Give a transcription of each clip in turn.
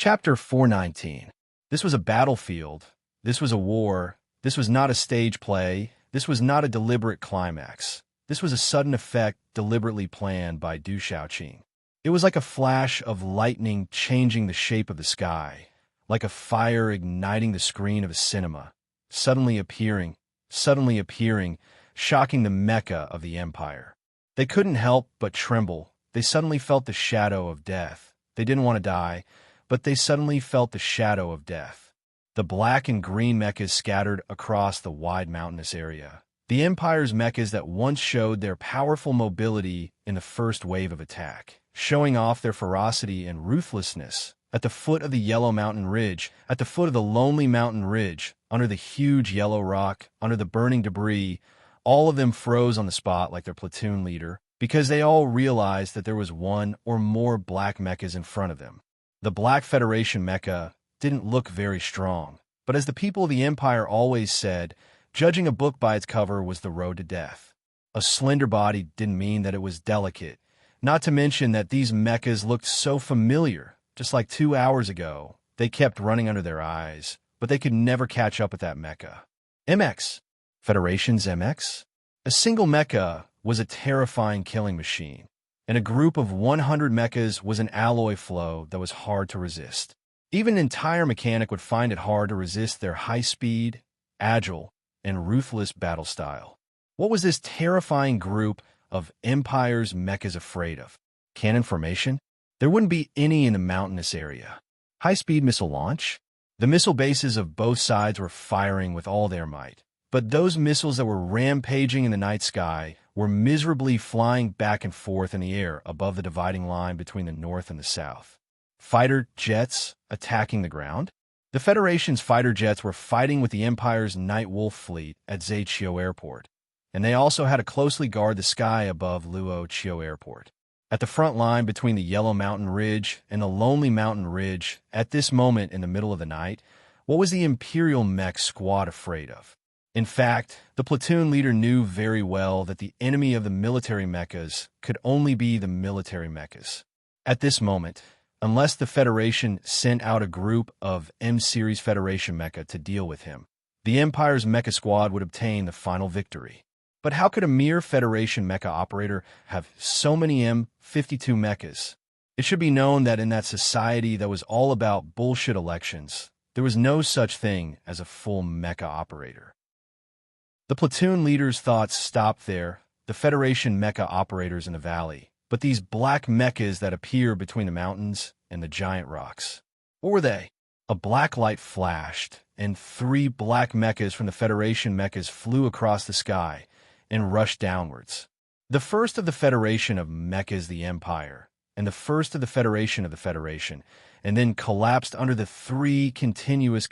Chapter 419. This was a battlefield. This was a war. This was not a stage play. This was not a deliberate climax. This was a sudden effect deliberately planned by Du Shaoqing. It was like a flash of lightning changing the shape of the sky, like a fire igniting the screen of a cinema, suddenly appearing, shocking the Mecca of the empire. They couldn't help but tremble. They suddenly felt the shadow of death. They didn't want to die, but they suddenly felt the shadow of death. The black and green Meccas scattered across the wide mountainous area. The Empire's Meccas that once showed their powerful mobility in the first wave of attack, showing off their ferocity and ruthlessness at the foot of the Yellow Mountain Ridge, at the foot of the lonely mountain ridge, under the huge yellow rock, under the burning debris. All of them froze on the spot like their platoon leader, because they all realized that there was one or more black Meccas in front of them. The Black Federation Mecca didn't look very strong, but as the people of the Empire always said, judging a book by its cover was the road to death. A slender body didn't mean that it was delicate, not to mention that these Meccas looked so familiar. Just like 2 hours ago, they kept running under their eyes, but they could never catch up with that Mecca. MX. Federation's MX? A single Mecca was a terrifying killing machine, and a group of 100 Meccas was an alloy flow that was hard to resist. Even an entire mechanic would find it hard to resist their high-speed, agile, and ruthless battle style. What was this terrifying group of Empire's Mechas afraid of? Cannon formation? There wouldn't be any in the mountainous area. High-speed missile launch? The missile bases of both sides were firing with all their might, but those missiles that were rampaging in the night sky were miserably flying back and forth in the air above the dividing line between the north and the south. Fighter jets attacking the ground? The Federation's fighter jets were fighting with the Empire's Night Wolf fleet at Zaiqiu Airport, and they also had to closely guard the sky above Luoqiu Airport. At the front line between the Yellow Mountain Ridge and the Lonely Mountain Ridge, at this moment in the middle of the night, what was the Imperial Mech squad afraid of? In fact, the platoon leader knew very well that the enemy of the military Mechas could only be the military Mechas. At this moment, unless the Federation sent out a group of M-Series Federation Mecha to deal with him, the Empire's Mecha squad would obtain the final victory. But how could a mere Federation Mecha operator have so many M52 Mechas? It should be known that in that society that was all about bullshit elections, there was no such thing as a full Mecha operator. The platoon leader's thoughts stopped there, the Federation Mecha operators in the valley, but these black Mechas that appear between the mountains and the giant rocks. What were they? A black light flashed, and 3 black Mechas from the Federation Mechas flew across the sky and rushed downwards. The first of the Federation of Mechas, the Empire, and the first of the Federation of the Federation, and then collapsed under the 3 continuous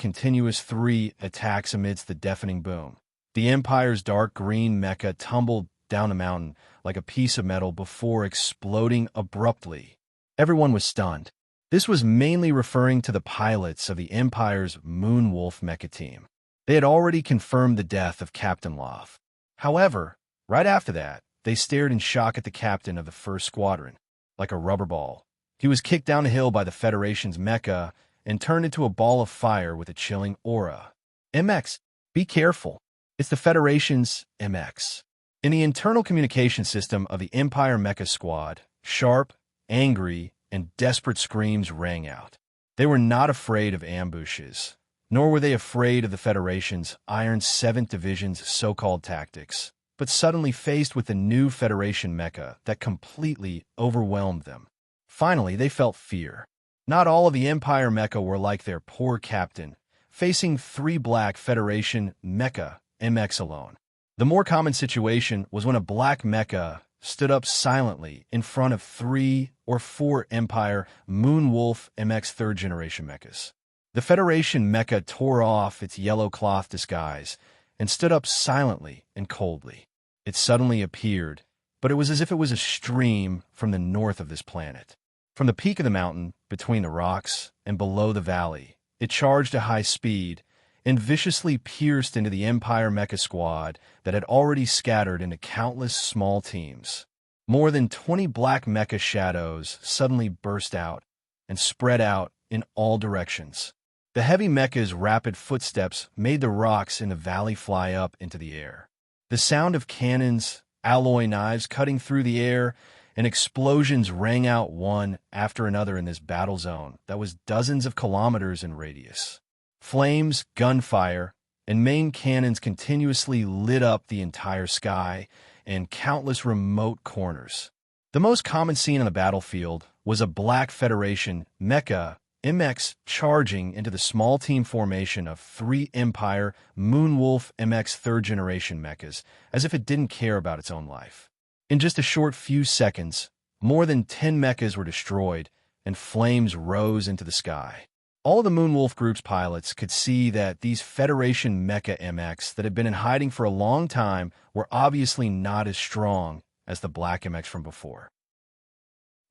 3 attacks amidst the deafening boom. The Empire's dark green Mecha tumbled down the mountain like a piece of metal before exploding abruptly. Everyone was stunned. This was mainly referring to the pilots of the Empire's Moonwolf Mecha team. They had already confirmed the death of Captain Loth. However, right after that, they stared in shock at the captain of the first squadron, like a rubber ball. He was kicked down the hill by the Federation's Mecha and turned into a ball of fire with a chilling aura. MX, be careful. It's the Federation's MX. In the internal communication system of the Empire Mecha squad, sharp, angry, and desperate screams rang out. They were not afraid of ambushes, nor were they afraid of the Federation's Iron 7th Division's so-called tactics, but suddenly faced with the new Federation Mecha that completely overwhelmed them. Finally, they felt fear. Not all of the Empire Mecha were like their poor captain, facing 3 black Federation Mecha MX alone. The more common situation was when a black Mecha stood up silently in front of 3 or 4 Empire Moonwolf MX 3rd generation Mechas. The Federation Mecha tore off its yellow cloth disguise and stood up silently and coldly. It suddenly appeared, but it was as if it was a stream from the north of this planet. From the peak of the mountain, between the rocks, and below the valley, it charged at high speed and viciously pierced into the Empire Mecha squad that had already scattered into countless small teams. More than 20 black Mecha shadows suddenly burst out and spread out in all directions. The heavy mecha's rapid footsteps made the rocks in the valley fly up into the air. The sound of cannons, alloy knives cutting through the air, and explosions rang out one after another in this battle zone that was dozens of kilometers in radius. Flames, gunfire, and main cannons continuously lit up the entire sky and countless remote corners. The most common scene on the battlefield was a Black Federation mecha MX charging into the small team formation of 3 Empire Moonwolf MX third-generation mechas, as if it didn't care about its own life. In just a short few seconds, more than 10 mechas were destroyed, and flames rose into the sky. All of the Moonwolf Group's pilots could see that these Federation mecha MX that had been in hiding for a long time were obviously not as strong as the Black MX from before.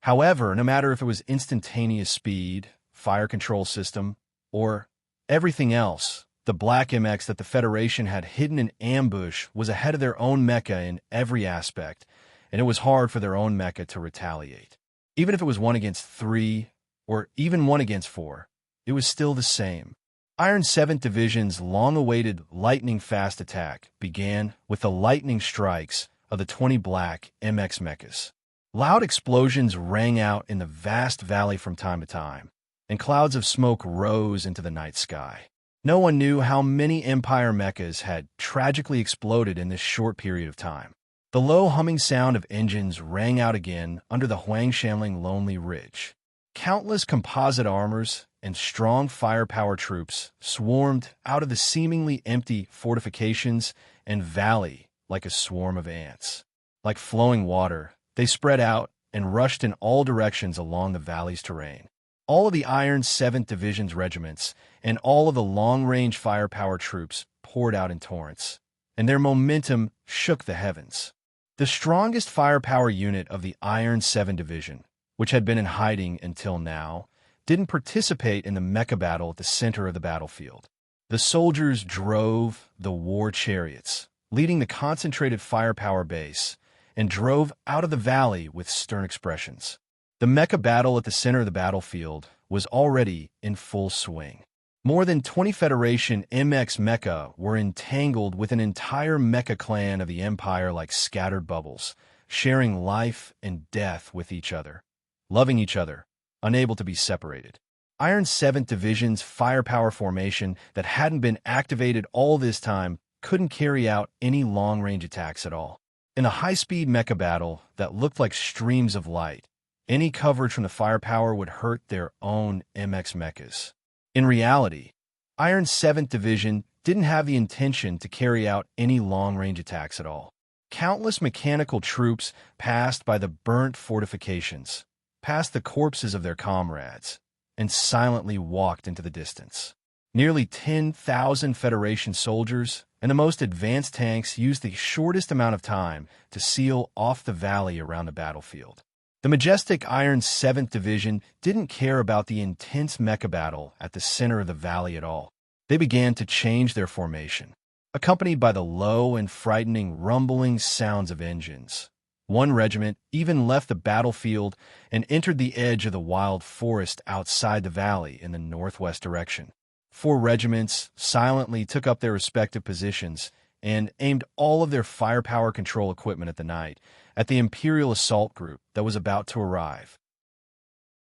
However, no matter if it was instantaneous speed, fire control system, or everything else, the Black MX that the Federation had hidden in ambush was ahead of their own mecha in every aspect, and it was hard for their own mecha to retaliate. Even if it was 1 against 3, or even 1 against 4, it was still the same. Iron 7th Division's long-awaited lightning-fast attack began with the lightning strikes of the 20 Black MX mechas. Loud explosions rang out in the vast valley from time to time, and clouds of smoke rose into the night sky. No one knew how many Empire mechas had tragically exploded in this short period of time. The low humming sound of engines rang out again under the Huangshanling Lonely Ridge. Countless composite armors and strong firepower troops swarmed out of the seemingly empty fortifications and valley like a swarm of ants. Like flowing water, they spread out and rushed in all directions along the valley's terrain. All of the Iron 7th Division's regiments and all of the long-range firepower troops poured out in torrents, and their momentum shook the heavens. The strongest firepower unit of the Iron 7 Division, which had been in hiding until now, didn't participate in the mecha battle at the center of the battlefield. The soldiers drove the war chariots, leading the concentrated firepower base, and drove out of the valley with stern expressions. The mecha battle at the center of the battlefield was already in full swing. More than 20 Federation MX mecha were entangled with an entire mecha clan of the Empire like scattered bubbles, sharing life and death with each other, loving each other, unable to be separated. Iron 7th Division's firepower formation that hadn't been activated all this time couldn't carry out any long-range attacks at all. In a high-speed mecha battle that looked like streams of light, any coverage from the firepower would hurt their own MX mechas. In reality, Iron 7th Division didn't have the intention to carry out any long-range attacks at all. Countless mechanical troops passed by the burnt fortifications, past the corpses of their comrades, and silently walked into the distance. Nearly 10,000 Federation soldiers and the most advanced tanks used the shortest amount of time to seal off the valley around the battlefield. The majestic Iron 7th Division didn't care about the intense mecha battle at the center of the valley at all. They began to change their formation, accompanied by the low and frightening rumbling sounds of engines. One regiment even left the battlefield and entered the edge of the wild forest outside the valley in the northwest direction. 4 regiments silently took up their respective positions and aimed all of their firepower control equipment at the night at the Imperial assault group that was about to arrive.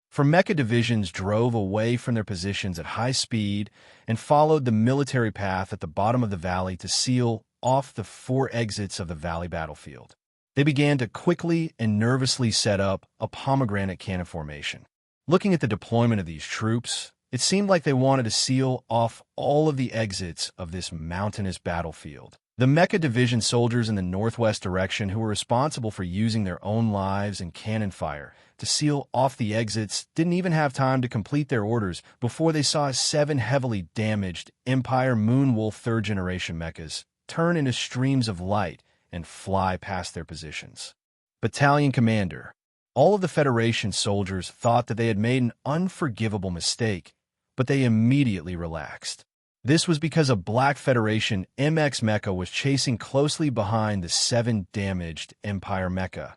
4 mecha divisions drove away from their positions at high speed and followed the military path at the bottom of the valley to seal off the 4 exits of the valley battlefield. They began to quickly and nervously set up a pomegranate cannon formation. Looking at the deployment of these troops, it seemed like they wanted to seal off all of the exits of this mountainous battlefield. The mecha division soldiers in the northwest direction who were responsible for using their own lives and cannon fire to seal off the exits didn't even have time to complete their orders before they saw 7 heavily damaged Empire Moonwolf third-generation mechas turn into streams of light and fly past their positions. Battalion Commander. All of the Federation soldiers thought that they had made an unforgivable mistake, but they immediately relaxed. This was because a Black Federation MX mecha was chasing closely behind the 7 damaged Empire mecha,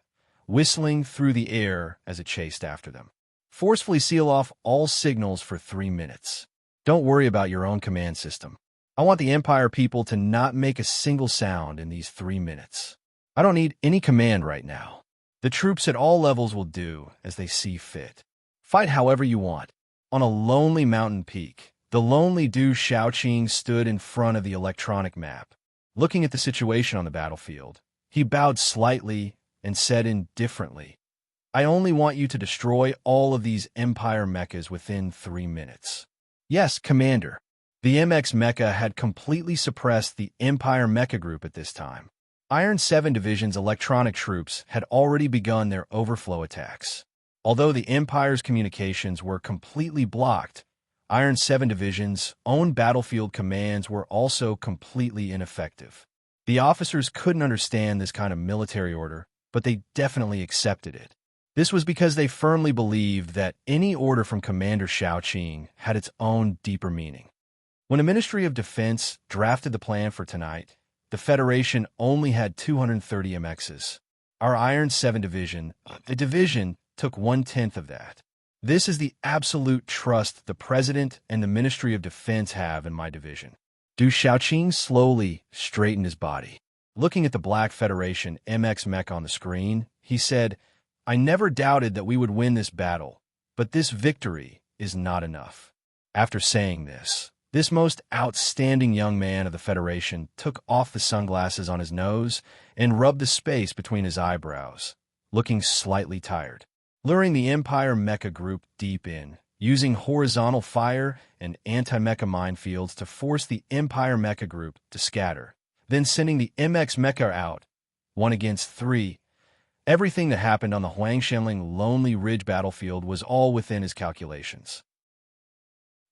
whistling through the air as it chased after them. Forcefully seal off all signals for 3 minutes. Don't worry about your own command system. I want the Empire people to not make a single sound in these 3 minutes. I don't need any command right now. The troops at all levels will do as they see fit. Fight however you want. On a lonely mountain peak, the lonely Du Shaoqing stood in front of the electronic map. Looking at the situation on the battlefield, he bowed slightly and said indifferently, I only want you to destroy all of these Empire mechas within 3 minutes. Yes, Commander. The MX mecha had completely suppressed the Empire mecha group at this time. Iron 7 Division's electronic troops had already begun their overflow attacks. Although the Empire's communications were completely blocked, Iron 7 Division's own battlefield commands were also completely ineffective. The officers couldn't understand this kind of military order, but they definitely accepted it. This was because they firmly believed that any order from Commander Shaoqing had its own deeper meaning. When the Ministry of Defense drafted the plan for tonight, the Federation only had 230 MXs. Our Iron 7 Division, a division, took 1/10 of that. This is the absolute trust the President and the Ministry of Defense have in my division. Du Shaoqing slowly straightened his body. Looking at the Black Federation MX mech on the screen, he said, I never doubted that we would win this battle, but this victory is not enough. After saying this most outstanding young man of the Federation took off the sunglasses on his nose and rubbed the space between his eyebrows, looking slightly tired. Luring the Empire mecha group deep in, using horizontal fire and anti-mecha minefields to force the Empire mecha group to scatter, then sending the MX mecha out, 1 against 3. Everything that happened on the Huangshanling Lonely Ridge battlefield was all within his calculations.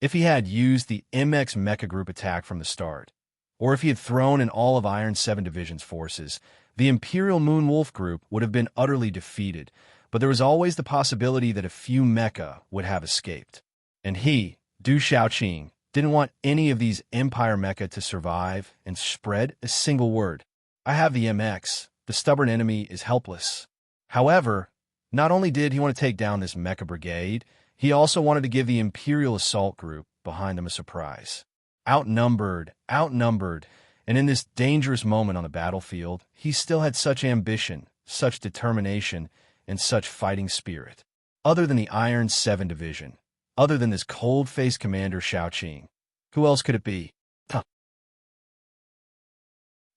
If he had used the MX mecha group attack from the start, or if he had thrown in all of Iron 7 Division's forces, the Imperial Moon Wolf group would have been utterly defeated, but there was always the possibility that a few mecha would have escaped. And he, Du Shaoqing, didn't want any of these Empire mecha to survive and spread a single word. I have the MX. The stubborn enemy is helpless. However, not only did he want to take down this mecha brigade, he also wanted to give the Imperial Assault Group behind them a surprise. Outnumbered, and in this dangerous moment on the battlefield, he still had such ambition, such determination, and such fighting spirit. Other than the Iron 7 Division, other than this cold-faced Commander Shaoqing, who else could it be?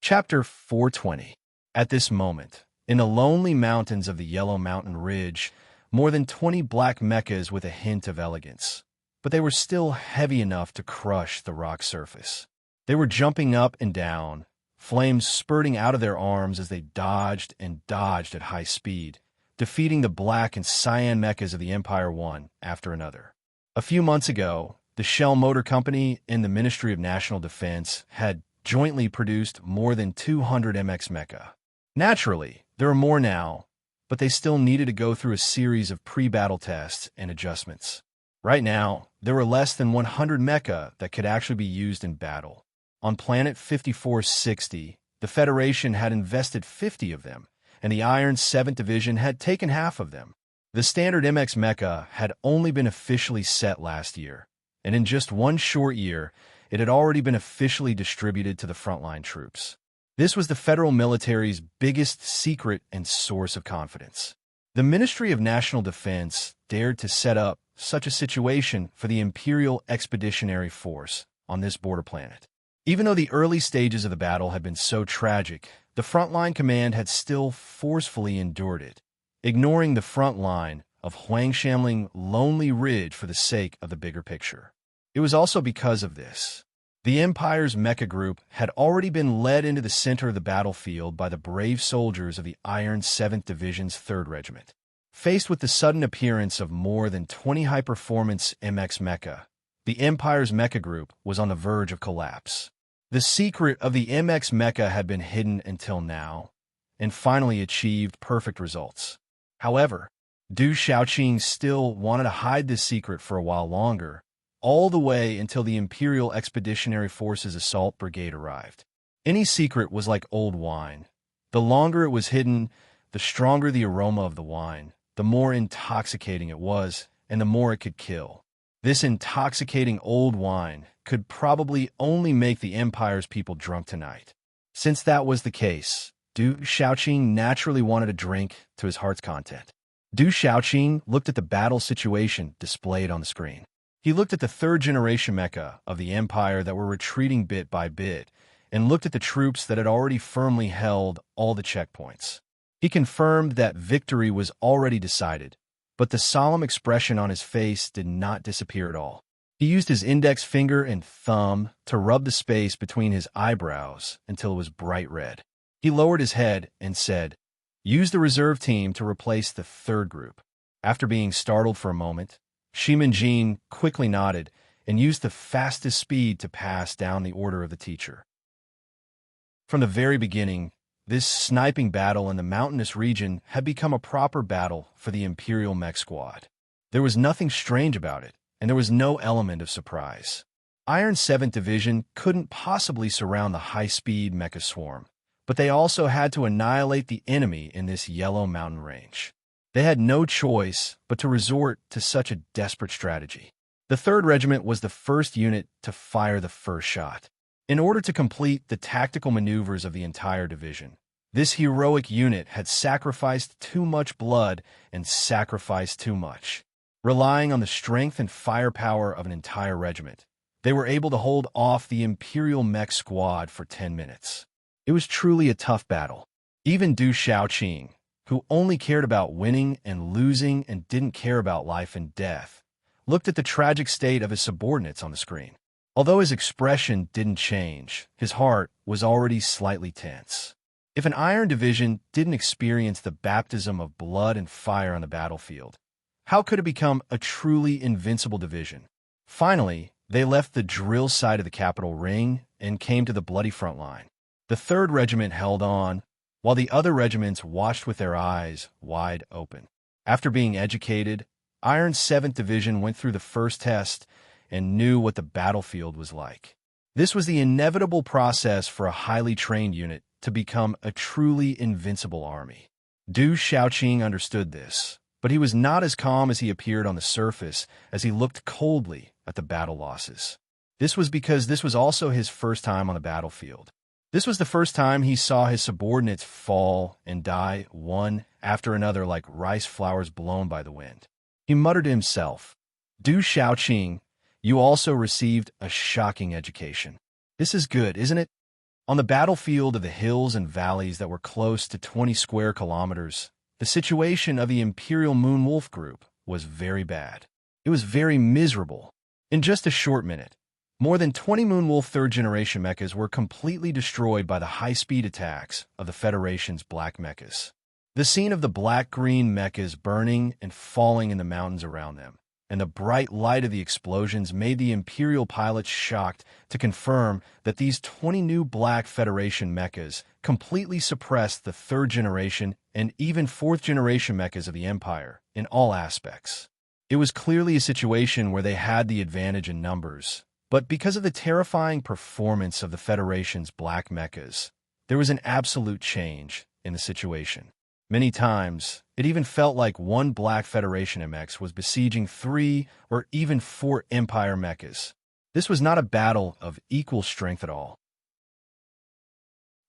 Chapter 420. At this moment, in the lonely mountains of the Yellow Mountain Ridge, more than 20 black mechas with a hint of elegance, but they were still heavy enough to crush the rock surface. They were jumping up and down, flames spurting out of their arms as they dodged and dodged at high speed, defeating the black and cyan mechas of the Empire one after another. A few months ago, the Shell Motor Company and the Ministry of National Defense had jointly produced more than 200 MX mecha. Naturally, there are more now, but they still needed to go through a series of pre-battle tests and adjustments. Right now, there were less than 100 mecha that could actually be used in battle. On Planet 5460, the Federation had invested 50 of them, and the Iron 7th Division had taken half of them. The standard MX mecha had only been officially set last year, and in just one short year, it had already been officially distributed to the frontline troops. This was the federal military's biggest secret and source of confidence. The Ministry of National Defense dared to set up such a situation for the Imperial Expeditionary Force on this border planet. Even though the early stages of the battle had been so tragic, the frontline command had still forcefully endured it, ignoring the front line of Huangshanling Lonely Ridge for the sake of the bigger picture. It was also because of this. The Empire's mecha group had already been led into the center of the battlefield by the brave soldiers of the Iron 7th Division's 3rd Regiment. Faced with the sudden appearance of more than 20 high-performance MX mecha, the Empire's mecha group was on the verge of collapse. The secret of the MX mecha had been hidden until now, and finally achieved perfect results. However, Du Shaoqing still wanted to hide this secret for a while longer, all the way until the Imperial Expeditionary Force's Assault Brigade arrived. Any secret was like old wine. The longer it was hidden, the stronger the aroma of the wine, the more intoxicating it was, and the more it could kill. This intoxicating old wine could probably only make the Empire's people drunk tonight. Since that was the case, Du Shaoqing naturally wanted a drink to his heart's content. Du Shaoqing looked at the battle situation displayed on the screen. He looked at the third-generation mecha of the Empire that were retreating bit by bit, and looked at the troops that had already firmly held all the checkpoints. He confirmed that victory was already decided, but the solemn expression on his face did not disappear at all. He used his index finger and thumb to rub the space between his eyebrows until it was bright red. He lowered his head and said, "Use the reserve team to replace the third group." After being startled for a moment, Shimin-Jin quickly nodded and used the fastest speed to pass down the order of the teacher. From the very beginning, this sniping battle in the mountainous region had become a proper battle for the Imperial Mech Squad. There was nothing strange about it, and there was no element of surprise. Iron 7th Division couldn't possibly surround the high-speed mecha swarm, but they also had to annihilate the enemy in this yellow mountain range. They had no choice but to resort to such a desperate strategy. The 3rd Regiment was the first unit to fire the first shot. In order to complete the tactical maneuvers of the entire division, this heroic unit had sacrificed too much blood and sacrificed too much. Relying on the strength and firepower of an entire regiment, they were able to hold off the Imperial Mech Squad for 10 minutes. It was truly a tough battle. Even Du Shaoqing, who only cared about winning and losing and didn't care about life and death, looked at the tragic state of his subordinates on the screen. Although his expression didn't change, his heart was already slightly tense. If an Iron Division didn't experience the baptism of blood and fire on the battlefield, how could it become a truly invincible division? Finally, they left the drill side of the capital ring and came to the bloody front line. The 3rd Regiment held on, while the other regiments watched with their eyes wide open. After being educated, Iron 7th Division went through the first test and knew what the battlefield was like. This was the inevitable process for a highly trained unit to become a truly invincible army. Du Shaoqing understood this, but he was not as calm as he appeared on the surface as he looked coldly at the battle losses. This was because this was also his first time on the battlefield. This was the first time he saw his subordinates fall and die one after another like rice flowers blown by the wind. He muttered to himself, "Du Shaoqing, you also received a shocking education. This is good, isn't it?" On the battlefield of the hills and valleys that were close to 20 square kilometers, the situation of the Imperial Moonwolf Group was very bad. It was very miserable. In just a short minute, more than 20 Moonwolf 3rd generation mechas were completely destroyed by the high-speed attacks of the Federation's black mechas. The scene of the black-green mechas burning and falling in the mountains around them, and the bright light of the explosions made the Imperial pilots shocked to confirm that these 20 new Black Federation mechas completely suppressed the 3rd generation and even 4th generation mechas of the Empire in all aspects. It was clearly a situation where they had the advantage in numbers, but because of the terrifying performance of the Federation's black mechas, there was an absolute change in the situation. Many times, it even felt like one Black Federation MX was besieging 3 or even 4 Empire mechas. This was not a battle of equal strength at all.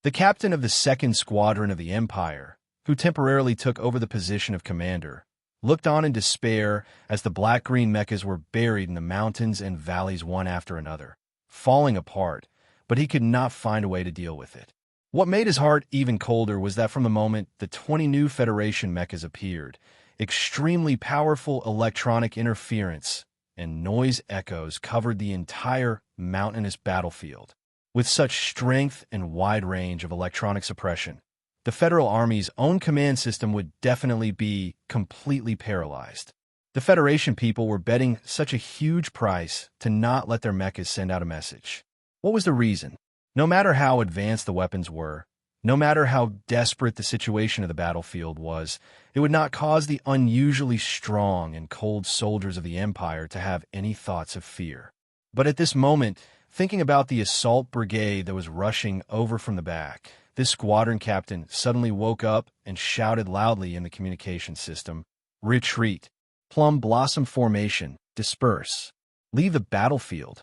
The captain of the 2nd Squadron of the Empire, who temporarily took over the position of commander, looked on in despair as the black-green mechas were buried in the mountains and valleys one after another, falling apart, but he could not find a way to deal with it. What made his heart even colder was that from the moment the 20 new Federation mechas appeared, extremely powerful electronic interference and noise echoes covered the entire mountainous battlefield. With such strength and wide range of electronic suppression, the Federal Army's own command system would definitely be completely paralyzed. The Federation people were betting such a huge price to not let their mechas send out a message. What was the reason? No matter how advanced the weapons were, no matter how desperate the situation of the battlefield was, it would not cause the unusually strong and cold soldiers of the Empire to have any thoughts of fear. But at this moment, thinking about the assault brigade that was rushing over from the back, this squadron captain suddenly woke up and shouted loudly in the communication system, "Retreat! Plum blossom formation, disperse. Leave the battlefield.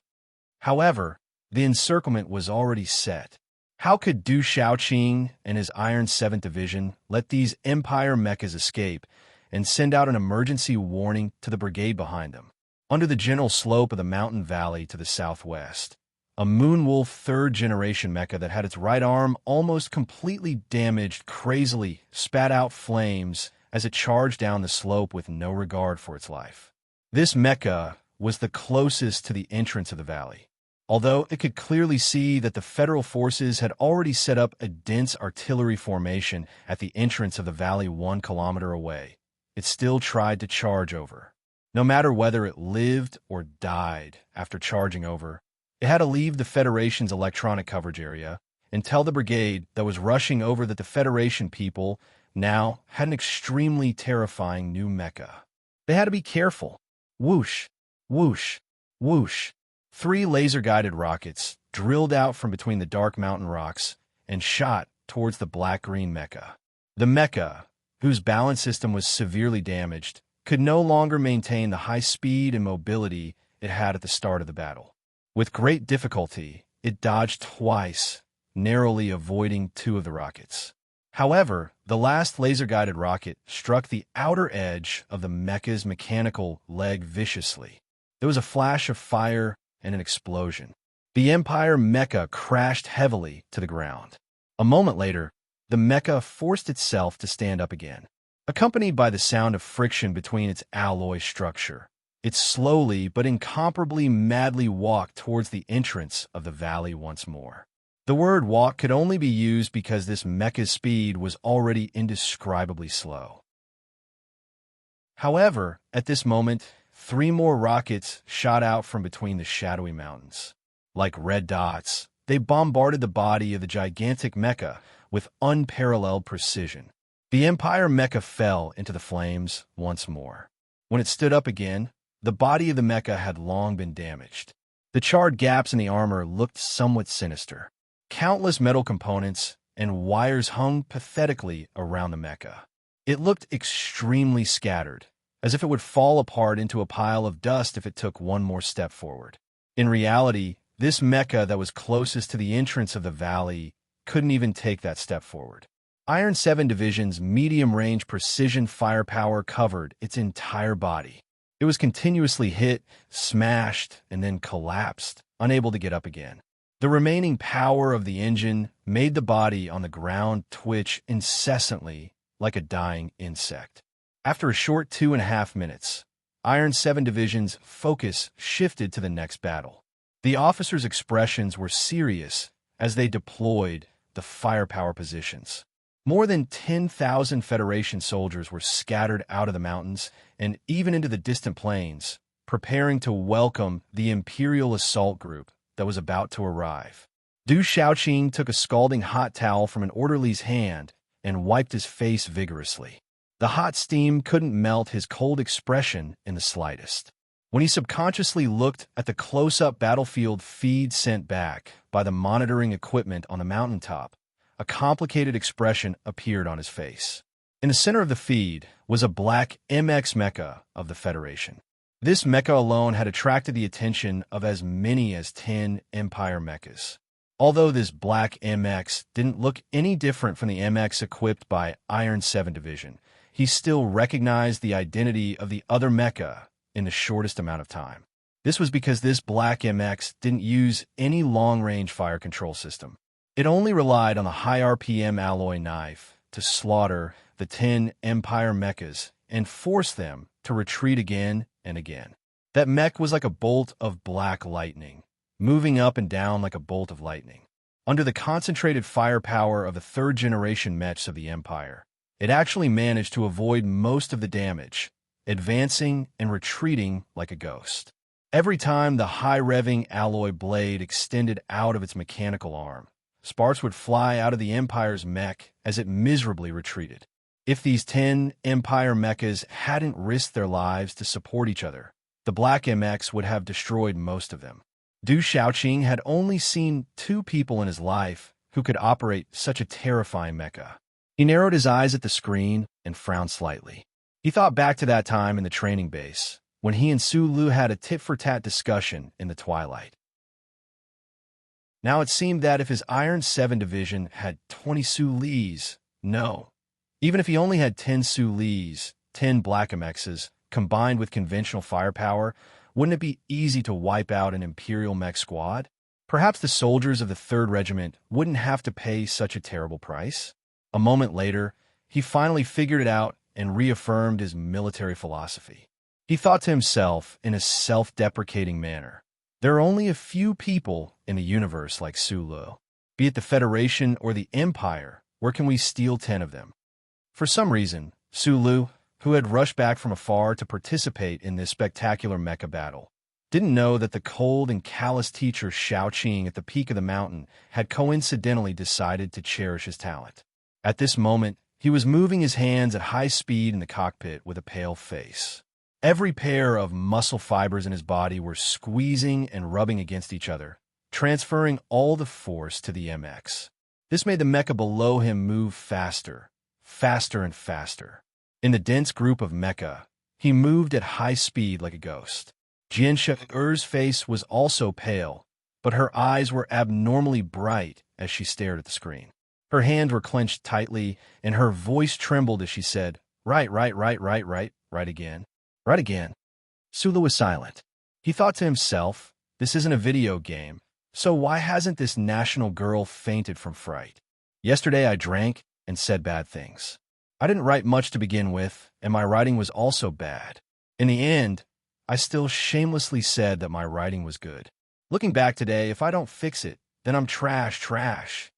However, the encirclement was already set. How could Du Shaoqing and his Iron 7th Division let these Empire mechas escape and send out an emergency warning to the brigade behind them? Under the general slope of the mountain valley to the southwest, a Moonwolf 3rd generation mecha that had its right arm almost completely damaged crazily spat out flames as it charged down the slope with no regard for its life. This mecha was the closest to the entrance of the valley. Although it could clearly see that the federal forces had already set up a dense artillery formation at the entrance of the valley 1 kilometer away, it still tried to charge over. No matter whether it lived or died after charging over, it had to leave the Federation's electronic coverage area and tell the brigade that was rushing over that the Federation people now had an extremely terrifying new mecha. They had to be careful. Whoosh, whoosh, whoosh. 3 laser-guided rockets drilled out from between the dark mountain rocks and shot towards the black-green mecha. The mecha, whose balance system was severely damaged, could no longer maintain the high speed and mobility it had at the start of the battle. With great difficulty, it dodged twice, narrowly avoiding 2 of the rockets. However, the last laser-guided rocket struck the outer edge of the mecha's mechanical leg viciously. There was a flash of fire and an explosion. The Empire mecha crashed heavily to the ground. A moment later, the mecha forced itself to stand up again. Accompanied by the sound of friction between its alloy structure, it slowly but incomparably madly walked towards the entrance of the valley once more. The word walk could only be used because this mecha's speed was already indescribably slow. However, at this moment, 3 more rockets shot out from between the shadowy mountains. Like red dots, they bombarded the body of the gigantic mecha with unparalleled precision. The Empire mecha fell into the flames once more. When it stood up again, the body of the mecha had long been damaged. The charred gaps in the armor looked somewhat sinister. Countless metal components and wires hung pathetically around the mecha. It looked extremely scattered, as if it would fall apart into a pile of dust if it took one more step forward. In reality, this mecha that was closest to the entrance of the valley couldn't even take that step forward. Iron 7 Division's medium-range precision firepower covered its entire body. It was continuously hit, smashed, and then collapsed, unable to get up again. The remaining power of the engine made the body on the ground twitch incessantly like a dying insect. After a short 2.5 minutes, Iron 7 Division's focus shifted to the next battle. The officers' expressions were serious as they deployed the firepower positions. More than 10,000 Federation soldiers were scattered out of the mountains and even into the distant plains, preparing to welcome the Imperial assault group that was about to arrive. Du Shaoqing took a scalding hot towel from an orderly's hand and wiped his face vigorously. The hot steam couldn't melt his cold expression in the slightest. When he subconsciously looked at the close-up battlefield feed sent back by the monitoring equipment on the mountaintop, a complicated expression appeared on his face. In the center of the feed was a black MX mecha of the Federation. This mecha alone had attracted the attention of as many as 10 Empire mechas. Although this black MX didn't look any different from the MX equipped by Iron 7 Division, he still recognized the identity of the other mecha in the shortest amount of time. This was because this black MX didn't use any long-range fire control system. It only relied on the high RPM alloy knife to slaughter the 10 Empire mechas and force them to retreat again and again. That mech was like a bolt of black lightning, moving up and down like a bolt of lightning. Under the concentrated firepower of the 3rd-generation mechs of the Empire, it actually managed to avoid most of the damage, advancing and retreating like a ghost. Every time the high-revving alloy blade extended out of its mechanical arm, sparks would fly out of the Empire's mech as it miserably retreated. If these 10 Empire mechas hadn't risked their lives to support each other, the Black MX would have destroyed most of them. Du Shaoqing had only seen 2 people in his life who could operate such a terrifying mecha. He narrowed his eyes at the screen and frowned slightly. He thought back to that time in the training base, when he and Sulu had a tit-for-tat discussion in the twilight. Now it seemed that if his Iron 7 division had 20 Sulis, no, even if he only had 10 Sulis, 10 Black MXs, combined with conventional firepower, wouldn't it be easy to wipe out an Imperial mech squad? Perhaps the soldiers of the 3rd Regiment wouldn't have to pay such a terrible price? A moment later, he finally figured it out and reaffirmed his military philosophy. He thought to himself in a self-deprecating manner, there are only a few people in the universe like Sulu. Be it the Federation or the Empire, where can we steal 10 of them? For some reason, Sulu, who had rushed back from afar to participate in this spectacular mecha battle, didn't know that the cold and callous teacher Xiaoqing at the peak of the mountain had coincidentally decided to cherish his talent. At this moment, he was moving his hands at high speed in the cockpit with a pale face. Every pair of muscle fibers in his body were squeezing and rubbing against each other, transferring all the force to the MX. This made the mecha below him move faster, faster and faster. In the dense group of mecha, he moved at high speed like a ghost. Jiansheng's face was also pale, but her eyes were abnormally bright as she stared at the screen. Her hands were clenched tightly, and her voice trembled as she said, right again. Right again. Sulu was silent. He thought to himself, this isn't a video game, so why hasn't this national girl fainted from fright? Yesterday I drank and said bad things. I didn't write much to begin with, and my writing was also bad. In the end, I still shamelessly said that my writing was good. Looking back today, if I don't fix it, then I'm trash.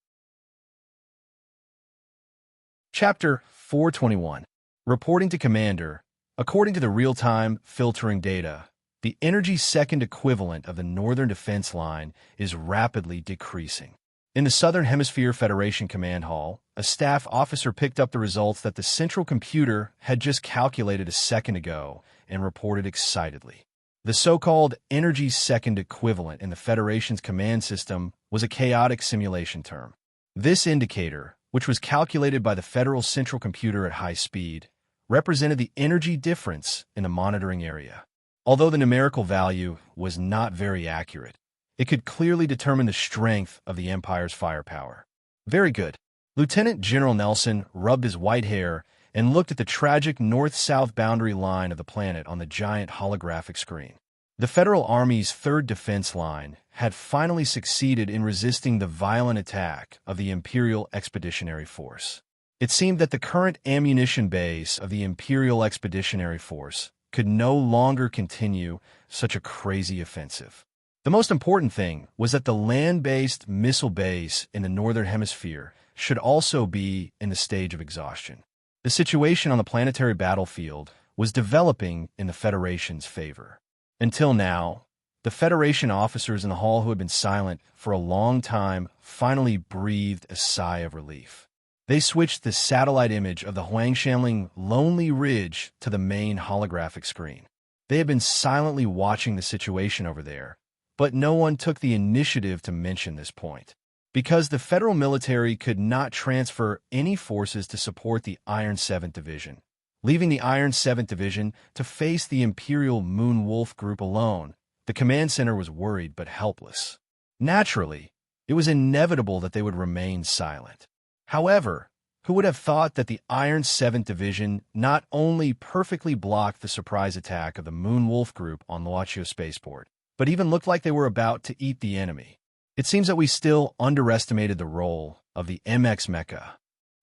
Chapter 421. Reporting to Commander. According to the real-time filtering data, the energy second equivalent of the Northern Defense Line is rapidly decreasing. In the Southern Hemisphere Federation Command Hall, a staff officer picked up the results that the central computer had just calculated a second ago and reported excitedly. The so-called energy second equivalent in the Federation's command system was a chaotic simulation term. This indicator, which was calculated by the Federal Central Computer at high speed, represented the energy difference in the monitoring area. Although the numerical value was not very accurate, it could clearly determine the strength of the Empire's firepower. Very good. Lieutenant General Nelson rubbed his white hair and looked at the tragic north-south boundary line of the planet on the giant holographic screen. The Federal Army's 3rd Defense Line had finally succeeded in resisting the violent attack of the Imperial Expeditionary Force. It seemed that the current ammunition base of the Imperial Expeditionary Force could no longer continue such a crazy offensive. The most important thing was that the land-based missile base in the Northern Hemisphere should also be in the stage of exhaustion. The situation on the planetary battlefield was developing in the Federation's favor. Until now, the Federation officers in the hall who had been silent for a long time finally breathed a sigh of relief. They switched the satellite image of the Huangshanling Lonely Ridge to the main holographic screen. They had been silently watching the situation over there, but no one took the initiative to mention this point. Because the federal military could not transfer any forces to support the Iron 7th Division, leaving the Iron 7th Division to face the Imperial Moon Wolf Group alone, the command center was worried but helpless. Naturally, it was inevitable that they would remain silent. However, who would have thought that the Iron 7th Division not only perfectly blocked the surprise attack of the Moon Wolf Group on Luachio Spaceport, but even looked like they were about to eat the enemy? It seems that we still underestimated the role of the MX Mecha.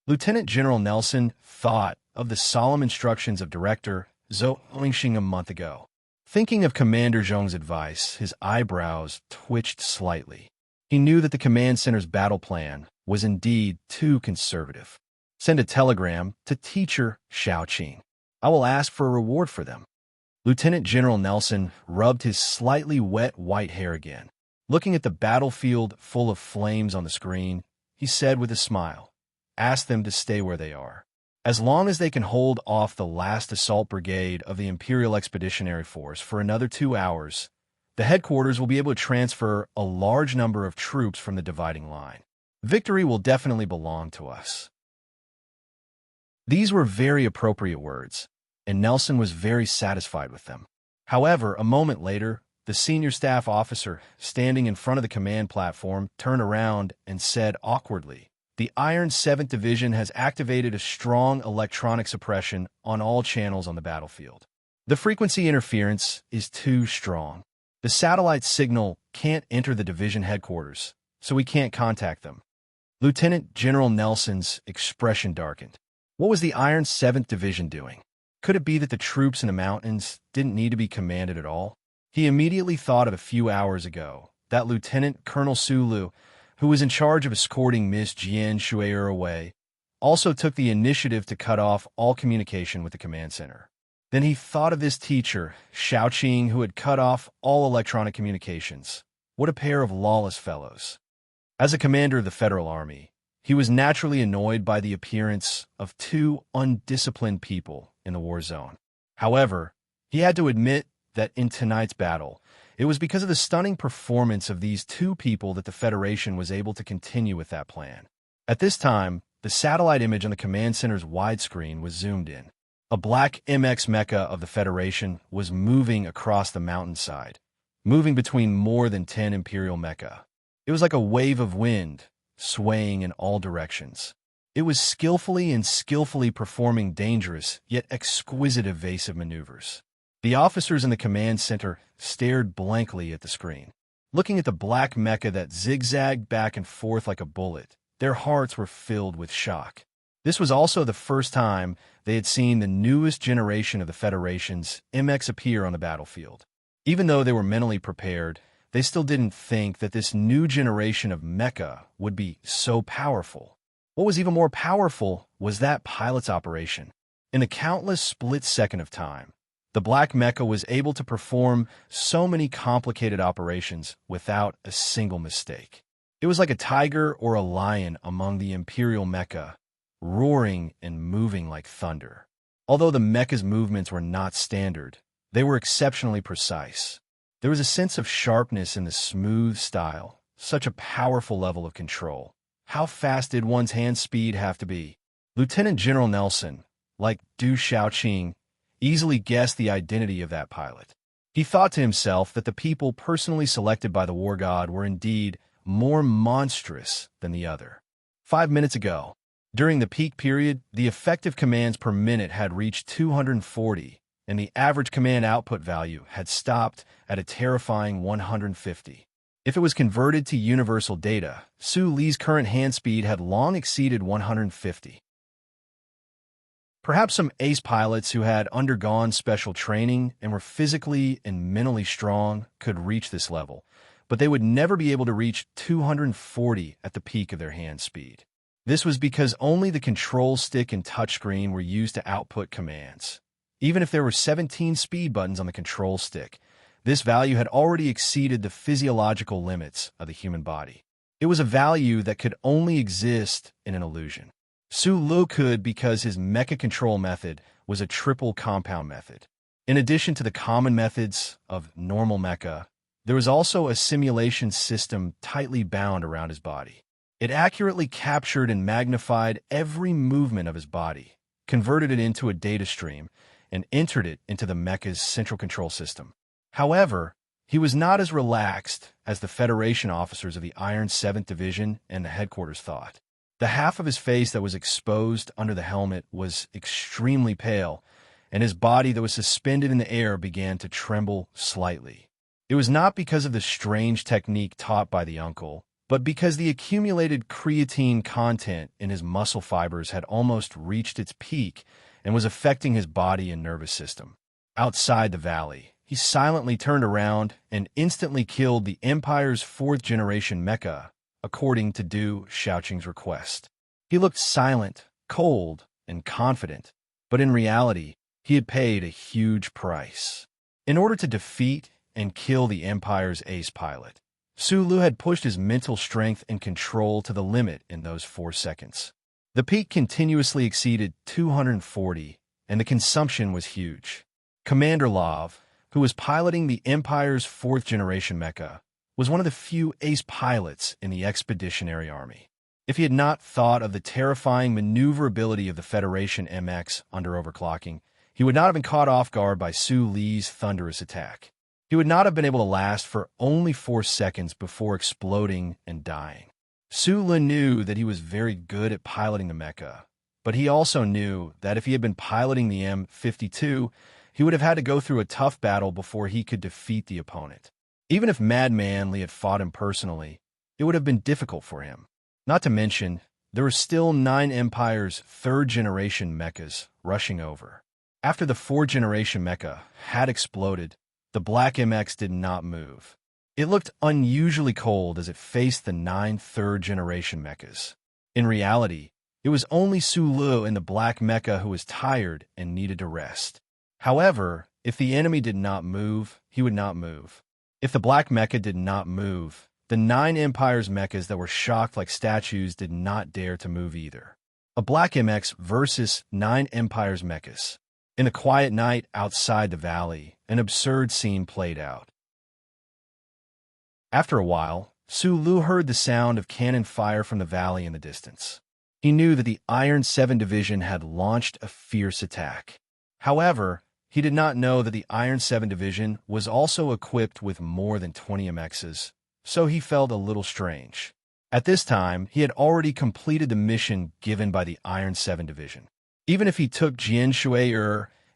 Lieutenant General Nelson thought of the solemn instructions of Director Zhou Lingxing a month ago. Thinking of Commander Zhong's advice, his eyebrows twitched slightly. He knew that the command center's battle plan was indeed too conservative. Send a telegram to Teacher Xiaoqing. I will ask for a reward for them. Lieutenant General Nelson rubbed his slightly wet white hair again. Looking at the battlefield full of flames on the screen, he said with a smile, ask them to stay where they are. As long as they can hold off the last assault brigade of the Imperial Expeditionary Force for another 2 hours, the headquarters will be able to transfer a large number of troops from the dividing line. Victory will definitely belong to us. These were very appropriate words. and Nelson was very satisfied with them. However, a moment later, the senior staff officer, standing in front of the command platform, turned around and said awkwardly, "The Iron 7th Division has activated a strong electronic suppression on all channels on the battlefield. The frequency interference is too strong. The satellite signal can't enter the division headquarters, so we can't contact them." Lieutenant General Nelson's expression darkened. What was the Iron 7th Division doing? Could it be that the troops in the mountains didn't need to be commanded at all? He immediately thought of a few hours ago that Lieutenant Colonel Sulu, who was in charge of escorting Miss Jian Shuier away, also took the initiative to cut off all communication with the command center. Then he thought of this teacher, Xiaoqing, who had cut off all electronic communications. What a pair of lawless fellows. As a commander of the Federal Army, he was naturally annoyed by the appearance of two undisciplined people in the war zone. However, he had to admit that in tonight's battle, it was because of the stunning performance of these two people that the Federation was able to continue with that plan. At this time, the satellite image on the command center's widescreen was zoomed in. A black MX mecha of the Federation was moving across the mountainside, moving between more than 10 Imperial mecha. It was like a wave of wind, swaying in all directions. It was skillfully performing dangerous yet exquisite evasive maneuvers. The officers in the command center stared blankly at the screen. Looking at the black mecha that zigzagged back and forth like a bullet, their hearts were filled with shock. This was also the first time they had seen the newest generation of the Federation's MX appear on the battlefield. Even though they were mentally prepared, they still didn't think that this new generation of mecha would be so powerful. What was even more powerful was that pilot's operation. In a countless split second of time, the black mecha was able to perform so many complicated operations without a single mistake. It was like a tiger or a lion among the Imperial mecha, roaring and moving like thunder. Although the mecha's movements were not standard, they were exceptionally precise. There was a sense of sharpness in the smooth style, such a powerful level of control. How fast did one's hand speed have to be? Lieutenant General Nelson, like Du Xiaoqing, easily guessed the identity of that pilot. He thought to himself that the people personally selected by the war god were indeed more monstrous than the other. 5 minutes ago, during the peak period, the effective commands per minute had reached 240, and the average command output value had stopped at a terrifying 150. If it was converted to universal data, Su Li's current hand speed had long exceeded 150. Perhaps some ace pilots who had undergone special training and were physically and mentally strong could reach this level, but they would never be able to reach 240 at the peak of their hand speed. This was because only the control stick and touchscreen were used to output commands. Even if there were 17 speed buttons on the control stick, this value had already exceeded the physiological limits of the human body. It was a value that could only exist in an illusion. Su Lu could because his mecha control method was a triple compound method. In addition to the common methods of normal mecha, there was also a simulation system tightly bound around his body. It accurately captured and magnified every movement of his body, converted it into a data stream, and entered it into the mecha's central control system. However, he was not as relaxed as the Federation officers of the Iron 7th Division and the headquarters thought. The half of his face that was exposed under the helmet was extremely pale, and his body that was suspended in the air began to tremble slightly. It was not because of the strange technique taught by the uncle, but because the accumulated creatine content in his muscle fibers had almost reached its peak and was affecting his body and nervous system. Outside the valley, he silently turned around and instantly killed the Empire's 4th-generation mecha, according to Du Xiaoqing's request. He looked silent, cold, and confident, but in reality, he had paid a huge price. In order to defeat and kill the Empire's ace pilot, Su Lu had pushed his mental strength and control to the limit in those 4 seconds. The peak continuously exceeded 240, and the consumption was huge. Commander Love, who was piloting the Empire's 4th-generation mecha, was one of the few ace pilots in the Expeditionary Army. If he had not thought of the terrifying maneuverability of the Federation MX under overclocking, He would not have been caught off guard by Su Li's thunderous attack. He would not have been able to last for only 4 seconds before exploding and dying. Su Li knew that he was very good at piloting the mecha, but he also knew that if he had been piloting the M52, he would have had to go through a tough battle before he could defeat the opponent. Even if Madman Li had fought him personally, it would have been difficult for him. Not to mention, there were still 9 Empire's 3rd-generation mechas rushing over. After the 4th-generation mecha had exploded, the Black MX did not move. It looked unusually cold as it faced the 9 3rd-generation mechas. In reality, it was only Su Lu in the Black mecha who was tired and needed to rest. However, if the enemy did not move, he would not move. If the Black mecha did not move, the 9 Empire's mechas that were shocked like statues did not dare to move either. A Black MX versus 9 Empire's mechas. In the quiet night outside the valley, an absurd scene played out. After a while, Su Lu heard the sound of cannon fire from the valley in the distance. He knew that the Iron 7 Division had launched a fierce attack. However, he did not know that the Iron 7 Division was also equipped with more than 20 MXs, so he felt a little strange. At this time, he had already completed the mission given by the Iron 7 Division. Even if he took Jian Shui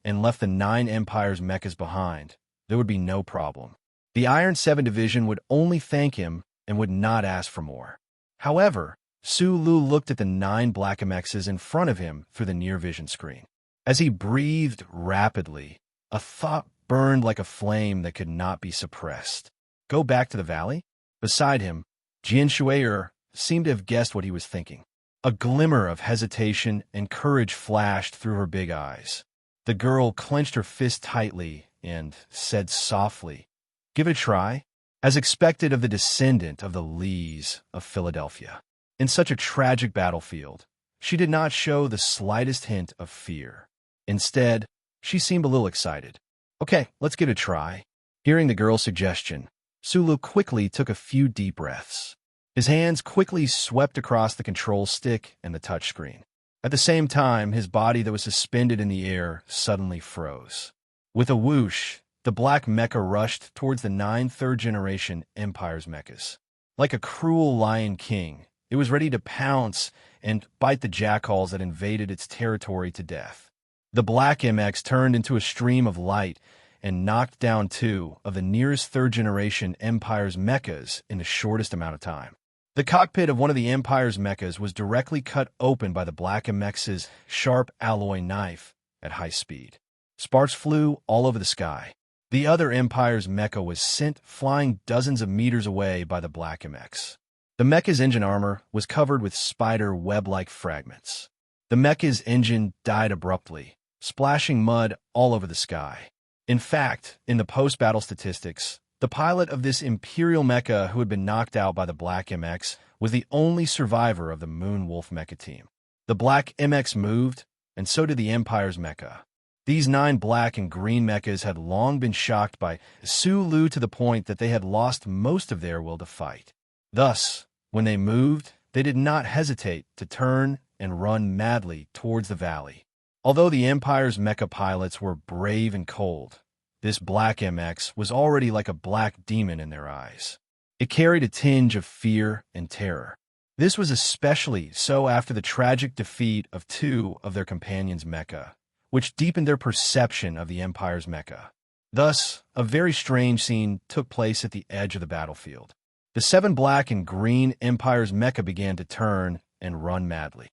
and left the 9 Empire's mechas behind, there would be no problem. The Iron 7 Division would only thank him and would not ask for more. However, Su Lu looked at the 9 Black MXs in front of him through the near-vision screen. As he breathed rapidly, a thought burned like a flame that could not be suppressed. Go back to the valley? Beside him, Jian Shui seemed to have guessed what he was thinking. A glimmer of hesitation and courage flashed through her big eyes. The girl clenched her fist tightly and said softly, "Give it a try," as expected of the descendant of the Lees of Philadelphia. In such a tragic battlefield, she did not show the slightest hint of fear. Instead, she seemed a little excited. "Okay, let's give it a try." Hearing the girl's suggestion, Su Lu quickly took a few deep breaths. His hands quickly swept across the control stick and the touchscreen. At the same time, his body that was suspended in the air suddenly froze. With a whoosh, the Black mecha rushed towards the 9 3rd-generation Empire's mechas. Like a cruel lion king, it was ready to pounce and bite the jackals that invaded its territory to death. The Black MX turned into a stream of light and knocked down 2 of the nearest 3rd-generation Empire's mechas in the shortest amount of time. The cockpit of one of the Empire's mechas was directly cut open by the Black MX's sharp alloy knife at high speed. Sparks flew all over the sky. The other Empire's mecha was sent flying dozens of meters away by the Black MX. The mecha's engine armor was covered with spider web-like fragments. The mecha's engine died abruptly, splashing mud all over the sky. In fact, in the post-battle statistics, the pilot of this Imperial mecha who had been knocked out by the Black MX was the only survivor of the Moon Wolf mecha team. The Black MX moved, and so did the Empire's mecha. These 9 black and green mechas had long been shocked by Su Lu to the point that they had lost most of their will to fight. Thus, when they moved, they did not hesitate to turn and run madly towards the valley. Although the Empire's mecha pilots were brave and cold, this Black MX was already like a black demon in their eyes. It carried a tinge of fear and terror. This was especially so after the tragic defeat of 2 of their companions' mecha, which deepened their perception of the Empire's mecha. Thus, a very strange scene took place at the edge of the battlefield. The 7 black and green Empire's mecha began to turn and run madly.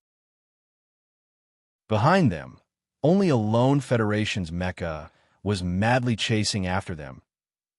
Behind them, only a lone Federation's mecha was madly chasing after them.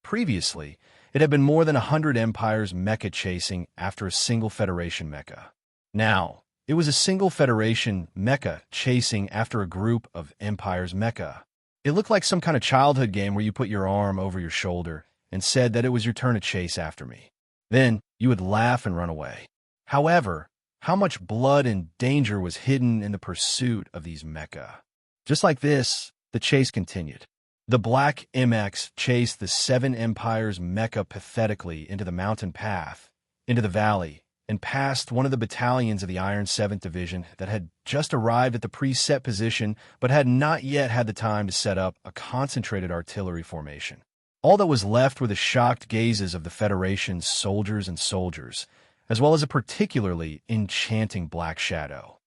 Previously, it had been more than 100 Empire's mecha chasing after a single Federation mecha. Now, it was a single Federation mecha chasing after a group of Empire's mecha. It looked like some kind of childhood game where you put your arm over your shoulder and said that it was your turn to chase after me. Then, you would laugh and run away. However, how much blood and danger was hidden in the pursuit of these mecha? Just like this, the chase continued. The Black MX chased the 7 Empire's mecha pathetically into the mountain path, into the valley, and passed one of the battalions of the Iron 7th Division that had just arrived at the preset position but had not yet had the time to set up a concentrated artillery formation. All that was left were the shocked gazes of the Federation's soldiers and soldiers, as well as a particularly enchanting black shadow.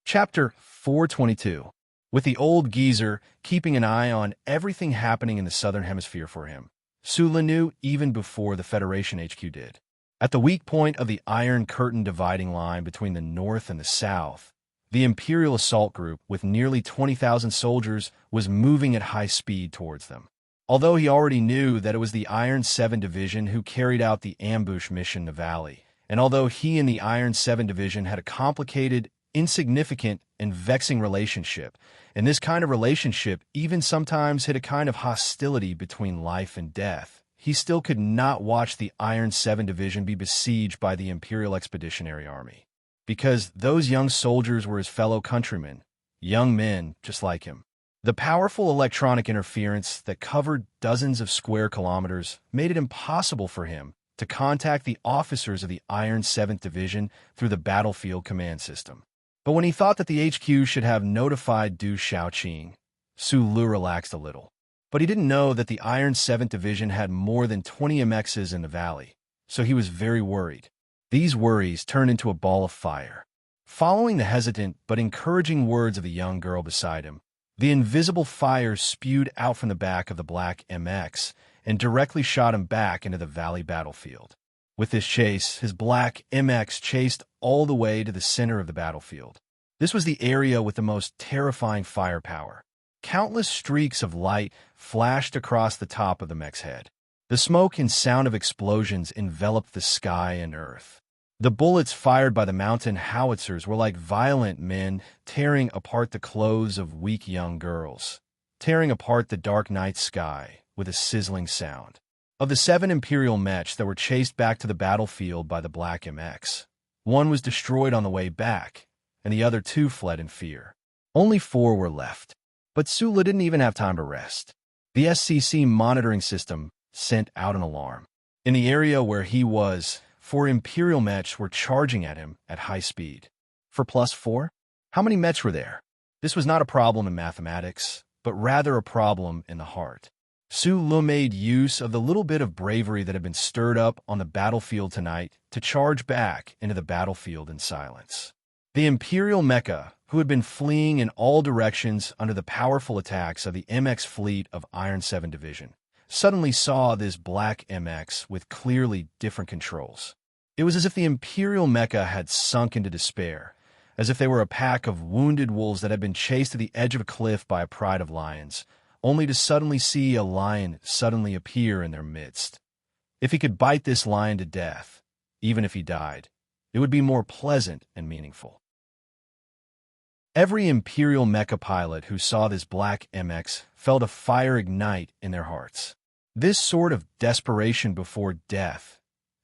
Chapter 422. With the old geezer keeping an eye on everything happening in the Southern Hemisphere for him, Sula knew even before the Federation HQ did. At the weak point of the Iron Curtain dividing line between the North and the South, the Imperial Assault Group, with nearly 20,000 soldiers, was moving at high speed towards them. Although he already knew that it was the Iron 7 Division who carried out the ambush mission in the valley, and although he and the Iron 7 Division had a complicated, insignificant, and vexing relationship, and this kind of relationship even sometimes hid a kind of hostility between life and death, he still could not watch the Iron 7 Division be besieged by the Imperial Expeditionary Army. Because those young soldiers were his fellow countrymen, young men just like him. The powerful electronic interference that covered dozens of square kilometers made it impossible for him to contact the officers of the Iron 7th Division through the battlefield command system. But when he thought that the HQ should have notified Du Shaoqing, Su Lu relaxed a little. But he didn't know that the Iron 7th Division had more than 20 MXs in the valley, so he was very worried. These worries turned into a ball of fire. Following the hesitant but encouraging words of the young girl beside him, the invisible fire spewed out from the back of the black MX and directly shot him back into the valley battlefield. With this chase, his black MX chased all the way to the center of the battlefield. This was the area with the most terrifying firepower. Countless streaks of light flashed across the top of the mech's head. The smoke and sound of explosions enveloped the sky and earth. The bullets fired by the mountain howitzers were like violent men tearing apart the clothes of weak young girls, tearing apart the dark night sky with a sizzling sound. Of the 7 Imperial mechs that were chased back to the battlefield by the Black MX, one was destroyed on the way back, and the other 2 fled in fear. Only 4 were left. But Sula didn't even have time to rest. The SCC monitoring system sent out an alarm. In the area where he was, 4 Imperial mechs were charging at him at high speed. For +4? How many mechs were there? This was not a problem in mathematics, but rather a problem in the heart. Su Lu made use of the little bit of bravery that had been stirred up on the battlefield tonight to charge back into the battlefield in silence. The Imperial mecha, who had been fleeing in all directions under the powerful attacks of the MX fleet of Iron 7 Division, suddenly saw this black MX with clearly different controls. It was as if the Imperial mecha had sunk into despair, as if they were a pack of wounded wolves that had been chased to the edge of a cliff by a pride of lions, only to suddenly see a lion suddenly appear in their midst. If he could bite this lion to death, even if he died, it would be more pleasant and meaningful. Every Imperial mecha pilot who saw this black MX felt a fire ignite in their hearts. This sort of desperation before death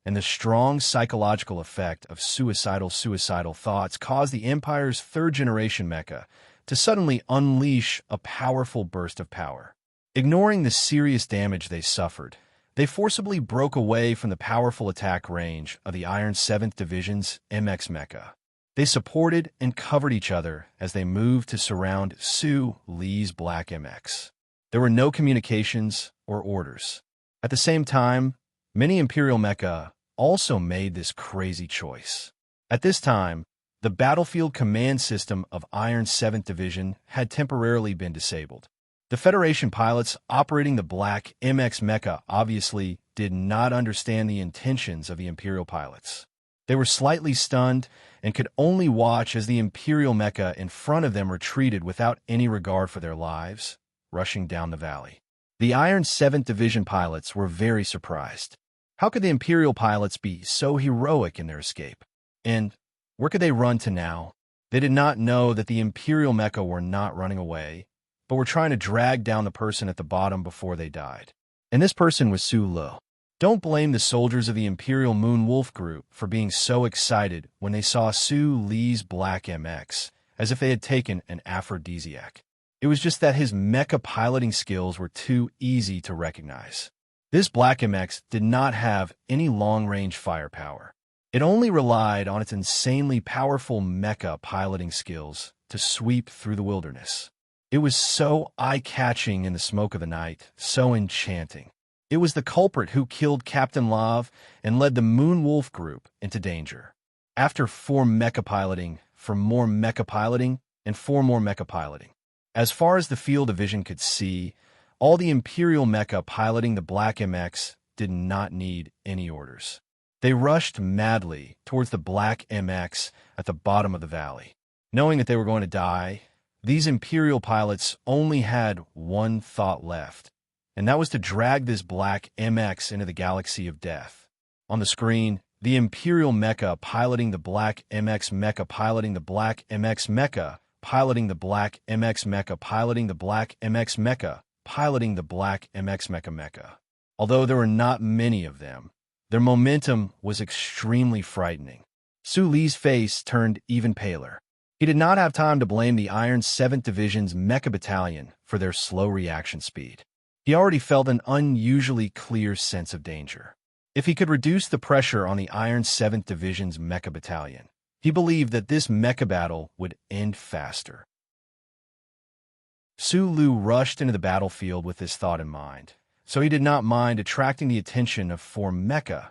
and the strong psychological effect of suicidal thoughts caused the Empire's 3rd-generation mecha to suddenly unleash a powerful burst of power. Ignoring the serious damage they suffered, they forcibly broke away from the powerful attack range of the Iron 7th Division's MX mecha. They supported and covered each other as they moved to surround Su Li's Black MX. There were no communications or orders. At the same time, many Imperial mecha also made this crazy choice. At this time, the battlefield command system of Iron 7th Division had temporarily been disabled. The Federation pilots operating the Black MX mecha obviously did not understand the intentions of the Imperial pilots. They were slightly stunned and could only watch as the Imperial mecha in front of them retreated without any regard for their lives, rushing down the valley. The Iron 7th Division pilots were very surprised. How could the Imperial pilots be so heroic in their escape? And where could they run to now? They did not know that the Imperial mecha were not running away, but were trying to drag down the person at the bottom before they died. And this person was Su Lu. Don't blame the soldiers of the Imperial Moon Wolf Group for being so excited when they saw Su Li's Black MX, as if they had taken an aphrodisiac. It was just that his mecha piloting skills were too easy to recognize. This Black MX did not have any long-range firepower. It only relied on its insanely powerful mecha piloting skills to sweep through the wilderness. It was so eye-catching in the smoke of the night, so enchanting. It was the culprit who killed Captain Love and led the Moon Wolf group into danger. After 4 mecha piloting, for more mecha piloting, and 4 more mecha piloting. As far as the field of vision could see, all the Imperial mecha piloting the Black MX did not need any orders. They rushed madly towards the Black MX at the bottom of the valley. Knowing that they were going to die, these Imperial pilots only had one thought left, and that was to drag this Black MX into the galaxy of death. On the screen, the Imperial mecha piloting the Black MX mecha piloting the Black MX mecha piloting the Black MX mecha piloting the Black MX mecha piloting the Black MX mecha mecha. Although there were not many of them, their momentum was extremely frightening. Su Li's face turned even paler. He did not have time to blame the Iron 7th Division's mecha battalion for their slow reaction speed. He already felt an unusually clear sense of danger. If he could reduce the pressure on the Iron 7th Division's mecha battalion, he believed that this mecha battle would end faster. Su Lu rushed into the battlefield with this thought in mind, so he did not mind attracting the attention of 4 mecha,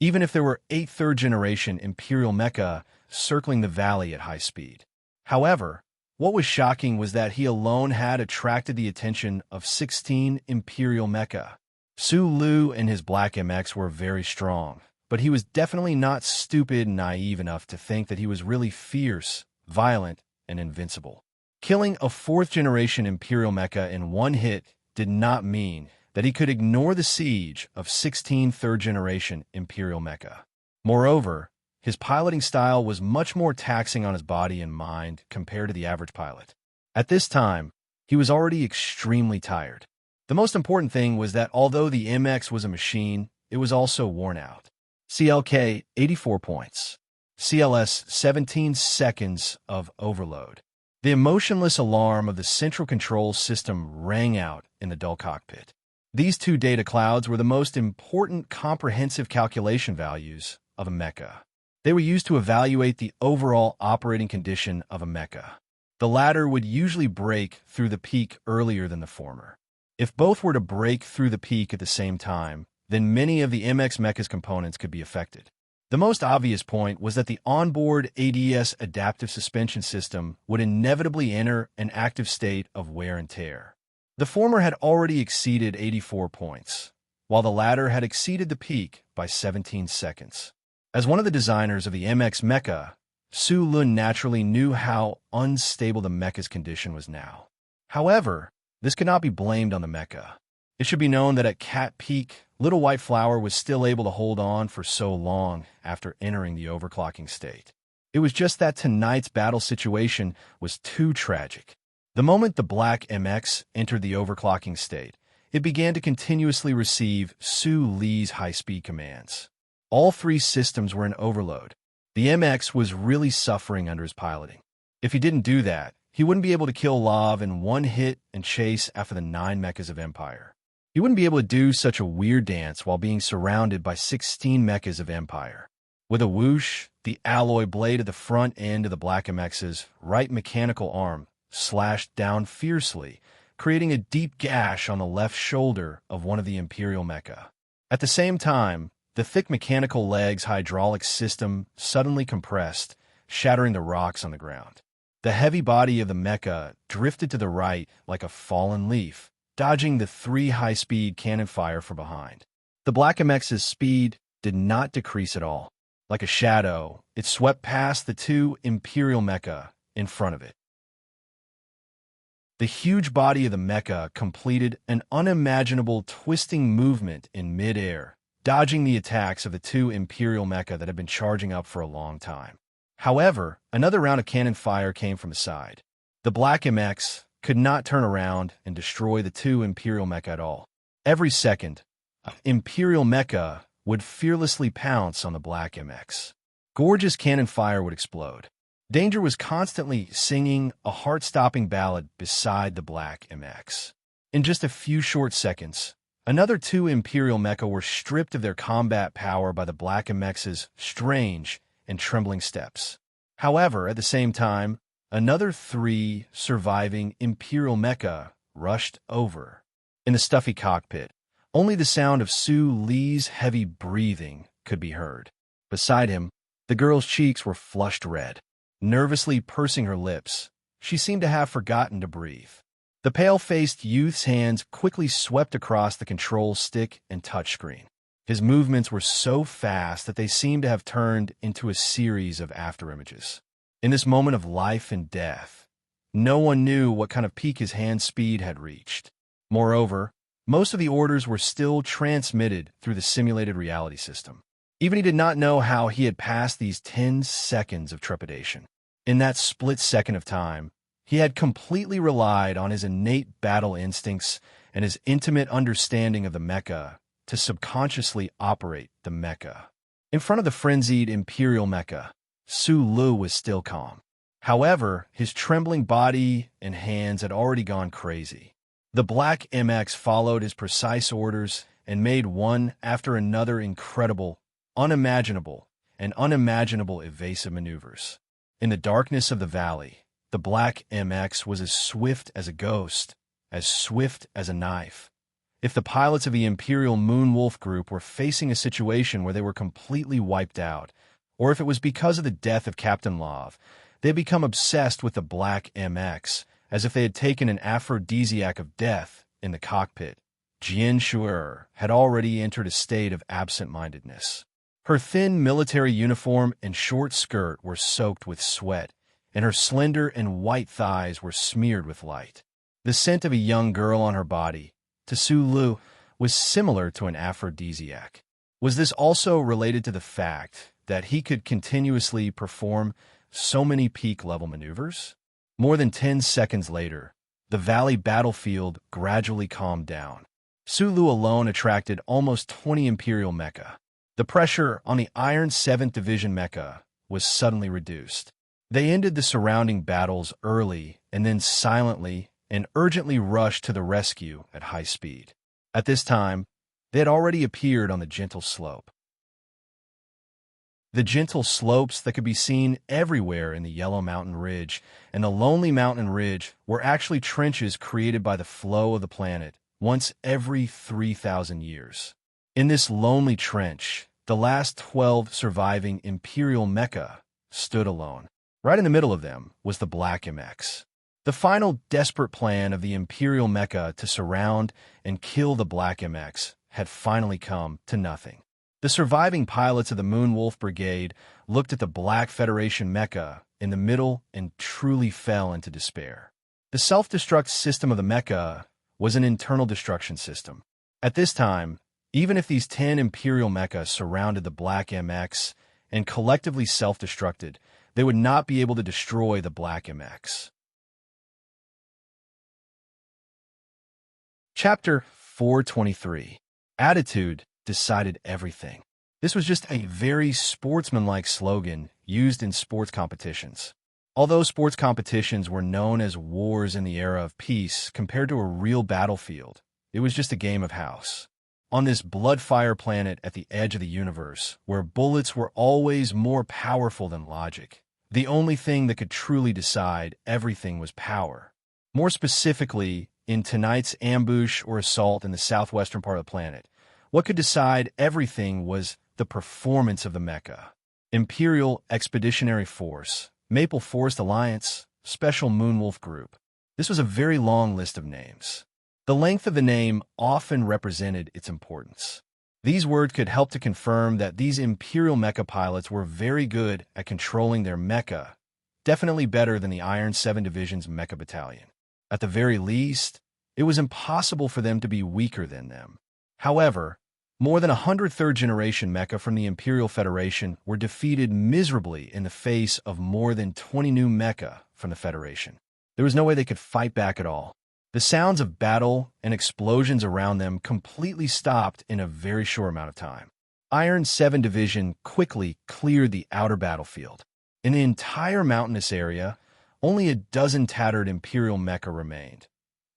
even if there were 8 third-generation Imperial mecha circling the valley at high speed. However, what was shocking was that he alone had attracted the attention of 16 Imperial mecha. Su Lu and his Black MX were very strong, but he was definitely not stupid and naive enough to think that he was really fierce, violent, and invincible. Killing a 4th-generation Imperial mecha in one hit did not mean that he could ignore the siege of 16 third-generation Imperial mecha. Moreover, his piloting style was much more taxing on his body and mind compared to the average pilot. At this time, he was already extremely tired. The most important thing was that although the MX was a machine, it was also worn out. CLK 84 points. CLS 17 seconds of overload. The emotionless alarm of the central control system rang out in the dull cockpit. These 2 data clouds were the most important comprehensive calculation values of a mecha. They were used to evaluate the overall operating condition of a mecha. The latter would usually break through the peak earlier than the former. If both were to break through the peak at the same time, then many of the MX mecha's components could be affected. The most obvious point was that the onboard ADS adaptive suspension system would inevitably enter an active state of wear and tear. The former had already exceeded 84 points, while the latter had exceeded the peak by 17 seconds. As one of the designers of the MX mecha, Su Lun naturally knew how unstable the mecha's condition was now. However, this could not be blamed on the mecha. It should be known that at Cat Peak, Little White Flower was still able to hold on for so long after entering the overclocking state. It was just that tonight's battle situation was too tragic. The moment the Black MX entered the overclocking state, it began to continuously receive Su Li's high-speed commands. All 3 systems were in overload. The MX was really suffering under his piloting. If he didn't do that, he wouldn't be able to kill Lav in one hit and chase after the 9 mechas of Empire. He wouldn't be able to do such a weird dance while being surrounded by 16 mechas of Empire. With a whoosh, the alloy blade at the front end of the Black MX's right mechanical arm slashed down fiercely, creating a deep gash on the left shoulder of one of the Imperial mecha. At the same time, the thick mechanical leg's hydraulic system suddenly compressed, shattering the rocks on the ground. The heavy body of the mecha drifted to the right like a fallen leaf, dodging the 3 high-speed cannon fire from behind. The Black MX's speed did not decrease at all. Like a shadow, it swept past the 2 Imperial mecha in front of it. The huge body of the mecha completed an unimaginable twisting movement in mid-air, dodging the attacks of the 2 Imperial mecha that had been charging up for a long time. However, another round of cannon fire came from the side. The Black MX could not turn around and destroy the 2 Imperial mecha at all. Every second, an Imperial mecha would fearlessly pounce on the Black MX. Gorgeous cannon fire would explode. Danger was constantly singing a heart-stopping ballad beside the Black MX. In just a few short seconds, Another two Imperial mecha were stripped of their combat power by the Black MX's strange and trembling steps. However, at the same time, another three surviving Imperial mecha rushed over. In the stuffy cockpit, only the sound of Su Li's heavy breathing could be heard. Beside him, the girl's cheeks were flushed red. Nervously pursing her lips, she seemed to have forgotten to breathe. The pale-faced youth's hands quickly swept across the control stick and touchscreen. His movements were so fast that they seemed to have turned into a series of afterimages. In this moment of life and death, no one knew what kind of peak his hand speed had reached. Moreover, most of the orders were still transmitted through the simulated reality system. Even he did not know how he had passed these 10 seconds of trepidation. In that split second of time, he had completely relied on his innate battle instincts and his intimate understanding of the mecha to subconsciously operate the mecha. In front of the frenzied Imperial mecha, Su Lu was still calm. However, his trembling body and hands had already gone crazy. The Black MX followed his precise orders and made one after another incredible, unimaginable evasive maneuvers. In the darkness of the valley, the Black MX was as swift as a ghost, as swift as a knife. If the pilots of the Imperial Moonwolf group were facing a situation where they were completely wiped out, or if it was because of the death of Captain Love, they had become obsessed with the Black MX, as if they had taken an aphrodisiac of death in the cockpit. Jian Shuer had already entered a state of absent-mindedness. Her thin military uniform and short skirt were soaked with sweat, and her slender and white thighs were smeared with light. The scent of a young girl on her body, to Su Lu, was similar to an aphrodisiac. Was this also related to the fact that he could continuously perform so many peak-level maneuvers? More than 10 seconds later, the valley battlefield gradually calmed down. Su Lu alone attracted almost 20 Imperial mecha. The pressure on the Iron 7th Division mecha was suddenly reduced. They ended the surrounding battles early and then silently and urgently rushed to the rescue at high speed. At this time, they had already appeared on the gentle slope. The gentle slopes that could be seen everywhere in the Yellow Mountain Ridge and the Lonely Mountain Ridge were actually trenches created by the flow of the planet once every 3,000 years. In this lonely trench, the last 12 surviving Imperial mecha stood alone. Right in the middle of them was the Black MX. The final desperate plan of the Imperial mecha to surround and kill the Black MX had finally come to nothing. The surviving pilots of the Moonwolf Brigade looked at the Black Federation mecha in the middle and truly fell into despair. The self-destruct system of the mecha was an internal destruction system. At this time, even if these 10 Imperial mecha surrounded the Black MX and collectively self-destructed, they would not be able to destroy the Black MX. Chapter 423. Attitude decided everything. This was just a very sportsmanlike slogan used in sports competitions. Although sports competitions were known as wars in the era of peace compared to a real battlefield, it was just a game of house. On this blood-fire planet at the edge of the universe, where bullets were always more powerful than logic, the only thing that could truly decide everything was power. More specifically, in tonight's ambush or assault in the southwestern part of the planet, what could decide everything was the performance of the mecha. Imperial Expeditionary Force, Maple Forest Alliance, Special Moonwolf Group. This was a very long list of names. The length of the name often represented its importance. These words could help to confirm that these Imperial mecha pilots were very good at controlling their mecha, definitely better than the Iron 7 Division's mecha battalion. At the very least, it was impossible for them to be weaker than them. However, more than 100 third-generation mecha from the Imperial Federation were defeated miserably in the face of more than 20 new mecha from the Federation. There was no way they could fight back at all. The sounds of battle and explosions around them completely stopped in a very short amount of time. Iron 7 Division quickly cleared the outer battlefield. In the entire mountainous area, only a dozen tattered Imperial mecha remained.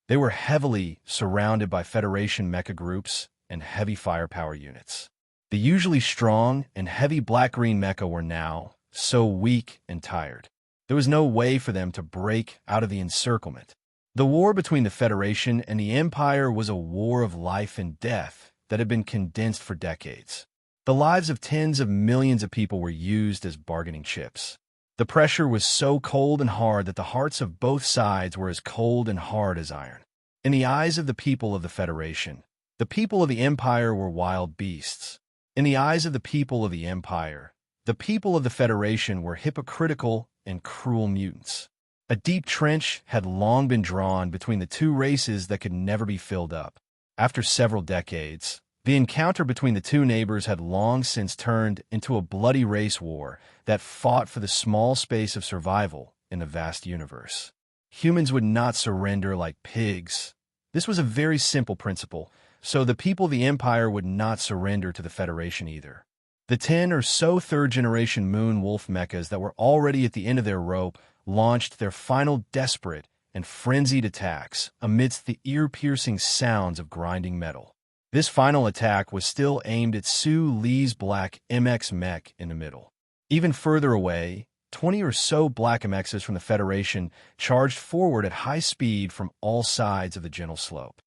They were heavily surrounded by Federation mecha groups and heavy firepower units. The usually strong and heavy black-green mecha were now so weak and tired. There was no way for them to break out of the encirclement. The war between the Federation and the Empire was a war of life and death that had been condensed for decades. The lives of tens of millions of people were used as bargaining chips. The pressure was so cold and hard that the hearts of both sides were as cold and hard as iron. In the eyes of the people of the Federation, the people of the Empire were wild beasts. In the eyes of the people of the Empire, the people of the Federation were hypocritical and cruel mutants. A deep trench had long been drawn between the two races that could never be filled up. After several decades, the encounter between the two neighbors had long since turned into a bloody race war that fought for the small space of survival in the vast universe. Humans would not surrender like pigs. This was a very simple principle, so the people of the Empire would not surrender to the Federation either. The 10 or so third-generation Moon Wolf mechas that were already at the end of their rope launched their final desperate and frenzied attacks amidst the ear-piercing sounds of grinding metal. This final attack was still aimed at Su Li's black MX mech in the middle. Even further away, 20 or so black MXs from the Federation charged forward at high speed from all sides of the gentle slope.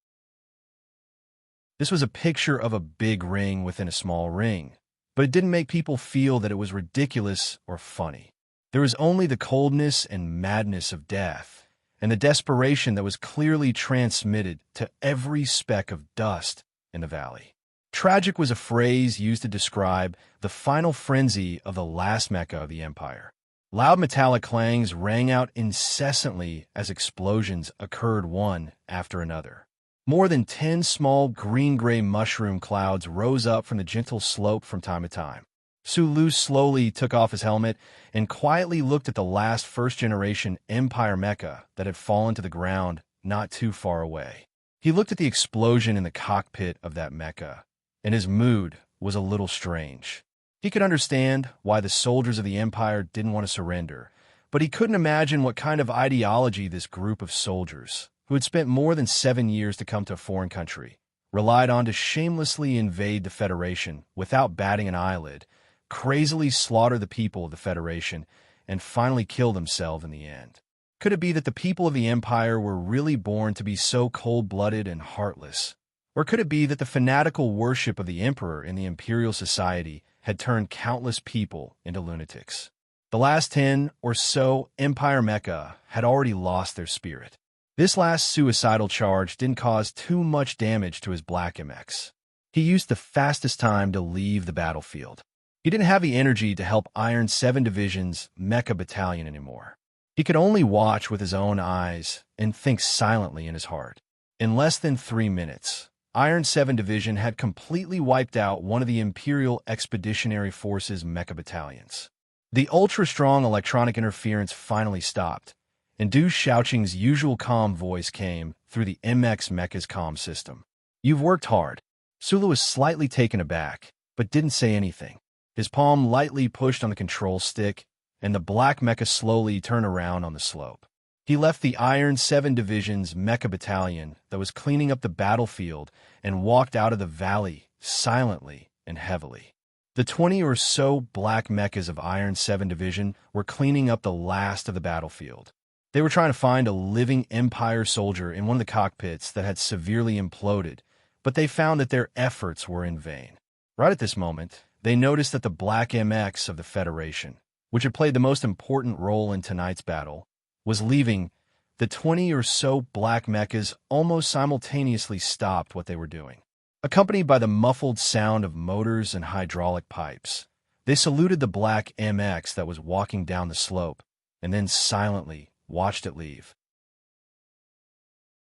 This was a picture of a big ring within a small ring, but it didn't make people feel that it was ridiculous or funny. There was only the coldness and madness of death, and the desperation that was clearly transmitted to every speck of dust in the valley. Tragic was a phrase used to describe the final frenzy of the last mecha of the Empire. Loud metallic clangs rang out incessantly as explosions occurred one after another. More than 10 small green-gray mushroom clouds rose up from the gentle slope from time to time. Su Lu slowly took off his helmet and quietly looked at the last first-generation Empire mecha that had fallen to the ground not too far away. He looked at the explosion in the cockpit of that mecha, and his mood was a little strange. He could understand why the soldiers of the Empire didn't want to surrender, but he couldn't imagine what kind of ideology this group of soldiers, who had spent more than 7 years to come to a foreign country, relied on to shamelessly invade the Federation without batting an eyelid, crazily slaughter the people of the Federation, and finally kill themselves in the end. Could it be that the people of the Empire were really born to be so cold-blooded and heartless? Or could it be that the fanatical worship of the Emperor in the Imperial Society had turned countless people into lunatics? The last 10 or so Empire mecha had already lost their spirit. This last suicidal charge didn't cause too much damage to his black MX. He used the fastest time to leave the battlefield. He didn't have the energy to help Iron 7 Division's mecha battalion anymore. He could only watch with his own eyes and think silently in his heart. In less than 3 minutes, Iron 7 Division had completely wiped out one of the Imperial Expeditionary Force's mecha battalions. The ultra-strong electronic interference finally stopped, and Du Shaoqing's usual calm voice came through the MX mecha's comm system. "You've worked hard." Sulu was slightly taken aback, but didn't say anything. His palm lightly pushed on the control stick, and the black mecha slowly turned around on the slope. He left the Iron 7 Division's mecha battalion that was cleaning up the battlefield and walked out of the valley silently and heavily. The 20 or so black mechas of Iron 7 Division were cleaning up the last of the battlefield. They were trying to find a living Empire soldier in one of the cockpits that had severely imploded, but they found that their efforts were in vain. Right at this moment, they noticed that the black MX of the Federation, which had played the most important role in tonight's battle, was leaving. The 20 or so black mechas almost simultaneously stopped what they were doing. Accompanied by the muffled sound of motors and hydraulic pipes, they saluted the black MX that was walking down the slope, and then silently watched it leave.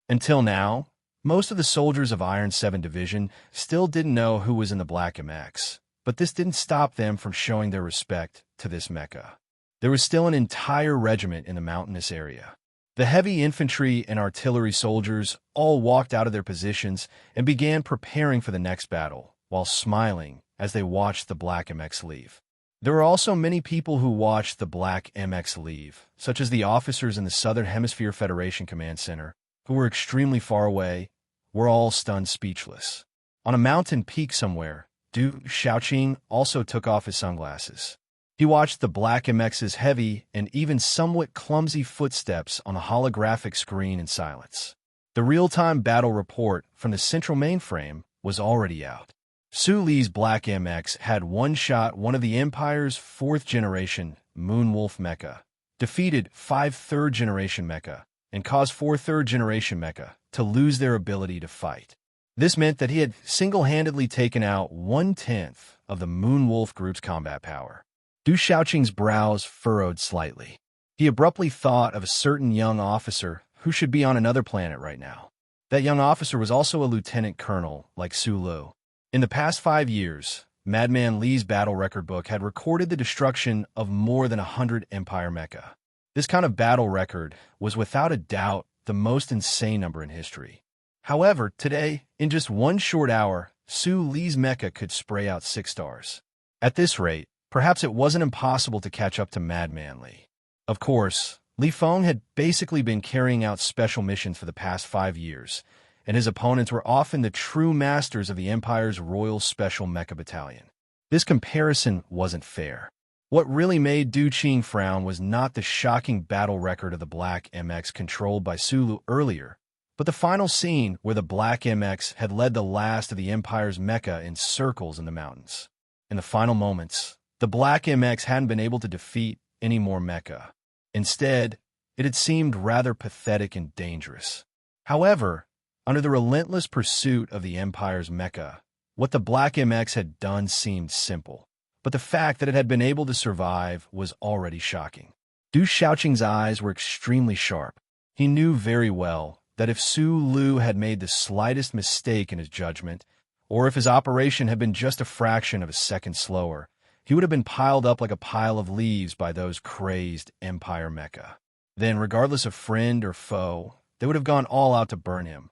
Until now, most of the soldiers of Iron 7 Division still didn't know who was in the black MX, but this didn't stop them from showing their respect to this mecha. There was still an entire regiment in the mountainous area. The heavy infantry and artillery soldiers all walked out of their positions and began preparing for the next battle, while smiling as they watched the black MX leave. There were also many people who watched the black MX leave, such as the officers in the Southern Hemisphere Federation Command Center, who were extremely far away, were all stunned speechless. On a mountain peak somewhere, Du Xiaoqing also took off his sunglasses. He watched the black MX's heavy and even somewhat clumsy footsteps on a holographic screen in silence. The real-time battle report from the central mainframe was already out. Su Li's Black MX had one-shot one of the Empire's 4th-generation Moonwolf mecha, defeated 5 3rd-generation mecha, and caused 4 3rd-generation mecha to lose their ability to fight. This meant that he had single-handedly taken out 1/10 of the Moonwolf group's combat power. Du Xiaoqing's brows furrowed slightly. He abruptly thought of a certain young officer who should be on another planet right now. That young officer was also a lieutenant colonel, like Su Lu. In the past 5 years, Madman Li's battle record book had recorded the destruction of more than 100 Empire mecha. This kind of battle record was without a doubt the most insane number in history. However, today, in just 1 short hour, Su Li's mecha could spray out 6 stars. At this rate, perhaps it wasn't impossible to catch up to Madman Li. Of course, Li Feng had basically been carrying out special missions for the past 5 years, and his opponents were often the true masters of the Empire's Royal Special Mecha Battalion. This comparison wasn't fair. What really made Du Qing frown was not the shocking battle record of the Black MX controlled by Su Lu earlier, but the final scene where the Black MX had led the last of the Empire's mecha in circles in the mountains. In the final moments, the Black MX hadn't been able to defeat any more mecha. Instead, it had seemed rather pathetic and dangerous. However, under the relentless pursuit of the Empire's mecha, what the Black MX had done seemed simple, but the fact that it had been able to survive was already shocking. Du Xiaoqing's eyes were extremely sharp. He knew very well that if Su Lu had made the slightest mistake in his judgment, or if his operation had been just a fraction of a second slower, he would have been piled up like a pile of leaves by those crazed Empire mecha. Then, regardless of friend or foe, they would have gone all out to burn him.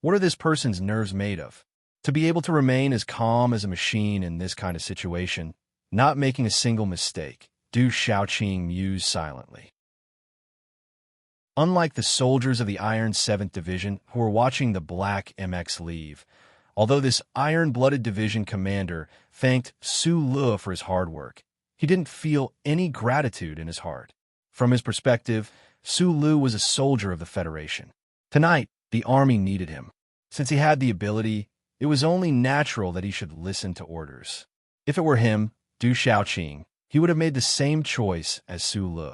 What are this person's nerves made of? To be able to remain as calm as a machine in this kind of situation, not making a single mistake, Du Xiaoqing mused silently. Unlike the soldiers of the Iron 7th Division who were watching the Black MX leave, although this iron-blooded division commander thanked Su Lu for his hard work, he didn't feel any gratitude in his heart. From his perspective, Su Lu was a soldier of the Federation. Tonight, the army needed him. Since he had the ability, it was only natural that he should listen to orders. If it were him, Du Xiaoqing, he would have made the same choice as Su Lu.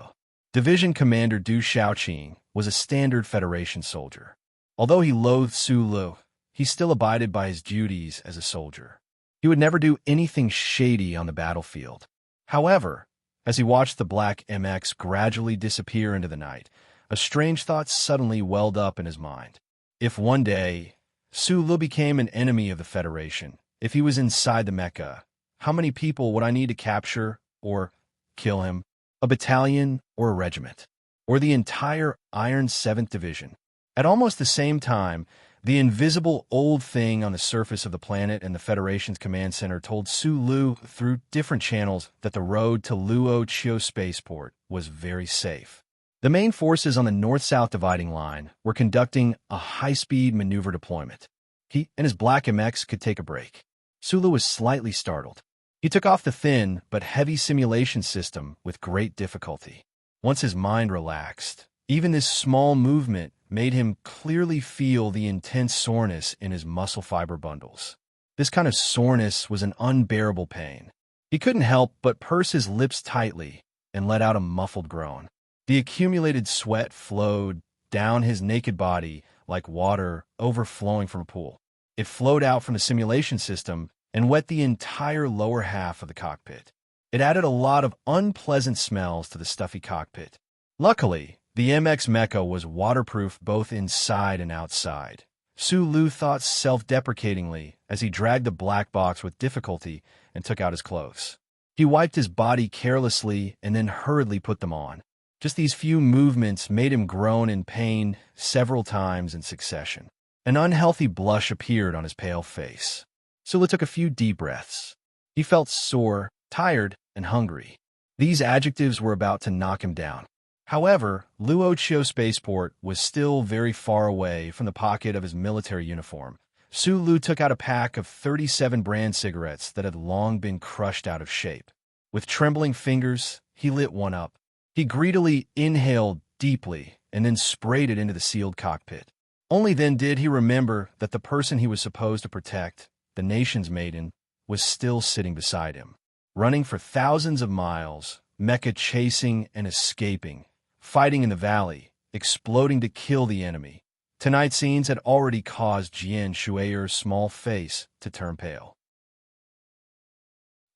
Division Commander Du Xiaoqing was a standard Federation soldier. Although he loathed Su Lu, he still abided by his duties as a soldier. He would never do anything shady on the battlefield. However, as he watched the Black MX gradually disappear into the night, a strange thought suddenly welled up in his mind. If one day Su Lu became an enemy of the Federation, if he was inside the mecha, how many people would I need to capture or kill him? A battalion or a regiment? Or the entire Iron 7th Division? At almost the same time, the invisible old thing on the surface of the planet and the Federation's command center told Su Lu through different channels that the road to Luo Chio spaceport was very safe. The main forces on the north-south dividing line were conducting a high-speed maneuver deployment. He and his Black MX could take a break. Su Lu was slightly startled. He took off the thin but heavy simulation system with great difficulty. Once his mind relaxed, even this small movement made him clearly feel the intense soreness in his muscle fiber bundles. This kind of soreness was an unbearable pain. He couldn't help but purse his lips tightly and let out a muffled groan. The accumulated sweat flowed down his naked body like water overflowing from a pool. It flowed out from the simulation system and wet the entire lower half of the cockpit. It added a lot of unpleasant smells to the stuffy cockpit. Luckily, the MX mecha was waterproof both inside and outside. Su Lu thought self-deprecatingly as he dragged the black box with difficulty and took out his clothes. He wiped his body carelessly and then hurriedly put them on. Just these few movements made him groan in pain several times in succession. An unhealthy blush appeared on his pale face. Su Lu took a few deep breaths. He felt sore, tired, and hungry. These adjectives were about to knock him down. However, Luoqiu Spaceport was still very far away from the pocket of his military uniform. Su Lu took out a pack of 37 brand cigarettes that had long been crushed out of shape. With trembling fingers, he lit one up. He greedily inhaled deeply and then sprayed it into the sealed cockpit. Only then did he remember that the person he was supposed to protect, the nation's maiden, was still sitting beside him. Running for thousands of miles, Mecha chasing and escaping, fighting in the valley, exploding to kill the enemy. Tonight's scenes had already caused Jian Shue'er's small face to turn pale.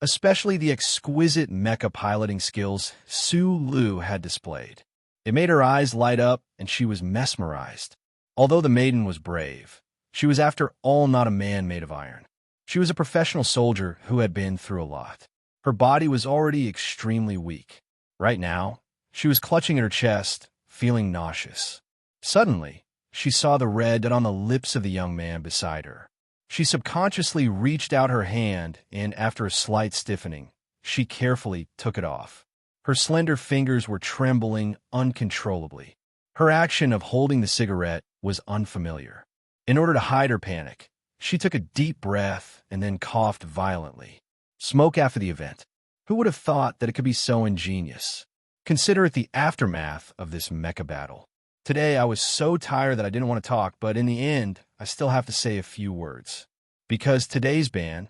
Especially the exquisite mecha piloting skills Su Lu had displayed. It made her eyes light up, and she was mesmerized. Although the maiden was brave, she was after all not a man made of iron. She was a professional soldier who had been through a lot. Her body was already extremely weak. Right now, she was clutching at her chest, feeling nauseous. Suddenly, she saw the red on the lips of the young man beside her. She subconsciously reached out her hand, and after a slight stiffening, she carefully took it off. Her slender fingers were trembling uncontrollably. Her action of holding the cigarette was unfamiliar. In order to hide her panic, she took a deep breath and then coughed violently. Smoke after the event. Who would have thought that it could be so ingenious? Consider it the aftermath of this mecha battle. Today, I was so tired that I didn't want to talk, but in the end, I still have to say a few words. Because today's ban,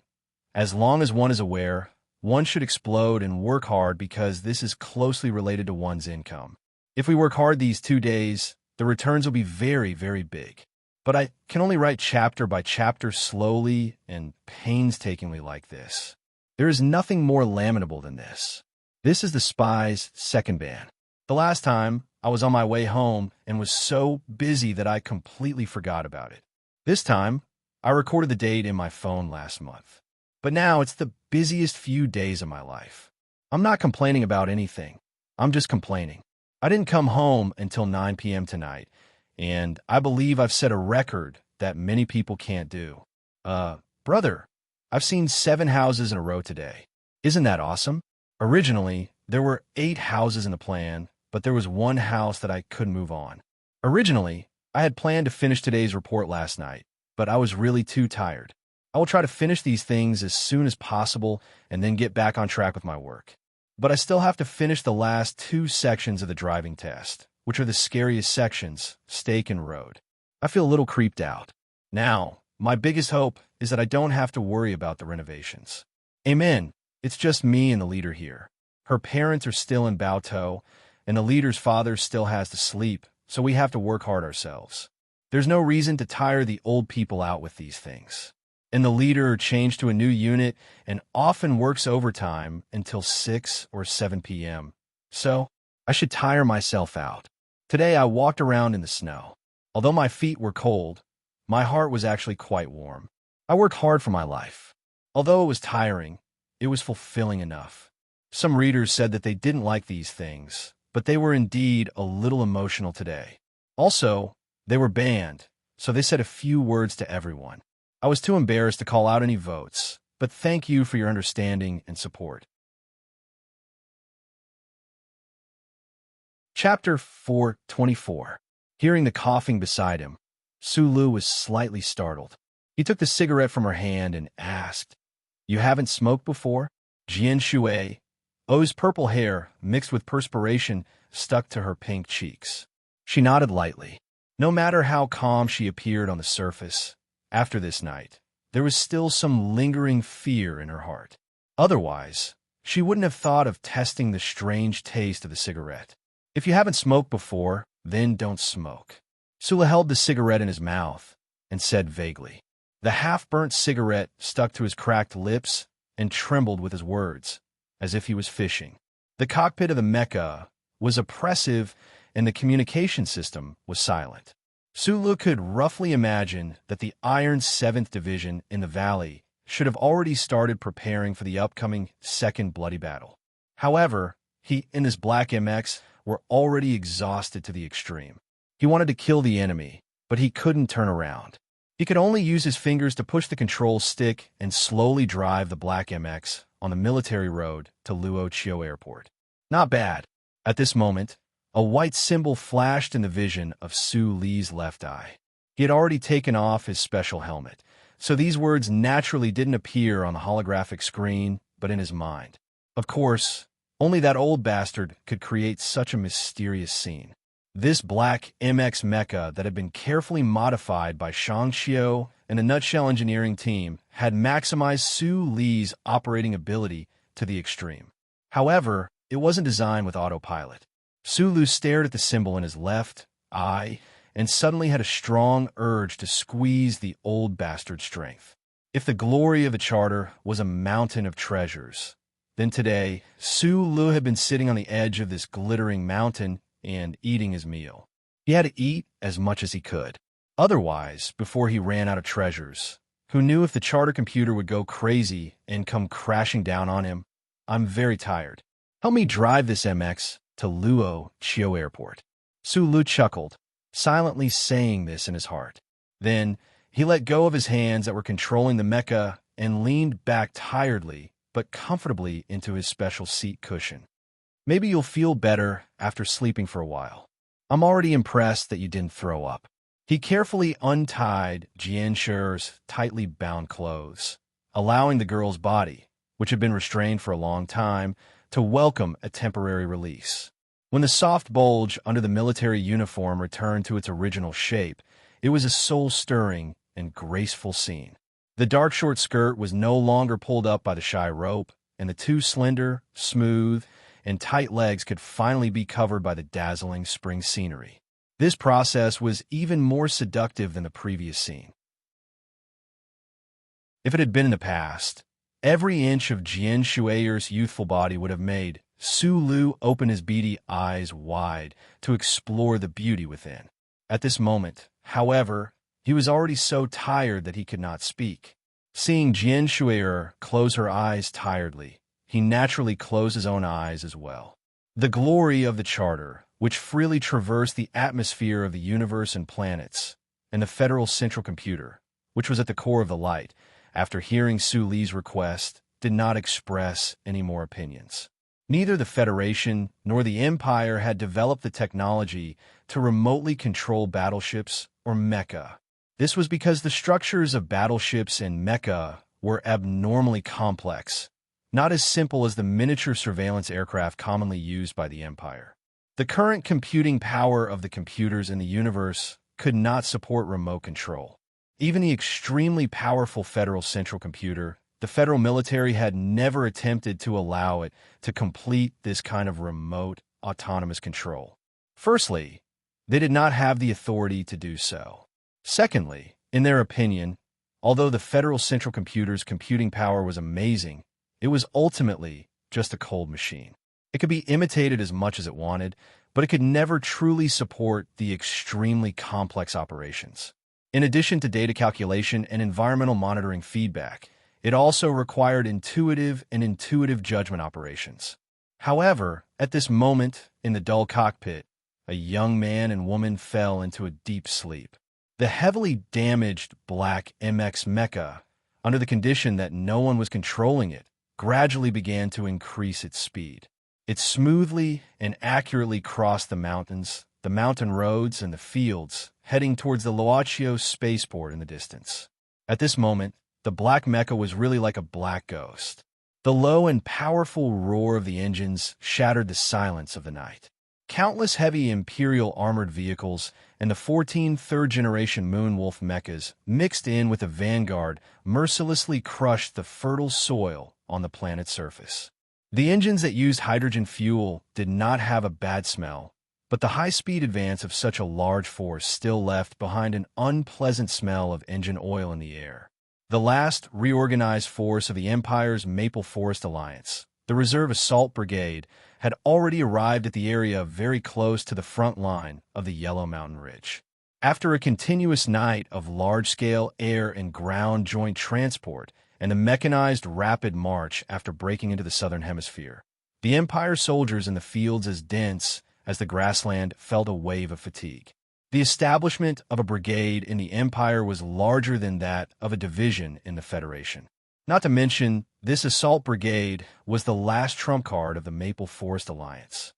as long as one is aware, one should explode and work hard because this is closely related to one's income. If we work hard these 2 days, the returns will be very, very big. But I can only write chapter by chapter slowly and painstakingly like this. There is nothing more lamentable than this. This is the spy's second ban. The last time, I was on my way home and was so busy that I completely forgot about it. This time, I recorded the date in my phone last month. But now it's the busiest few days of my life. I'm not complaining about anything. I'm just complaining. I didn't come home until 9 p.m. tonight, and I believe I've set a record that many people can't do. Brother, I've seen 7 houses in a row today. Isn't that awesome? Originally, there were 8 houses in the plan, but there was one house that I couldn't move on. Originally, I had planned to finish today's report last night, but I was really too tired. I will try to finish these things as soon as possible and then get back on track with my work. But I still have to finish the last 2 sections of the driving test, which are the scariest sections, stake and road. I feel a little creeped out. Now, my biggest hope is that I don't have to worry about the renovations. Amen. It's just me and the leader here. Her parents are still in Baotou, and the leader's father still has to sleep, so we have to work hard ourselves. There's no reason to tire the old people out with these things. And the leader changed to a new unit and often works overtime until 6 or 7 p.m. So, I should tire myself out. Today I walked around in the snow. Although my feet were cold, my heart was actually quite warm. I worked hard for my life. Although it was tiring, it was fulfilling enough. Some readers said that they didn't like these things, but they were indeed a little emotional today. Also, they were banned, so they said a few words to everyone. I was too embarrassed to call out any votes, but thank you for your understanding and support. Chapter 424. Hearing the coughing beside him, Su Lu was slightly startled. He took the cigarette from her hand and asked, "You haven't smoked before?" Jian Shue's purple hair, mixed with perspiration, stuck to her pink cheeks. She nodded lightly. No matter how calm she appeared on the surface, after this night, there was still some lingering fear in her heart. Otherwise, she wouldn't have thought of testing the strange taste of the cigarette. If you haven't smoked before, then don't smoke. Sula held the cigarette in his mouth and said vaguely. The half-burnt cigarette stuck to his cracked lips and trembled with his words, as if he was fishing. The cockpit of the mecha was oppressive and the communication system was silent. Sulu could roughly imagine that the Iron 7th Division in the valley should have already started preparing for the upcoming second bloody battle. However, he and his Black MX were already exhausted to the extreme. He wanted to kill the enemy, but he couldn't turn around. He could only use his fingers to push the control stick and slowly drive the Black MX on the military road to Luoqiu Airport. Not bad. At this moment, A white symbol flashed in the vision of Su Li's left eye. He had already taken off his special helmet, so these words naturally didn't appear on the holographic screen, but in his mind. Of course, only that old bastard could create such a mysterious scene. This black MX mecha that had been carefully modified by Shangxiu and the Nutshell Engineering team had maximized Su Li's operating ability to the extreme. However, it wasn't designed with autopilot. Su Lu stared at the symbol in his left eye and suddenly had a strong urge to squeeze the old bastard's strength. If the glory of the charter was a mountain of treasures, then today, Su Lu had been sitting on the edge of this glittering mountain and eating his meal. He had to eat as much as he could. Otherwise, before he ran out of treasures, who knew if the charter computer would go crazy and come crashing down on him? I'm very tired. Help me drive this MX to Luo Chio Airport. Su Lu chuckled, silently saying this in his heart. Then, he let go of his hands that were controlling the mecha and leaned back tiredly but comfortably into his special seat cushion. Maybe you'll feel better after sleeping for a while. I'm already impressed that you didn't throw up. He carefully untied Jian Shi's tightly bound clothes, allowing the girl's body, which had been restrained for a long time, to welcome a temporary release. When the soft bulge under the military uniform returned to its original shape, it was a soul-stirring and graceful scene. The dark short skirt was no longer pulled up by the shy rope, and the two slender, smooth, and tight legs could finally be covered by the dazzling spring scenery. This process was even more seductive than the previous scene. If it had been in the past, every inch of Jian Shueyer's youthful body would have made Su Lu open his beady eyes wide to explore the beauty within. At this moment, however, he was already so tired that he could not speak. Seeing Jian Shueyer close her eyes tiredly, he naturally closed his own eyes as well. The glory of the charter, which freely traversed the atmosphere of the universe and planets, and the federal central computer, which was at the core of the light, after hearing Su Li's request, did not express any more opinions. Neither the Federation nor the Empire had developed the technology to remotely control battleships or mecha. This was because the structures of battleships and mecha were abnormally complex, not as simple as the miniature surveillance aircraft commonly used by the Empire. The current computing power of the computers in the universe could not support remote control. Even the extremely powerful Federal Central Computer, the federal military had never attempted to allow it to complete this kind of remote, autonomous control. Firstly, they did not have the authority to do so. Secondly, in their opinion, although the Federal Central Computer's computing power was amazing, it was ultimately just a cold machine. It could be imitated as much as it wanted, but it could never truly support the extremely complex operations. In addition to data calculation and environmental monitoring feedback, it also required intuitive judgment operations. However, at this moment, in the dull cockpit, a young man and woman fell into a deep sleep. The heavily damaged black MX mecha, under the condition that no one was controlling it, gradually began to increase its speed. It smoothly and accurately crossed the mountains, the mountain roads, and the fields, heading towards the Luochio spaceport in the distance. At this moment, the black mecha was really like a black ghost. The low and powerful roar of the engines shattered the silence of the night. Countless heavy Imperial armored vehicles and the 14 third-generation Moonwolf mechas mixed in with the Vanguard mercilessly crushed the fertile soil on the planet's surface. The engines that used hydrogen fuel did not have a bad smell, but the high-speed advance of such a large force still left behind an unpleasant smell of engine oil in the air. The last reorganized force of the Empire's Maple Forest Alliance, the Reserve Assault Brigade, had already arrived at the area very close to the front line of the Yellow Mountain Ridge. After a continuous night of large-scale air and ground joint transport and a mechanized rapid march after breaking into the Southern Hemisphere, the Empire soldiers in the fields as dense as the grassland felt a wave of fatigue. The establishment of a brigade in the Empire was larger than that of a division in the Federation. Not to mention, this assault brigade was the last trump card of the Maple Forest Alliance.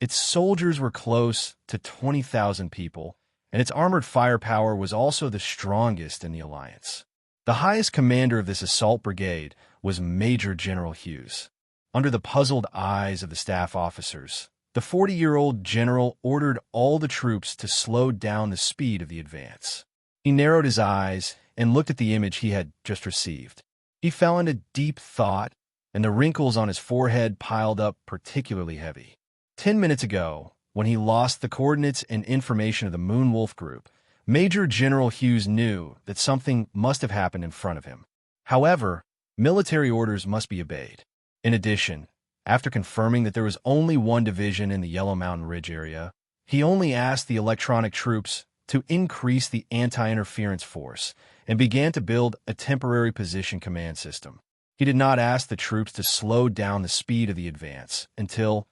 Its soldiers were close to 20,000 people, and its armored firepower was also the strongest in the alliance. The highest commander of this assault brigade was Major General Hughes. Under the puzzled eyes of the staff officers, the 40-year-old general ordered all the troops to slow down the speed of the advance. He narrowed his eyes and looked at the image he had just received. He fell into deep thought, and the wrinkles on his forehead piled up particularly heavy. 10 minutes ago, when he lost the coordinates and information of the Moon Wolf group, Major General Hughes knew that something must have happened in front of him. However, military orders must be obeyed. In addition, after confirming that there was only one division in the Yellow Mountain Ridge area, he only asked the electronic troops to increase the anti-interference force and began to build a temporary position command system. He did not ask the troops to slow down the speed of the advance until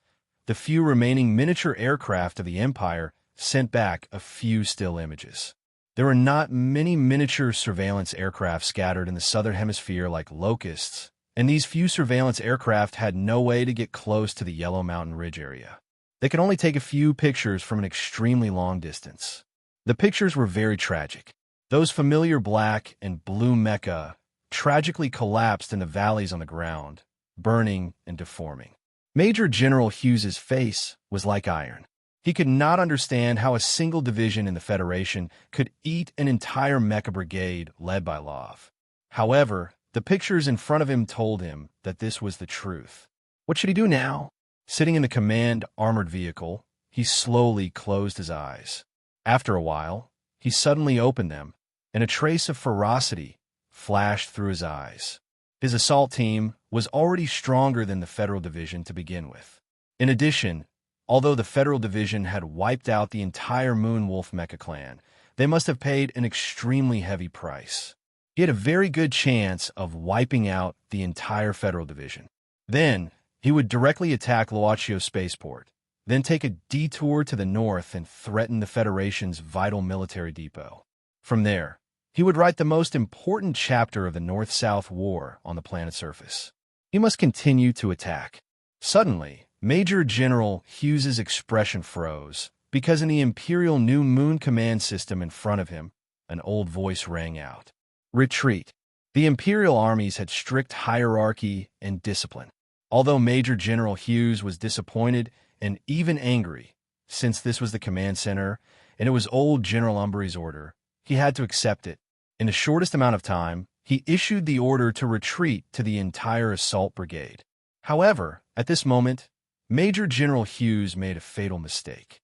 the few remaining miniature aircraft of the Empire sent back a few still images. There were not many miniature surveillance aircraft scattered in the southern hemisphere like locusts, and these few surveillance aircraft had no way to get close to the Yellow Mountain Ridge area. They could only take a few pictures from an extremely long distance. The pictures were very tragic. Those familiar black and blue mecha tragically collapsed in the valleys on the ground, burning and deforming. Major General Hughes's face was like iron. He could not understand how a single division in the Federation could eat an entire mecha brigade led by Love. However, the pictures in front of him told him that this was the truth. What should he do now? Sitting in the command armored vehicle, he slowly closed his eyes. After a while, he suddenly opened them, and a trace of ferocity flashed through his eyes. His assault team was already stronger than the Federal Division to begin with. In addition, although the Federal Division had wiped out the entire Moon Wolf mecha clan, they must have paid an extremely heavy price. He had a very good chance of wiping out the entire Federal Division. Then, he would directly attack Loachio Spaceport, then take a detour to the north and threaten the Federation's vital military depot. From there, he would write the most important chapter of the North-South War on the planet's surface. He must continue to attack. Suddenly, Major General Hughes's expression froze, because in the Imperial New Moon command system in front of him, an old voice rang out. Retreat. The Imperial armies had strict hierarchy and discipline. Although Major General Hughes was disappointed and even angry, since this was the command center and it was old General Umbree's order, he had to accept it. In the shortest amount of time, he issued the order to retreat to the entire assault brigade. However, at this moment, Major General Hughes made a fatal mistake.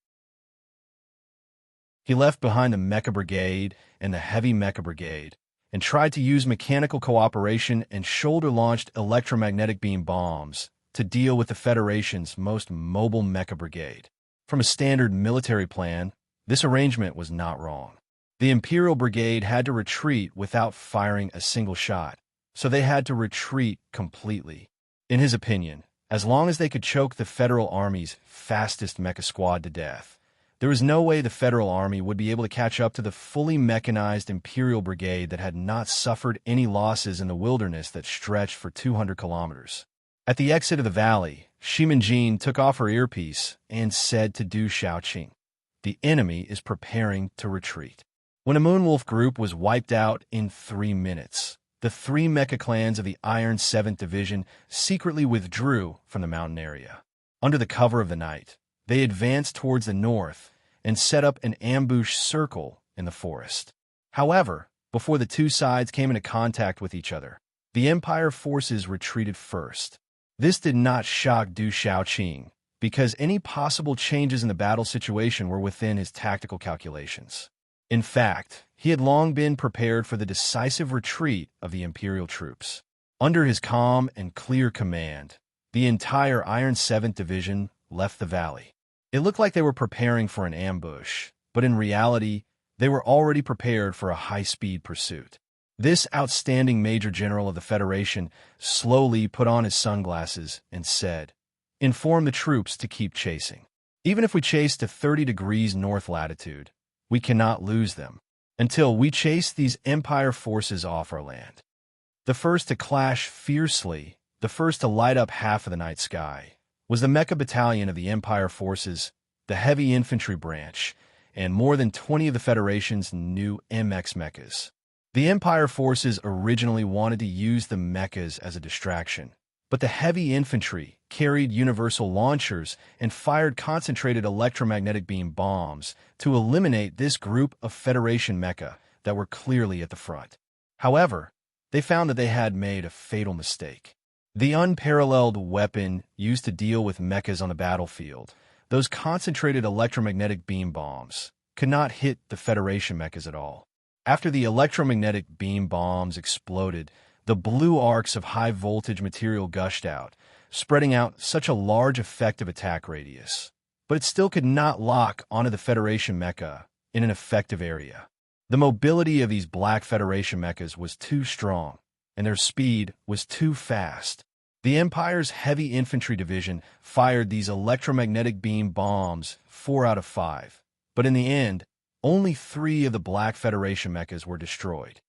He left behind the Mecha Brigade and the Heavy Mecha Brigade and tried to use mechanical cooperation and shoulder-launched electromagnetic beam bombs to deal with the Federation's most mobile Mecha Brigade. From a standard military plan, this arrangement was not wrong. The Imperial Brigade had to retreat without firing a single shot, so they had to retreat completely. In his opinion, as long as they could choke the Federal Army's fastest mecha squad to death, there was no way the Federal Army would be able to catch up to the fully mechanized Imperial Brigade that had not suffered any losses in the wilderness that stretched for 200 kilometers. At the exit of the valley, Shimanjin took off her earpiece and said to Du Xiaoqing, "The enemy is preparing to retreat." When a Moonwolf group was wiped out in 3 minutes, the 3 mecha clans of the Iron 7th Division secretly withdrew from the mountain area. Under the cover of the night, they advanced towards the north and set up an ambush circle in the forest. However, before the two sides came into contact with each other, the Empire forces retreated first. This did not shock Du Xiaoqing, because any possible changes in the battle situation were within his tactical calculations. In fact, he had long been prepared for the decisive retreat of the Imperial troops. Under his calm and clear command, the entire Iron 7th Division left the valley. It looked like they were preparing for an ambush, but in reality, they were already prepared for a high-speed pursuit. This outstanding Major General of the Federation slowly put on his sunglasses and said, "Inform the troops to keep chasing. Even if we chase to 30 degrees north latitude, we cannot lose them until we chase these Empire forces off our land. The first to clash fiercely, the first to light up half of the night sky, was the Mecha Battalion of the Empire Forces, the Heavy Infantry Branch, and more than 20 of the Federation's new MX mechas. The Empire Forces originally wanted to use the mechas as a distraction, but the Heavy Infantry carried universal launchers and fired concentrated electromagnetic beam bombs to eliminate this group of Federation mecha that were clearly at the front. However, they found that they had made a fatal mistake. The unparalleled weapon used to deal with mechas on the battlefield, those concentrated electromagnetic beam bombs, could not hit the Federation mechas at all. After the electromagnetic beam bombs exploded, the blue arcs of high-voltage material gushed out, spreading out such a large effective attack radius. But it still could not lock onto the Federation mecha in an effective area. The mobility of these Black Federation mechas was too strong, and their speed was too fast. The Empire's Heavy Infantry Division fired these electromagnetic beam bombs 4 out of 5, but in the end, only 3 of the Black Federation mechas were destroyed.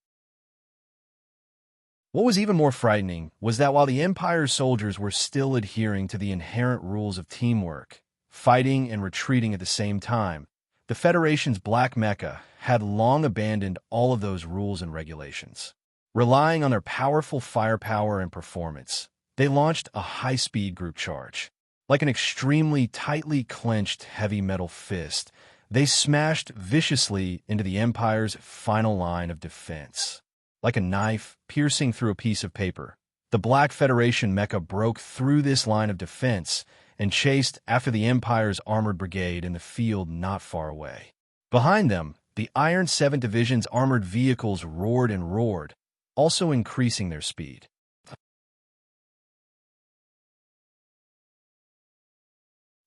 What was even more frightening was that while the Empire's soldiers were still adhering to the inherent rules of teamwork, fighting and retreating at the same time, the Federation's Black Mecha had long abandoned all of those rules and regulations. Relying on their powerful firepower and performance, they launched a high-speed group charge. Like an extremely tightly clenched heavy metal fist, they smashed viciously into the Empire's final line of defense. Like a knife piercing through a piece of paper, the Black Federation mecha broke through this line of defense and chased after the Empire's armored brigade in the field not far away. Behind them, the Iron 7th Division's armored vehicles roared and roared, also increasing their speed.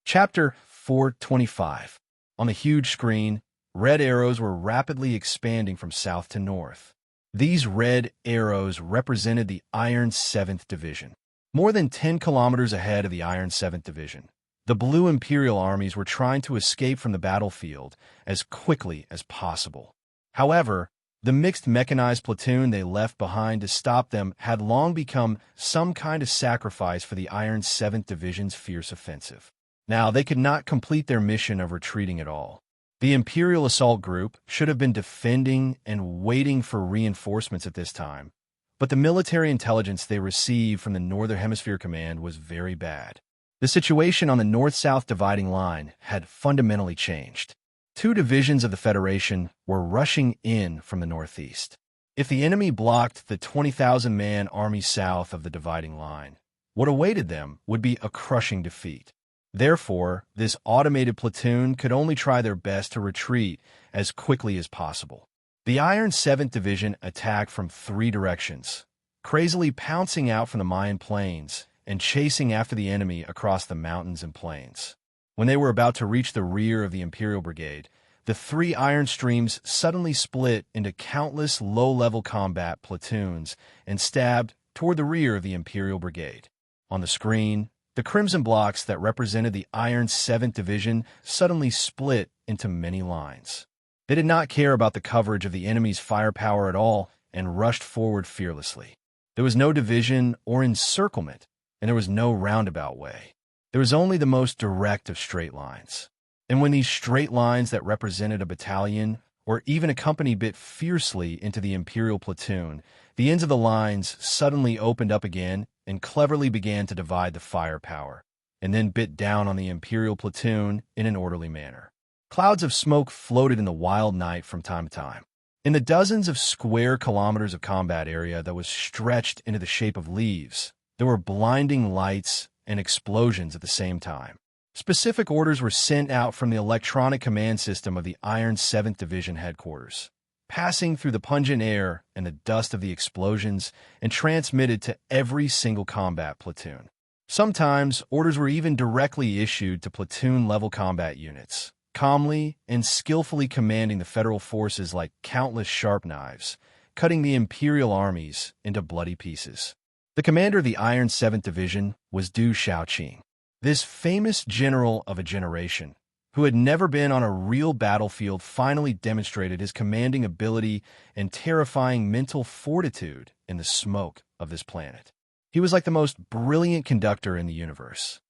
Chapter 425. On the huge screen, red arrows were rapidly expanding from south to north. These red arrows represented the Iron 7th Division. More than 10 kilometers ahead of the Iron 7th Division, the Blue Imperial armies were trying to escape from the battlefield as quickly as possible. However, the mixed mechanized platoon they left behind to stop them had long become some kind of sacrifice for the Iron 7th Division's fierce offensive. Now, they could not complete their mission of retreating at all. The Imperial Assault Group should have been defending and waiting for reinforcements at this time, but the military intelligence they received from the Northern Hemisphere Command was very bad. The situation on the north-south dividing line had fundamentally changed. 2 divisions of the Federation were rushing in from the northeast. If the enemy blocked the 20,000-man army south of the dividing line, what awaited them would be a crushing defeat. Therefore, this automated platoon could only try their best to retreat as quickly as possible. The Iron 7th Division attacked from 3 directions, crazily pouncing out from the Mayan plains and chasing after the enemy across the mountains and plains. When they were about to reach the rear of the Imperial Brigade, the 3 iron streams suddenly split into countless low-level combat platoons and stabbed toward the rear of the Imperial Brigade. On the screen, the crimson blocks that represented the Iron 7th Division suddenly split into many lines. They did not care about the coverage of the enemy's firepower at all and rushed forward fearlessly. There was no division or encirclement, and there was no roundabout way. There was only the most direct of straight lines. And when these straight lines that represented a battalion or even a company bit fiercely into the Imperial platoon, the ends of the lines suddenly opened up again and cleverly began to divide the firepower, and then bit down on the Imperial platoon in an orderly manner. Clouds of smoke floated in the wild night from time to time. In the dozens of square kilometers of combat area that was stretched into the shape of leaves, there were blinding lights and explosions at the same time. Specific orders were sent out from the electronic command system of the Iron 7th Division headquarters, passing through the pungent air and the dust of the explosions and transmitted to every single combat platoon. Sometimes, orders were even directly issued to platoon-level combat units, calmly and skillfully commanding the Federal forces like countless sharp knives, cutting the Imperial armies into bloody pieces. The commander of the Iron 7th Division was Du Shaoqing, this famous general of a generation, who had never been on a real battlefield, finally demonstrated his commanding ability and terrifying mental fortitude in the smoke of this planet. He was like the most brilliant conductor in the universe.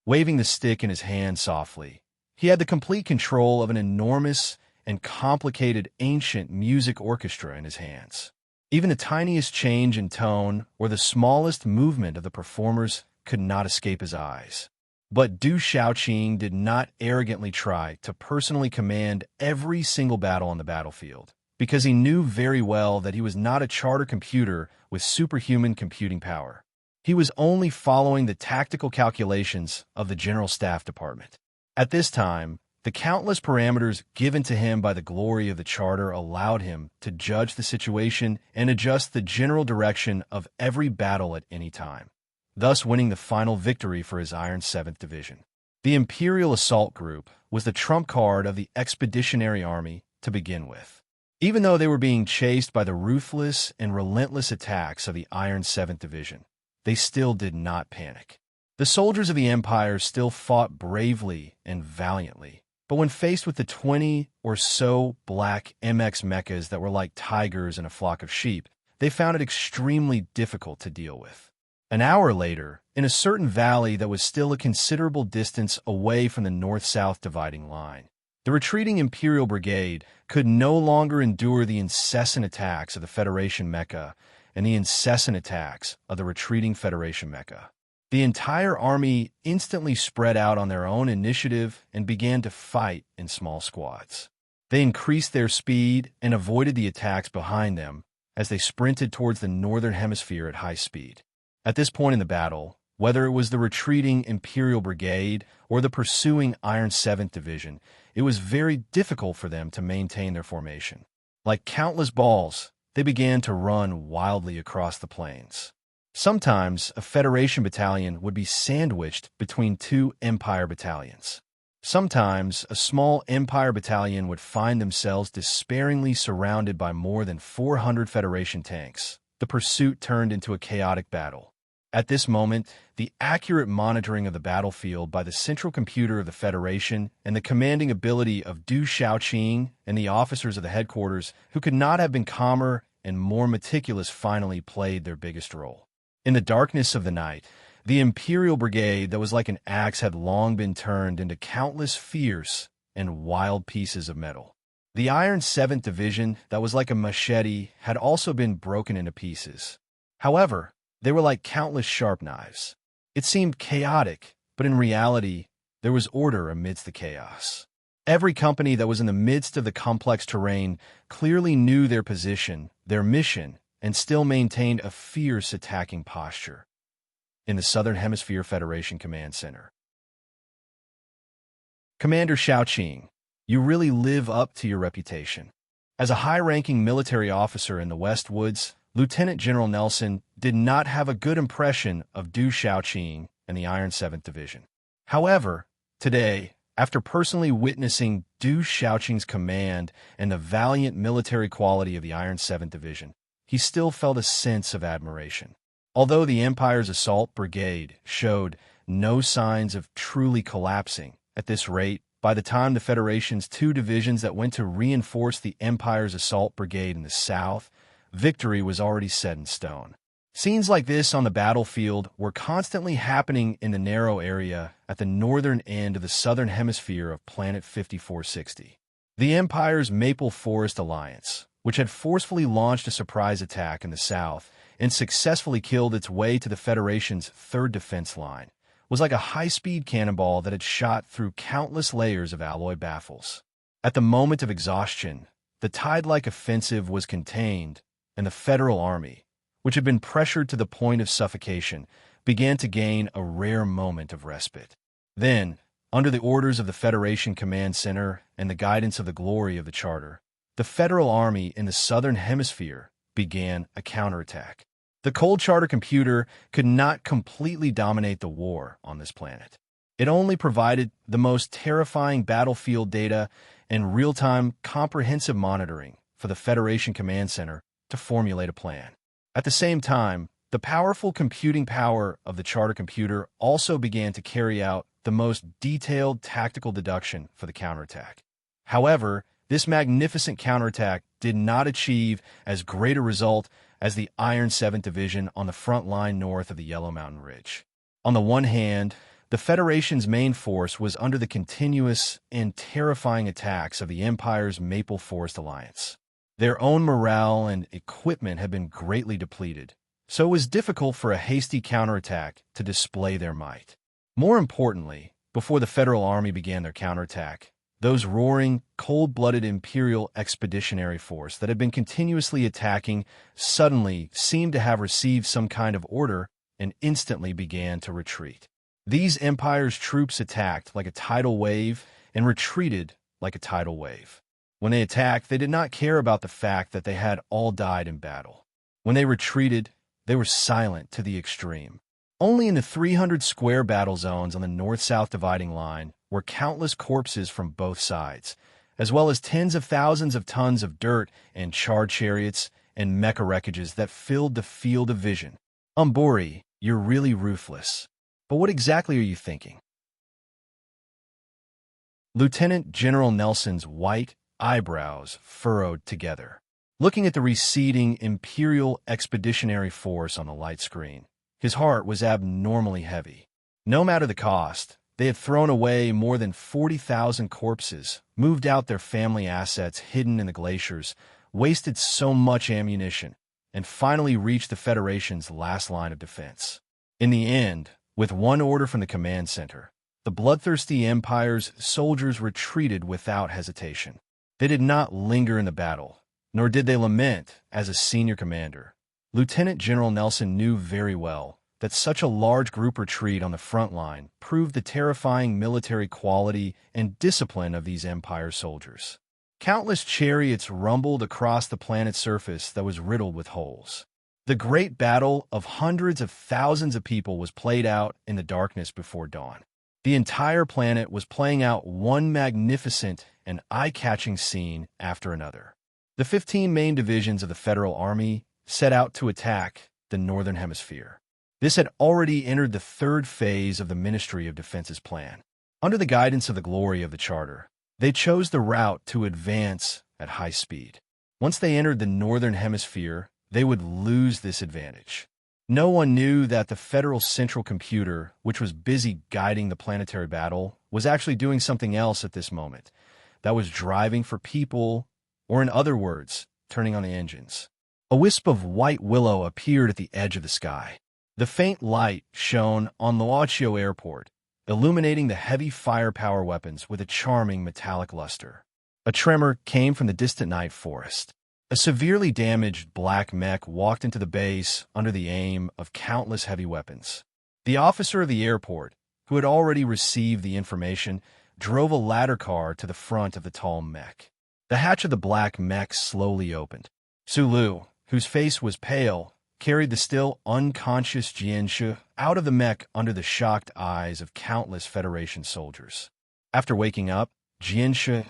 waving the stick in his hand softly. He had the complete control of an enormous and complicated ancient music orchestra in his hands. Even the tiniest change in tone or the smallest movement of the performers could not escape his eyes. But Du Shaoqing did not arrogantly try to personally command every single battle on the battlefield, because he knew very well that he was not a charter computer with superhuman computing power. He was only following the tactical calculations of the General Staff Department. At this time, the countless parameters given to him by the glory of the charter allowed him to judge the situation and adjust the general direction of every battle at any time, thus winning the final victory for his Iron 7th Division. The Imperial Assault Group was the trump card of the Expeditionary Army to begin with. Even though they were being chased by the ruthless and relentless attacks of the Iron 7th Division, they still did not panic. The soldiers of the Empire still fought bravely and valiantly, but when faced with the 20 or so black MX mechas that were like tigers in a flock of sheep, they found it extremely difficult to deal with. An hour later, in a certain valley that was still a considerable distance away from the north-south dividing line, the retreating Imperial Brigade could no longer endure the incessant attacks of the Federation mecha and the incessant attacks of the retreating Federation mecha. The entire army instantly spread out on their own initiative and began to fight in small squads. They increased their speed and avoided the attacks behind them as they sprinted towards the northern hemisphere at high speed. At this point in the battle, whether it was the retreating Imperial Brigade or the pursuing Iron 7th Division, it was very difficult for them to maintain their formation. Like countless balls, they began to run wildly across the plains. Sometimes a Federation battalion would be sandwiched between two Empire battalions. Sometimes a small Empire battalion would find themselves despairingly surrounded by more than 400 Federation tanks. The pursuit turned into a chaotic battle. At this moment, the accurate monitoring of the battlefield by the central computer of the Federation and the commanding ability of Du Shaoqing and the officers of the headquarters, who could not have been calmer and more meticulous, finally played their biggest role. In the darkness of the night, the Imperial Brigade that was like an axe had long been turned into countless fierce and wild pieces of metal. The Iron 7th Division that was like a machete had also been broken into pieces. However, they were like countless sharp knives. It seemed chaotic, but in reality, there was order amidst the chaos. Every company that was in the midst of the complex terrain clearly knew their position, their mission, and still maintained a fierce attacking posture. In the Southern Hemisphere Federation Command Center, Commander Shaoqing, you really live up to your reputation. As a high-ranking military officer in the West Woods, Lieutenant General Nelson did not have a good impression of Du Shaoqing and the Iron 7th Division. However, today, after personally witnessing Du Shaoqing's command and the valiant military quality of the Iron 7th Division, he still felt a sense of admiration. Although the Empire's assault brigade showed no signs of truly collapsing at this rate, by the time the Federation's two divisions that went to reinforce the Empire's assault brigade in the south, victory was already set in stone. Scenes like this on the battlefield were constantly happening in the narrow area at the northern end of the southern hemisphere of Planet 5460. The Empire's Maple Forest Alliance, which had forcefully launched a surprise attack in the south and successfully killed its way to the Federation's third defense line, was like a high-speed cannonball that had shot through countless layers of alloy baffles. At the moment of exhaustion, the tide-like offensive was contained, and the Federal Army, which had been pressured to the point of suffocation, began to gain a rare moment of respite. Then, under the orders of the Federation Command Center and the guidance of the glory of the Charter, the Federal Army in the Southern Hemisphere began a counterattack. The cold charter computer could not completely dominate the war on this planet. It only provided the most terrifying battlefield data and real-time comprehensive monitoring for the Federation Command Center to formulate a plan. At the same time, the powerful computing power of the charter computer also began to carry out the most detailed tactical deduction for the counterattack. However, this magnificent counterattack did not achieve as great a result as the Iron 7th Division on the front line north of the Yellow Mountain Ridge. On the one hand, The Federation's main force was under the continuous and terrifying attacks of the Empire's Maple Forest Alliance. Their own morale and equipment had been greatly depleted, so it was difficult for a hasty counterattack to display their might. More importantly, before the Federal Army began their counterattack, those roaring, cold-blooded Imperial Expeditionary Force that had been continuously attacking suddenly seemed to have received some kind of order and instantly began to retreat. These Empire's troops attacked like a tidal wave and retreated like a tidal wave. When they attacked, they did not care about the fact that they had all died in battle. When they retreated, they were silent to the extreme. Only in the 300 square battle zones on the north-south dividing line were countless corpses from both sides, as well as tens of thousands of tons of dirt and charred chariots and mecha wreckages that filled the field of vision. Umburi, you're really ruthless. But what exactly are you thinking? Lieutenant General Nelson's white eyebrows furrowed together, looking at the receding Imperial Expeditionary Force on the light screen. His heart was abnormally heavy. No matter the cost, they had thrown away more than 40,000 corpses, moved out their family assets hidden in the glaciers, wasted so much ammunition, and finally reached the Federation's last line of defense. In the end, with one order from the command center, the bloodthirsty Empire's soldiers retreated without hesitation. They did not linger in the battle, nor did they lament as a senior commander. Lieutenant General Nelson knew very well that such a large group retreat on the front line proved the terrifying military quality and discipline of these Empire soldiers. Countless chariots rumbled across the planet's surface that was riddled with holes. The great battle of hundreds of thousands of people was played out in the darkness before dawn. The entire planet was playing out one magnificent and eye-catching scene after another. The 15 main divisions of the Federal Army set out to attack the Northern Hemisphere. This had already entered the third phase of the Ministry of Defense's plan. Under the guidance of the glory of the Charter, they chose the route to advance at high speed. Once they entered the Northern Hemisphere, they would lose this advantage. No one knew that the Federal Central Computer, which was busy guiding the planetary battle, was actually doing something else at this moment. That was driving for people, or in other words, turning on the engines. A wisp of white willow appeared at the edge of the sky. The faint light shone on Luochio Airport, illuminating the heavy firepower weapons with a charming metallic luster. A tremor came from the distant night forest. A severely damaged black mech walked into the base under the aim of countless heavy weapons. The officer of the airport, who had already received the information, drove a ladder car to the front of the tall mech. The hatch of the black mech slowly opened. Sulu, whose face was pale, carried the still unconscious Jianshu out of the mech under the shocked eyes of countless Federation soldiers. After waking up, Jianshu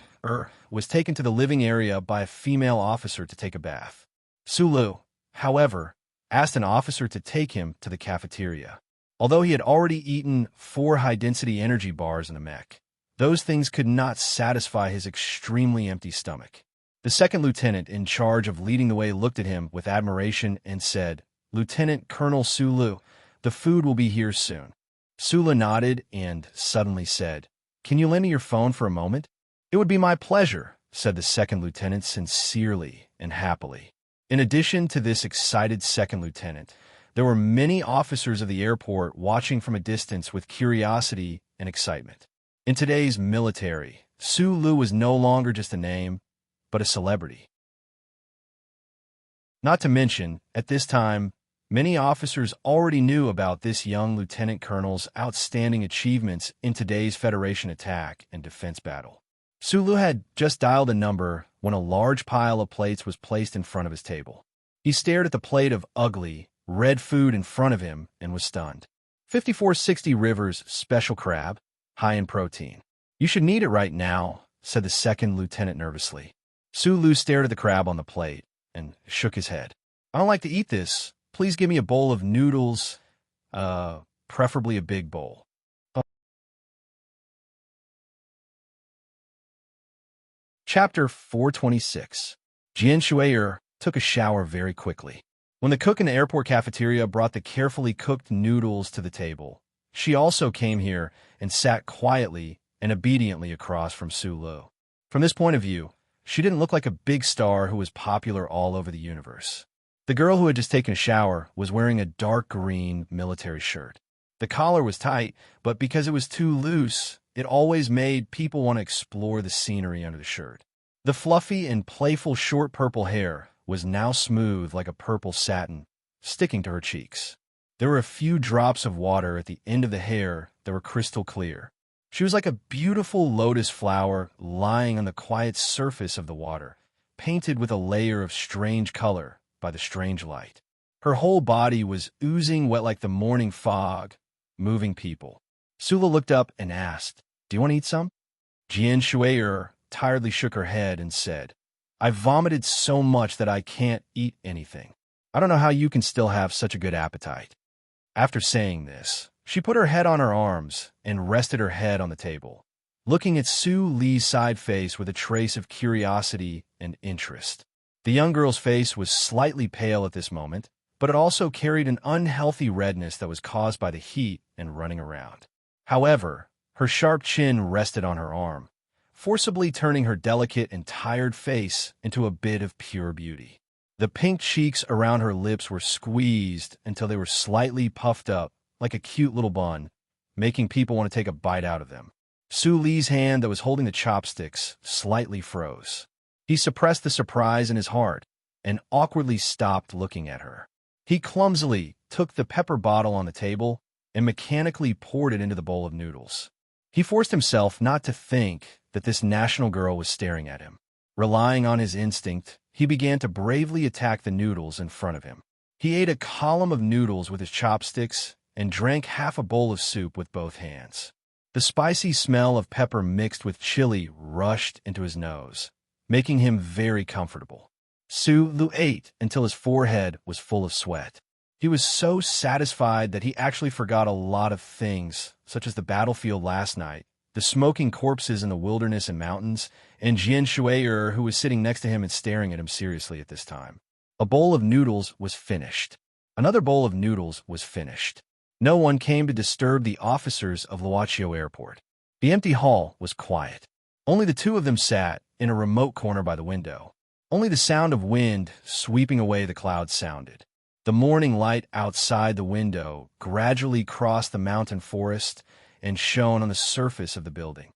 was taken to the living area by a female officer to take a bath. Sulu, however, asked an officer to take him to the cafeteria. Although he had already eaten 4 high-density energy bars in the mech, those things could not satisfy his extremely empty stomach. The second lieutenant in charge of leading the way looked at him with admiration and said, "Lieutenant Colonel Sulu, the food will be here soon." Sulu nodded and suddenly said, "Can you lend me your phone for a moment?" "It would be my pleasure," said the second lieutenant sincerely and happily. In addition to this excited second lieutenant, there were many officers of the airport watching from a distance with curiosity and excitement. In today's military, Sulu was no longer just a name, but a celebrity. Not to mention, at this time, many officers already knew about this young lieutenant colonel's outstanding achievements in today's Federation attack and defense battle. Sulu had just dialed a number when a large pile of plates was placed in front of his table. He stared at the plate of ugly, red food in front of him and was stunned. 5460 Rivers Special Crab, high in protein. "You should need it right now," said the second lieutenant nervously. Sulu stared at the crab on the plate and shook his head. "I don't like to eat this. Please give me a bowl of noodles, preferably a big bowl." Chapter 426. Jian Shuier took a shower very quickly. When the cook in the airport cafeteria brought the carefully cooked noodles to the table, She also came here and sat quietly and obediently across from Sulu. From this point of view, she didn't look like a big star who was popular all over the universe. The girl who had just taken a shower was wearing a dark green military shirt. The collar was tight, but because it was too loose, it always made people want to explore the scenery under the shirt. The fluffy and playful short purple hair was now smooth like a purple satin, sticking to her cheeks. There were a few drops of water at the end of the hair that were crystal clear. She was like a beautiful lotus flower lying on the quiet surface of the water, painted with a layer of strange color by the strange light. Her whole body was oozing wet like the morning fog, moving people. Sula looked up and asked, "Do you want to eat some?" Jian Shui'er tiredly shook her head and said, "I vomited so much that I can't eat anything. I don't know how you can still have such a good appetite." After saying this, she put her head on her arms and rested her head on the table, looking at Su Li's side face with a trace of curiosity and interest. The young girl's face was slightly pale at this moment, but it also carried an unhealthy redness that was caused by the heat and running around. However, her sharp chin rested on her arm, forcibly turning her delicate and tired face into a bit of pure beauty. The pink cheeks around her lips were squeezed until they were slightly puffed up like a cute little bun, making people want to take a bite out of them. Su Li's hand that was holding the chopsticks slightly froze. He suppressed the surprise in his heart and awkwardly stopped looking at her. He clumsily took the pepper bottle on the table and mechanically poured it into the bowl of noodles. He forced himself not to think that this national girl was staring at him. Relying on his instinct, he began to bravely attack the noodles in front of him. He ate a column of noodles with his chopsticks and drank half a bowl of soup with both hands. The spicy smell of pepper mixed with chili rushed into his nose, making him very comfortable. Su Lu ate until his forehead was full of sweat. He was so satisfied that he actually forgot a lot of things, such as the battlefield last night, the smoking corpses in the wilderness and mountains, and Jian Shui'er, who was sitting next to him and staring at him seriously at this time. A bowl of noodles was finished. Another bowl of noodles was finished. No one came to disturb the officers of Luoqiao Airport. The empty hall was quiet. Only the two of them sat in a remote corner by the window. Only the sound of wind sweeping away the clouds sounded. The morning light outside the window gradually crossed the mountain forest and shone on the surface of the building.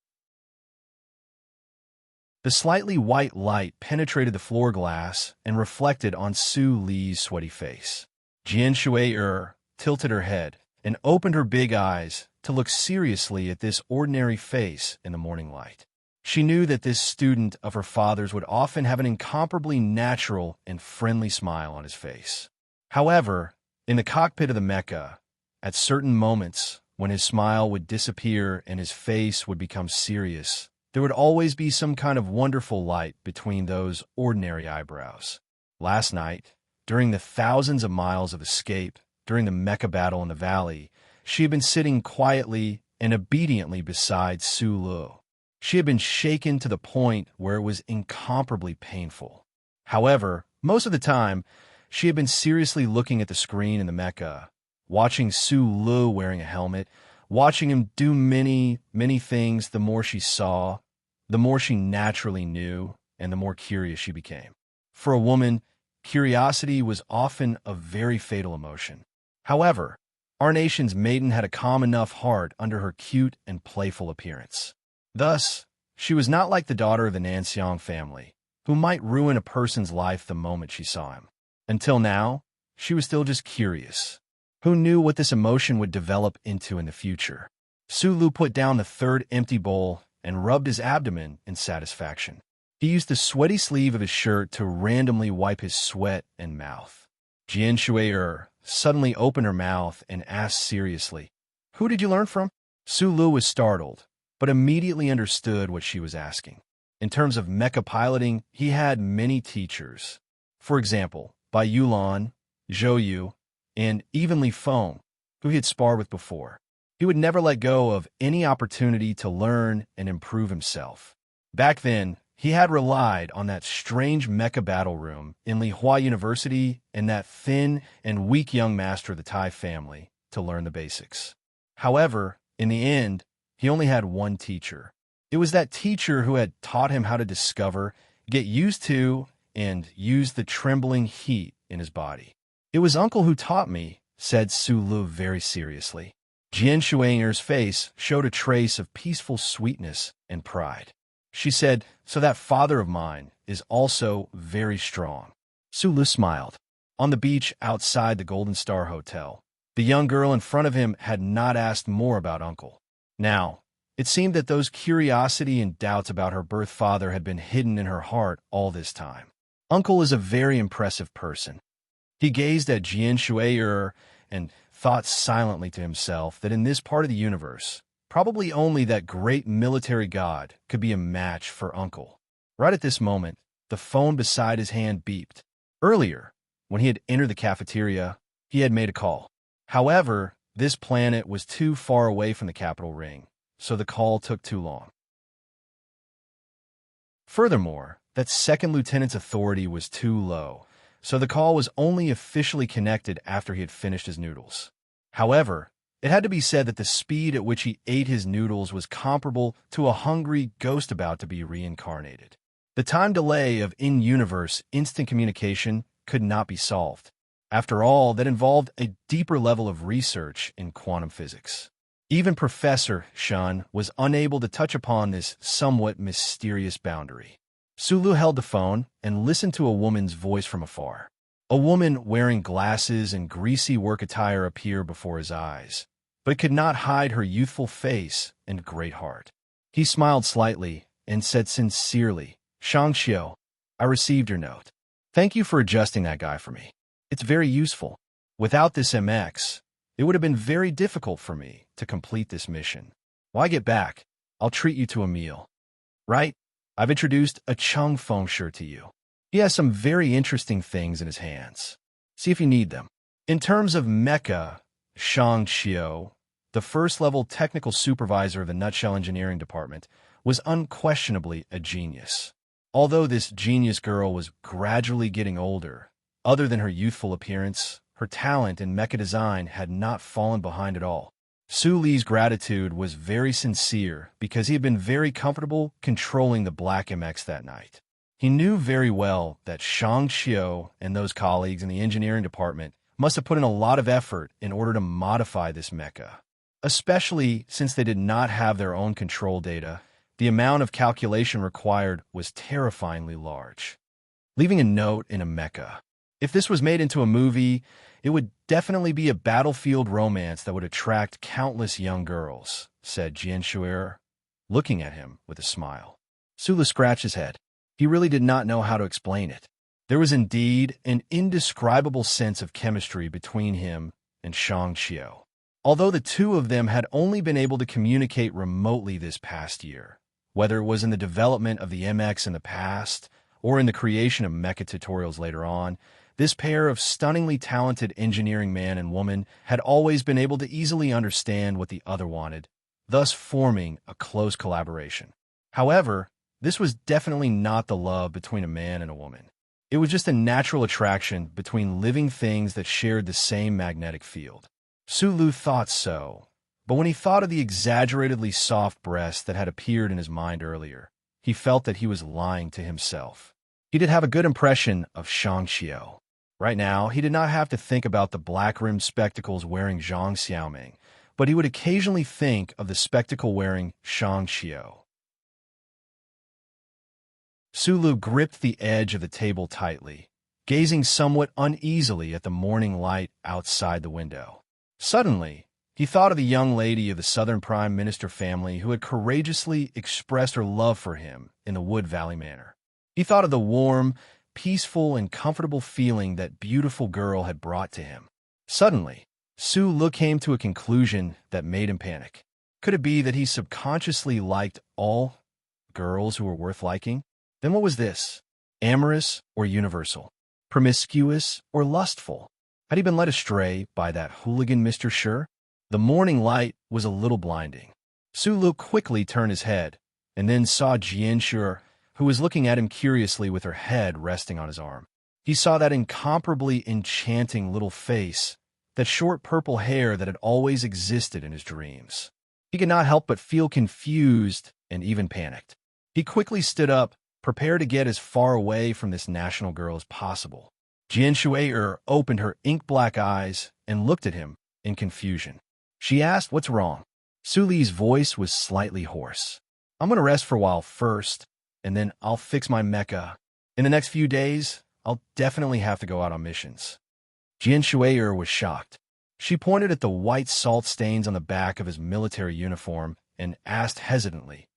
The slightly white light penetrated the floor glass and reflected on Su Li's sweaty face. Jian Shui'er tilted her head and opened her big eyes to look seriously at this ordinary face in the morning light. She knew that this student of her father's would often have an incomparably natural and friendly smile on his face. However, in the cockpit of the Mecha, at certain moments when his smile would disappear and his face would become serious, there would always be some kind of wonderful light between those ordinary eyebrows. Last night, during the thousands of miles of escape, during the Mecha battle in the valley, she had been sitting quietly and obediently beside Su Lu. She had been shaken to the point where it was incomparably painful. However, most of the time, she had been seriously looking at the screen in the Mecha, watching Su Lu wearing a helmet, watching him do many, many things. The more she saw, the more she naturally knew, and the more curious she became. For a woman, curiosity was often a very fatal emotion. However, our nation's maiden had a calm enough heart under her cute and playful appearance. Thus, she was not like the daughter of the Nanxiang family, who might ruin a person's life the moment she saw him. Until now, she was still just curious. Who knew what this emotion would develop into in the future? Su Lu put down the third empty bowl and rubbed his abdomen in satisfaction. He used the sweaty sleeve of his shirt to randomly wipe his sweat and mouth. Jian Shui'er suddenly opened her mouth and asked seriously, "Who did you learn from?" Su Lu was startled, but immediately understood what she was asking. In terms of mecha piloting, he had many teachers. For example, Bai Yulan, Zhou Yu, and even Li Feng, who he had sparred with before. He would never let go of any opportunity to learn and improve himself. Back then, he had relied on that strange mecha battle room in Lihua University and that thin and weak young master of the Tai family to learn the basics. However, in the end, he only had one teacher. It was that teacher who had taught him how to discover, get used to, and use the trembling heat in his body. "It was Uncle who taught me," said Sulu very seriously. Jian Shuang'er's face showed a trace of peaceful sweetness and pride. She said, "So that father of mine is also very strong." Sulu smiled. On the beach outside the Golden Star Hotel, the young girl in front of him had not asked more about Uncle. Now, it seemed that those curiosity and doubts about her birth father had been hidden in her heart all this time. "Uncle is a very impressive person." He gazed at Jian Shuai and thought silently to himself that in this part of the universe, probably only that great military god could be a match for Uncle. Right at this moment, the phone beside his hand beeped. Earlier, when he had entered the cafeteria, he had made a call. However, this planet was too far away from the capital ring, so the call took too long. Furthermore, that second lieutenant's authority was too low, so the call was only officially connected after he had finished his noodles. However, it had to be said that the speed at which he ate his noodles was comparable to a hungry ghost about to be reincarnated. The time delay of in-universe instant communication could not be solved. After all, that involved a deeper level of research in quantum physics. Even Professor Shun was unable to touch upon this somewhat mysterious boundary. Sulu held the phone and listened to a woman's voice from afar. A woman wearing glasses and greasy work attire appeared before his eyes, but it could not hide her youthful face and great heart. He smiled slightly and said sincerely, "Shangxiu, I received your note. Thank you for adjusting that guy for me. It's very useful. Without this MX, it would have been very difficult for me to complete this mission. When I get back, I'll treat you to a meal. Right? I've introduced a Chung Fengsher to you. He has some very interesting things in his hands. See if you need them." In terms of mecha, Shang Xiu, the first-level technical supervisor of the Nutshell Engineering Department, was unquestionably a genius. Although this genius girl was gradually getting older, other than her youthful appearance, her talent in mecha design had not fallen behind at all. Su Li's gratitude was very sincere because he had been very comfortable controlling the Black MX that night. He knew very well that Shang Xiu and those colleagues in the engineering department must have put in a lot of effort in order to modify this mecha. Especially since they did not have their own control data, the amount of calculation required was terrifyingly large. Leaving a note in a mecha. If this was made into a movie, it would definitely be a battlefield romance that would attract countless young girls, said Jian Shuai, looking at him with a smile. Sulu scratched his head. He really did not know how to explain it. There was indeed an indescribable sense of chemistry between him and Shang Xiu. Although the two of them had only been able to communicate remotely this past year, whether it was in the development of the MX in the past or in the creation of mecha tutorials later on, this pair of stunningly talented engineering man and woman had always been able to easily understand what the other wanted, thus forming a close collaboration. However, this was definitely not the love between a man and a woman. It was just a natural attraction between living things that shared the same magnetic field. Sulu thought so, but when he thought of the exaggeratedly soft breast that had appeared in his mind earlier, he felt that he was lying to himself. He did have a good impression of Shang Xiu. Right now, he did not have to think about the black-rimmed spectacles wearing Zhang Xiaoming, but he would occasionally think of the spectacle-wearing Shang Xiu. Sulu gripped the edge of the table tightly, gazing somewhat uneasily at the morning light outside the window. Suddenly, he thought of the young lady of the Southern Prime Minister family who had courageously expressed her love for him in the Wood Valley Manor. He thought of the warm, peaceful, and comfortable feeling that beautiful girl had brought to him. Suddenly, Sulu came to a conclusion that made him panic. Could it be that he subconsciously liked all girls who were worth liking? Then what was this? Amorous or universal? Promiscuous or lustful? Had he been led astray by that hooligan Mr. Sure? The morning light was a little blinding. Sulu quickly turned his head, and then saw Jian Shuai, who was looking at him curiously with her head resting on his arm. He saw that incomparably enchanting little face that short purple hair that had always existed in his dreams. He could not help but feel confused and even panicked. He quickly stood up, prepared to get as far away from this national girl as possible. Jian Shuai opened her ink-black eyes and looked at him in confusion. She asked, "What's wrong?" Su Li's voice was slightly hoarse. "I'm going to rest for a while first, and then I'll fix my mecha. In the next few days, I'll definitely have to go out on missions." Jian Shuai was shocked. She pointed at the white salt stains on the back of his military uniform and asked hesitantly,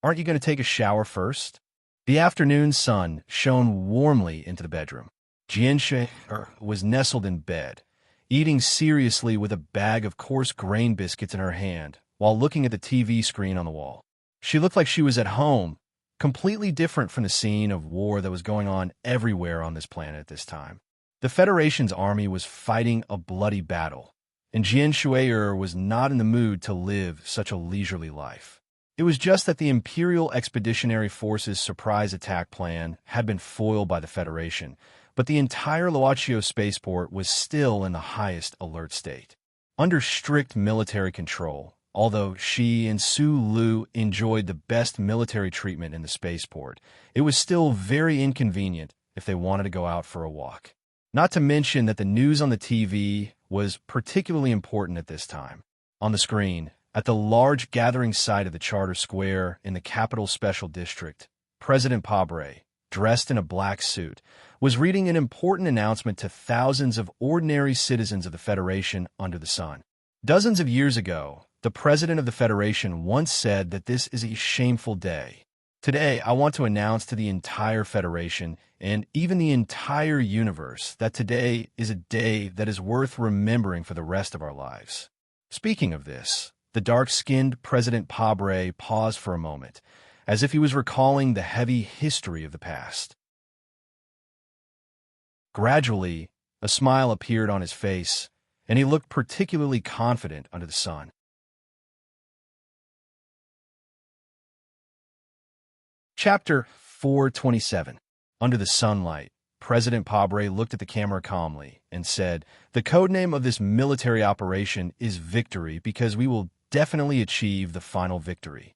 "Aren't you going to take a shower first?" The afternoon sun shone warmly into the bedroom. Jian Shuai was nestled in bed, eating seriously with a bag of coarse grain biscuits in her hand while looking at the TV screen on the wall. She looked like she was at home, completely different from the scene of war that was going on everywhere on this planet at this time. The Federation's army was fighting a bloody battle, and Jian Shuai was not in the mood to live such a leisurely life. It was just that the Imperial Expeditionary Force's surprise attack plan had been foiled by the Federation, but the entire Luochio spaceport was still in the highest alert state. Under strict military control, although she and Su Lu enjoyed the best military treatment in the spaceport, it was still very inconvenient if they wanted to go out for a walk. Not to mention that the news on the TV was particularly important at this time. On the screen, at the large gathering site of the Charter Square in the Capital Special District, President Pabre, dressed in a black suit, was reading an important announcement to thousands of ordinary citizens of the Federation under the sun. Dozens of years ago, the President of the Federation once said that this is a shameful day. Today, I want to announce to the entire Federation and even the entire universe that today is a day that is worth remembering for the rest of our lives. Speaking of this, the dark-skinned President Pabre paused for a moment, as if he was recalling the heavy history of the past. Gradually, a smile appeared on his face, and he looked particularly confident under the sun. Chapter 427. Under the sunlight, President Pabre looked at the camera calmly and said, "The codename of this military operation is Victory because we will definitely achieve the final victory."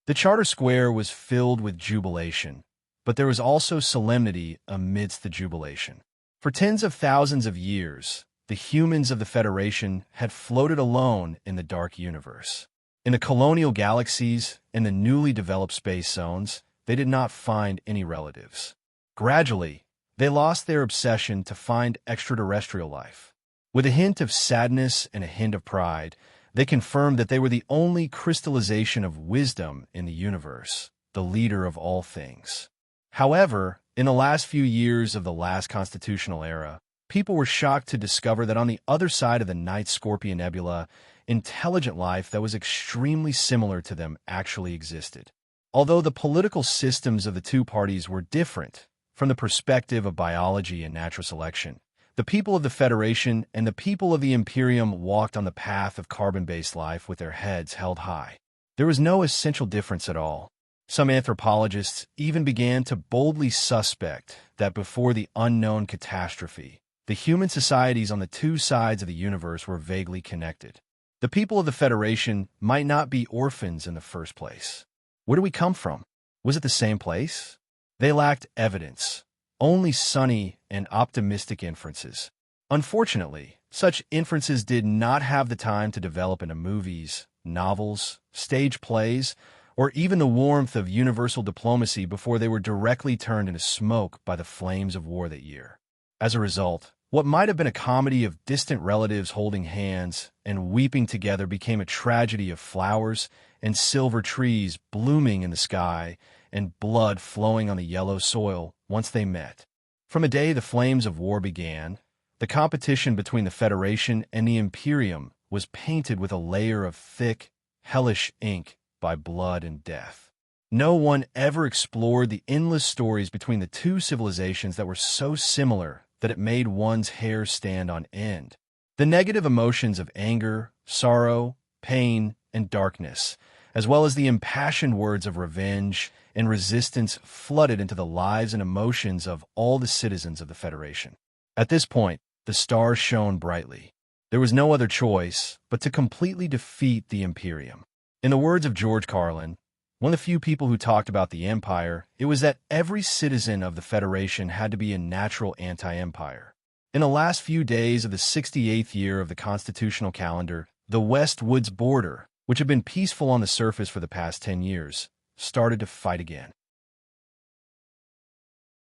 The Charter Square was filled with jubilation, but there was also solemnity amidst the jubilation. For tens of thousands of years, the humans of the Federation had floated alone in the dark universe. In the colonial galaxies and the newly developed space zones, they did not find any relatives. Gradually, they lost their obsession to find extraterrestrial life. With a hint of sadness and a hint of pride, they confirmed that they were the only crystallization of wisdom in the universe, the leader of all things. However, in the last few years of the last constitutional era, people were shocked to discover that on the other side of the Night Scorpion Nebula, intelligent life that was extremely similar to them actually existed. Although the political systems of the two parties were different from the perspective of biology and natural selection, the people of the Federation and the people of the Imperium walked on the path of carbon-based life with their heads held high. There was no essential difference at all. Some anthropologists even began to boldly suspect that before the unknown catastrophe, the human societies on the two sides of the universe were vaguely connected. The people of the Federation might not be orphans in the first place. Where did we come from? Was it the same place? They lacked evidence, only sunny and optimistic inferences. Unfortunately, such inferences did not have the time to develop into movies, novels, stage plays, or even the warmth of universal diplomacy before they were directly turned into smoke by the flames of war that year. As a result, what might have been a comedy of distant relatives holding hands and weeping together became a tragedy of flowers and silver trees blooming in the sky and blood flowing on the yellow soil once they met. From the day the flames of war began, the competition between the Federation and the Imperium was painted with a layer of thick, hellish ink by blood and death. No one ever explored the endless stories between the two civilizations that were so similar that it made one's hair stand on end. The negative emotions of anger, sorrow, pain, and darkness, as well as the impassioned words of revenge and resistance, flooded into the lives and emotions of all the citizens of the Federation. At this point, the stars shone brightly. There was no other choice but to completely defeat the Imperium. In the words of George Carlin, one of the few people who talked about the Empire, it was that every citizen of the Federation had to be a natural anti-empire. In the last few days of the 68th year of the constitutional calendar, the West Woods border, which had been peaceful on the surface for the past 10 years, started to fight again.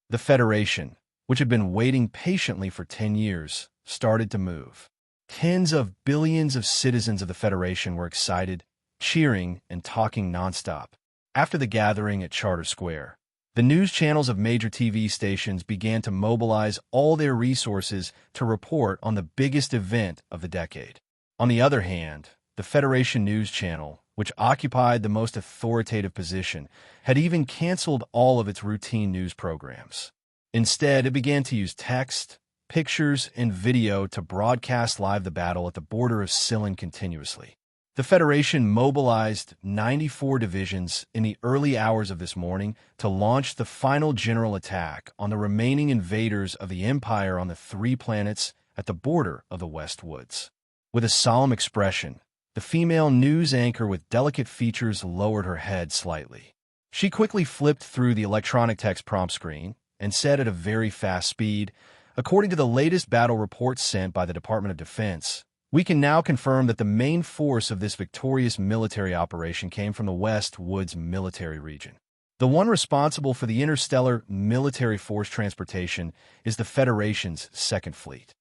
The Federation, which had been waiting patiently for 10 years, started to move. Tens of billions of citizens of the Federation were excited, cheering, and talking nonstop. After the gathering at Charter Square, the news channels of major TV stations began to mobilize all their resources to report on the biggest event of the decade. On the other hand, the Federation News Channel, which occupied the most authoritative position, had even canceled all of its routine news programs. Instead, it began to use text, pictures, and video to broadcast live the battle at the border of Scillan continuously. The Federation mobilized 94 divisions in the early hours of this morning to launch the final general attack on the remaining invaders of the Empire on the 3 planets at the border of the West Woods. With a solemn expression, the female news anchor with delicate features lowered her head slightly. She quickly flipped through the electronic text prompt screen and said at a very fast speed, "According to the latest battle reports sent by the Department of Defense, we can now confirm that the main force of this victorious military operation came from the West Woods military region. The one responsible for the interstellar military force transportation is the Federation's Second Fleet."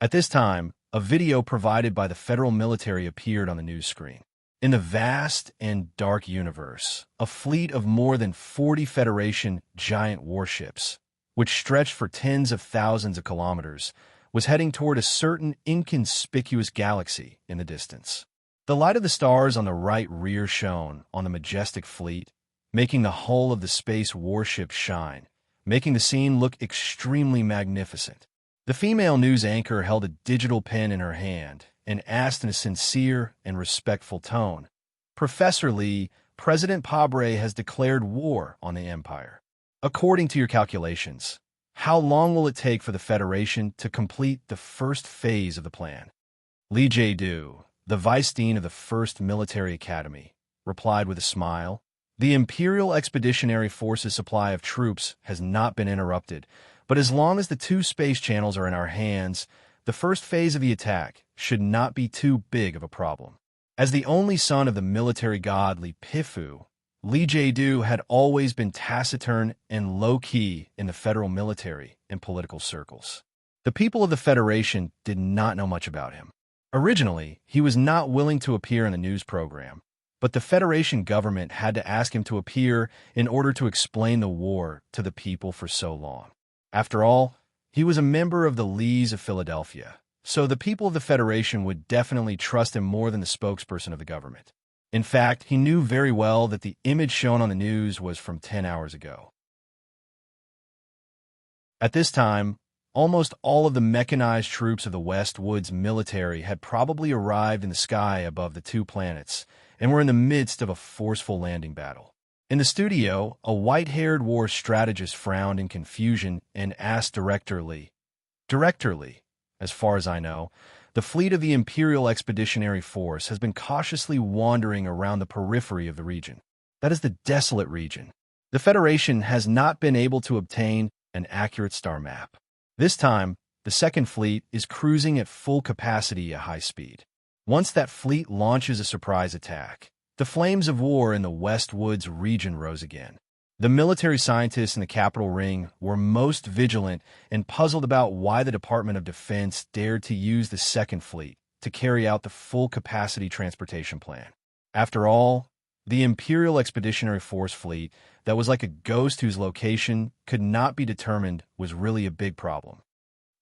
At this time, a video provided by the federal military appeared on the news screen. In the vast and dark universe, a fleet of more than 40 Federation giant warships, which stretched for tens of thousands of kilometers, was heading toward a certain inconspicuous galaxy in the distance. The light of the stars on the right rear shone on the majestic fleet, making the hull of the space warship shine, making the scene look extremely magnificent. The female news anchor held a digital pen in her hand and asked in a sincere and respectful tone, "Professor Lee, President Pabre has declared war on the Empire. According to your calculations, how long will it take for the Federation to complete the first phase of the plan?" Lee Jae-do, the Vice Dean of the 1st Military Academy, replied with a smile, "The Imperial Expeditionary Force's supply of troops has not been interrupted, but as long as the 2 space channels are in our hands, the first phase of the attack should not be too big of a problem." As the only son of the military god Li Pifu, Lee Jae-do had always been taciturn and low-key in the federal military and political circles. The people of the Federation did not know much about him. Originally, he was not willing to appear in the news program, but the Federation government had to ask him to appear in order to explain the war to the people for so long. After all, he was a member of the Lees of Philadelphia, so the people of the Federation would definitely trust him more than the spokesperson of the government. In fact, he knew very well that the image shown on the news was from 10 hours ago. At this time, almost all of the mechanized troops of the West Woods military had probably arrived in the sky above the 2 planets and were in the midst of a forceful landing battle. In the studio, a white-haired war strategist frowned in confusion and asked Director Lee, as far as I know, the fleet of the Imperial Expeditionary Force has been cautiously wandering around the periphery of the region. That is the desolate region. The Federation has not been able to obtain an accurate star map. This time, the Second Fleet is cruising at full capacity at high speed. Once that fleet launches a surprise attack, the flames of war in the West Woods region rose again. The military scientists in the Capitol Ring were most vigilant and puzzled about why the Department of Defense dared to use the Second Fleet to carry out the full-capacity transportation plan. After all, the Imperial Expeditionary Force fleet that was like a ghost whose location could not be determined was really a big problem.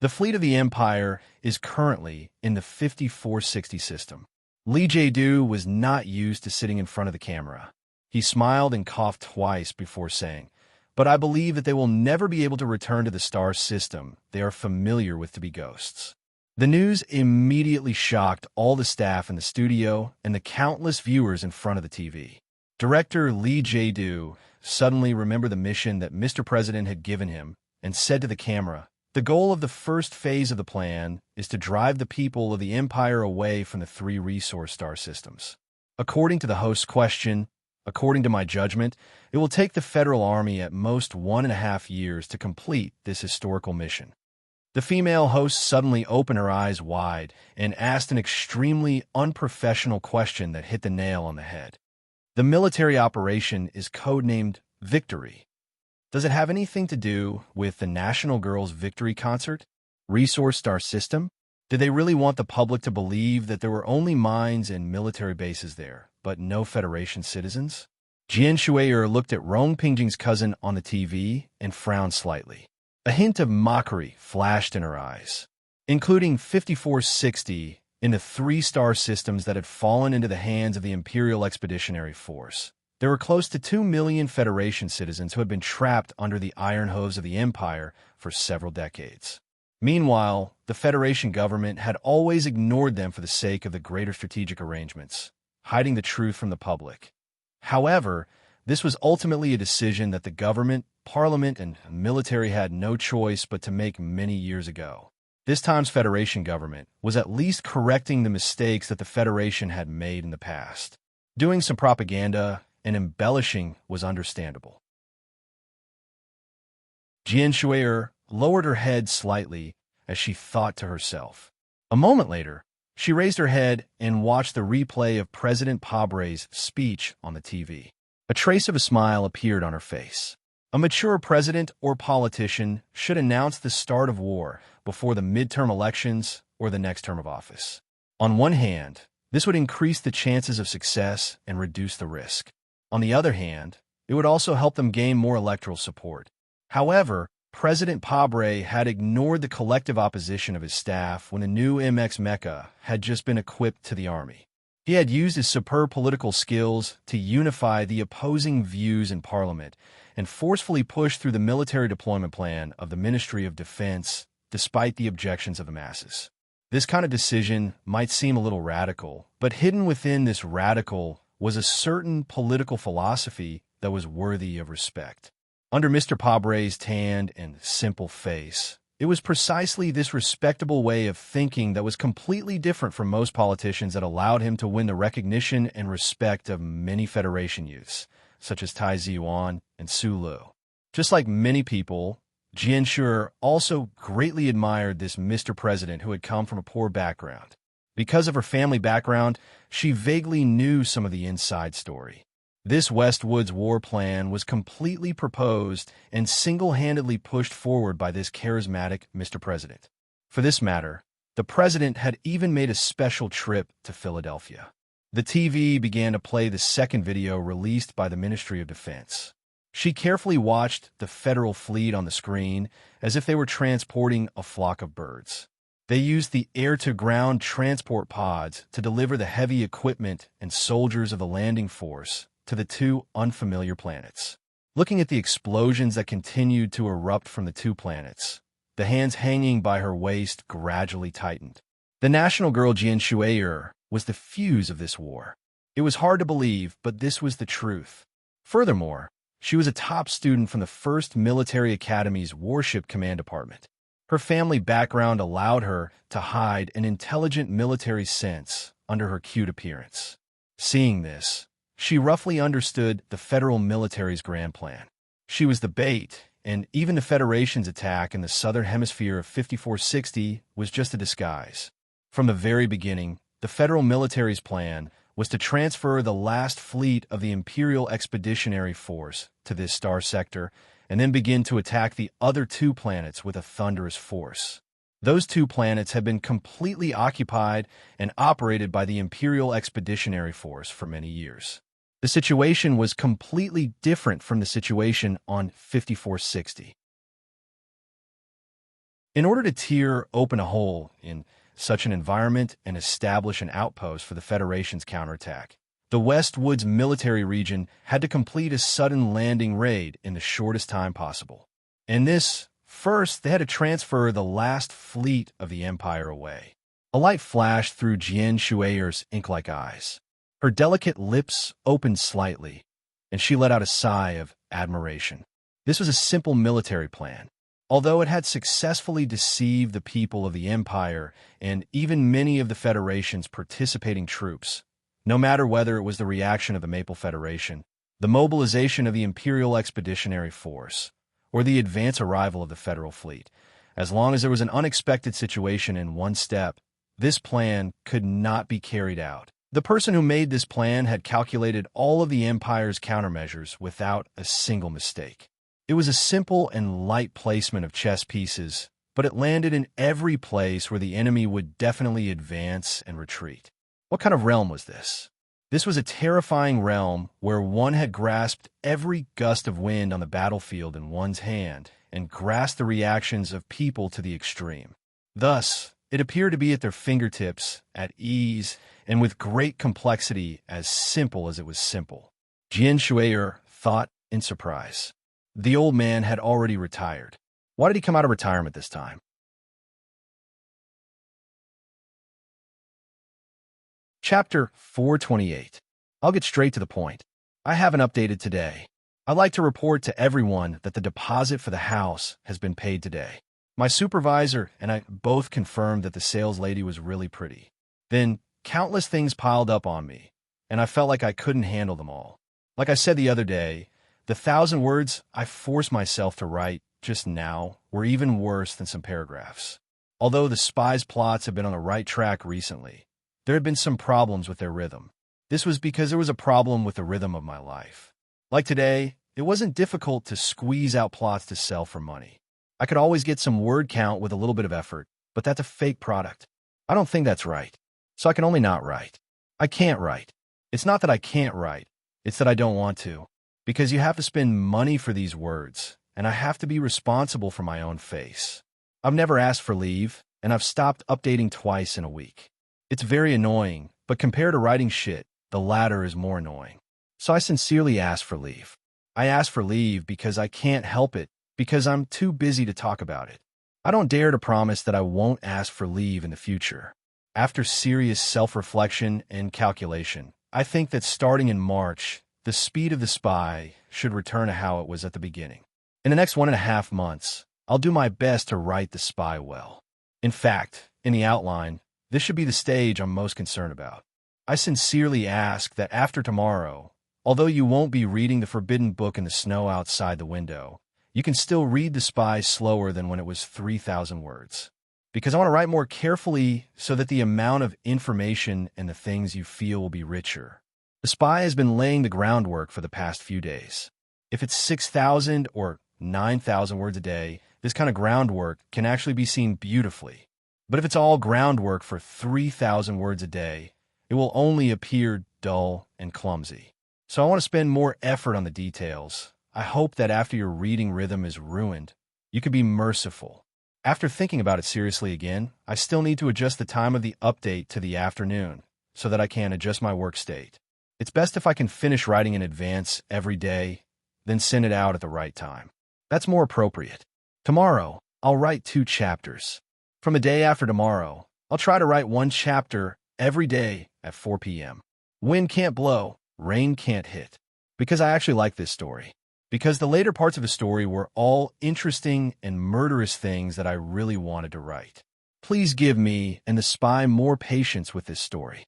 The fleet of the Empire is currently in the 5460 system. Lee Jae-do was not used to sitting in front of the camera. He smiled and coughed twice before saying, "But I believe that they will never be able to return to the star system they are familiar with to be ghosts." The news immediately shocked all the staff in the studio and the countless viewers in front of the TV. Director Lee Jae-do suddenly remembered the mission that Mr. President had given him and said to the camera, The goal of the first phase of the plan is to drive the people of the Empire away from the three resource star systems. According to the host's question, according to my judgment, it will take the Federal Army at most 1.5 years to complete this historical mission. The female host suddenly opened her eyes wide and asked an extremely unprofessional question that hit the nail on the head. The military operation is codenamed Victory. Does it have anything to do with the National Girls' Victory Concert? Resource Star System? Did they really want the public to believe that there were only mines and military bases there, but no Federation citizens? Jian Shui'er looked at Rong Pingjing's cousin on the TV and frowned slightly. A hint of mockery flashed in her eyes. Including 5460 in the three-star systems that had fallen into the hands of the Imperial Expeditionary Force, there were close to 2 million Federation citizens who had been trapped under the iron hooves of the Empire for several decades. Meanwhile, the Federation government had always ignored them for the sake of the greater strategic arrangements, hiding the truth from the public. However, this was ultimately a decision that the government, parliament, and military had no choice but to make many years ago. This time's Federation government was at least correcting the mistakes that the Federation had made in the past. Doing some propaganda and embellishing was understandable. Jian Shui'er lowered her head slightly as she thought to herself. A moment later, she raised her head and watched the replay of President Pabre's speech on the TV. A trace of a smile appeared on her face. A mature president or politician should announce the start of war before the midterm elections or the next term of office. On one hand, this would increase the chances of success and reduce the risk. On the other hand, it would also help them gain more electoral support. However, President Pabre had ignored the collective opposition of his staff when the new MX Mecha had just been equipped to the army. He had used his superb political skills to unify the opposing views in Parliament and forcefully push through the military deployment plan of the Ministry of Defense despite the objections of the masses. This kind of decision might seem a little radical, but hidden within this radical was a certain political philosophy that was worthy of respect. Under Mr. Pabre's tanned and simple face, it was precisely this respectable way of thinking that was completely different from most politicians that allowed him to win the recognition and respect of many Federation youths, such as Tai Ziyuan and Su Lu. Just like many people, Jian Shui'er also greatly admired this Mr. President who had come from a poor background. Because of her family background, she vaguely knew some of the inside story. This Westwoods war plan was completely proposed and single-handedly pushed forward by this charismatic Mr. President. For this matter, the president had even made a special trip to Philadelphia. The TV began to play the second video released by the Ministry of Defense. She carefully watched the federal fleet on the screen as if they were transporting a flock of birds. They used the air-to-ground transport pods to deliver the heavy equipment and soldiers of the landing force to the two unfamiliar planets. Looking at the explosions that continued to erupt from the two planets, the hands hanging by her waist gradually tightened. The national girl Jian Shui'er was the fuse of this war. It was hard to believe, but this was the truth. Furthermore, she was a top student from the 1st Military Academy's Warship Command Department. Her family background allowed her to hide an intelligent military sense under her cute appearance. Seeing this, she roughly understood the federal military's grand plan. She was the bait, and even the Federation's attack in the southern hemisphere of 5460 was just a disguise. From the very beginning, the federal military's plan was to transfer the last fleet of the Imperial Expeditionary Force to this star sector and then begin to attack the other two planets with a thunderous force. Those two planets had been completely occupied and operated by the Imperial Expeditionary Force for many years. The situation was completely different from the situation on 5460. In order to tear open a hole in such an environment and establish an outpost for the Federation's counterattack, the Westwoods military region had to complete a sudden landing raid in the shortest time possible. In this, first, they had to transfer the last fleet of the Empire away. A light flashed through Jian Shui'er's ink-like eyes. Her delicate lips opened slightly, and she let out a sigh of admiration. This was a simple military plan. Although it had successfully deceived the people of the Empire and even many of the Federation's participating troops, no matter whether it was the reaction of the Maple Federation, the mobilization of the Imperial Expeditionary Force, or the advance arrival of the Federal Fleet, as long as there was an unexpected situation in one step, this plan could not be carried out. The person who made this plan had calculated all of the Empire's countermeasures without a single mistake. It was a simple and light placement of chess pieces, but it landed in every place where the enemy would definitely advance and retreat. What kind of realm was this? This was a terrifying realm where one had grasped every gust of wind on the battlefield in one's hand and grasped the reactions of people to the extreme. Thus, it appeared to be at their fingertips, at ease, and with great complexity, as simple as it was simple. Jian Shui'er thought in surprise. The old man had already retired. Why did he come out of retirement this time? Chapter 428. I'll get straight to the point. I haven't updated today. I'd like to report to everyone that the deposit for the house has been paid today. My supervisor and I both confirmed that the sales lady was really pretty. Then, countless things piled up on me, and I felt like I couldn't handle them all. Like I said the other day, the 1,000 words I forced myself to write just now were even worse than some paragraphs. Although the spies' plots have been on the right track recently, there had been some problems with their rhythm. This was because there was a problem with the rhythm of my life. Like today, it wasn't difficult to squeeze out plots to sell for money. I could always get some word count with a little bit of effort, but that's a fake product. I don't think that's right. So I can only not write. I can't write. It's not that I can't write, it's that I don't want to. Because you have to spend money for these words, and I have to be responsible for my own face. I've never asked for leave, and I've stopped updating twice in a week. It's very annoying, but compared to writing shit, the latter is more annoying. So I sincerely asked for leave. I asked for leave because I can't help it, because I'm too busy to talk about it. I don't dare to promise that I won't ask for leave in the future. After serious self-reflection and calculation, I think that starting in March, the speed of the spy should return to how it was at the beginning. In the next 1.5 months, I'll do my best to write the spy well. In fact, in the outline, this should be the stage I'm most concerned about. I sincerely ask that after tomorrow, although you won't be reading the forbidden book in the snow outside the window, you can still read the spy slower than when it was 3,000 words. Because I want to write more carefully so that the amount of information and the things you feel will be richer. The spy has been laying the groundwork for the past few days. If it's 6,000 or 9,000 words a day, this kind of groundwork can actually be seen beautifully. But if it's all groundwork for 3,000 words a day, it will only appear dull and clumsy. So I want to spend more effort on the details. I hope that after your reading rhythm is ruined, you can be merciful. After thinking about it seriously again, I still need to adjust the time of the update to the afternoon so that I can adjust my work state. It's best if I can finish writing in advance every day, then send it out at the right time. That's more appropriate. Tomorrow, I'll write 2 chapters. From the day after tomorrow, I'll try to write 1 chapter every day at 4 p.m. Wind can't blow, rain can't hit. Because I actually like this story. Because the later parts of the story were all interesting and murderous things that I really wanted to write. Please give me and the spy more patience with this story.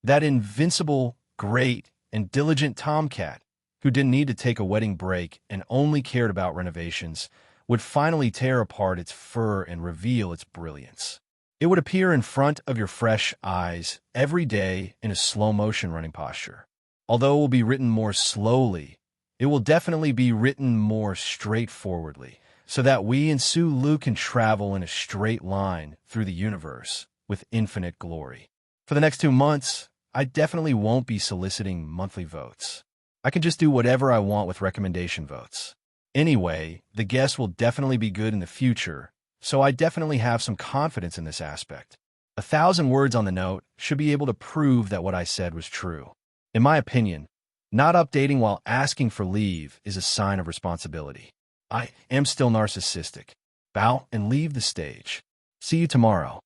That invincible, great, and diligent tomcat, who didn't need to take a wedding break and only cared about renovations, would finally tear apart its fur and reveal its brilliance. It would appear in front of your fresh eyes every day in a slow-motion running posture. Although it will be written more slowly, it will definitely be written more straightforwardly, so that we and Sulu can travel in a straight line through the universe with infinite glory. For the next 2 months, I definitely won't be soliciting monthly votes. I can just do whatever I want with recommendation votes. Anyway, the guests will definitely be good in the future, so I definitely have some confidence in this aspect. 1,000 words on the note should be able to prove that what I said was true. In my opinion, not updating while asking for leave is a sign of responsibility. I am still narcissistic. Bow and leave the stage. See you tomorrow.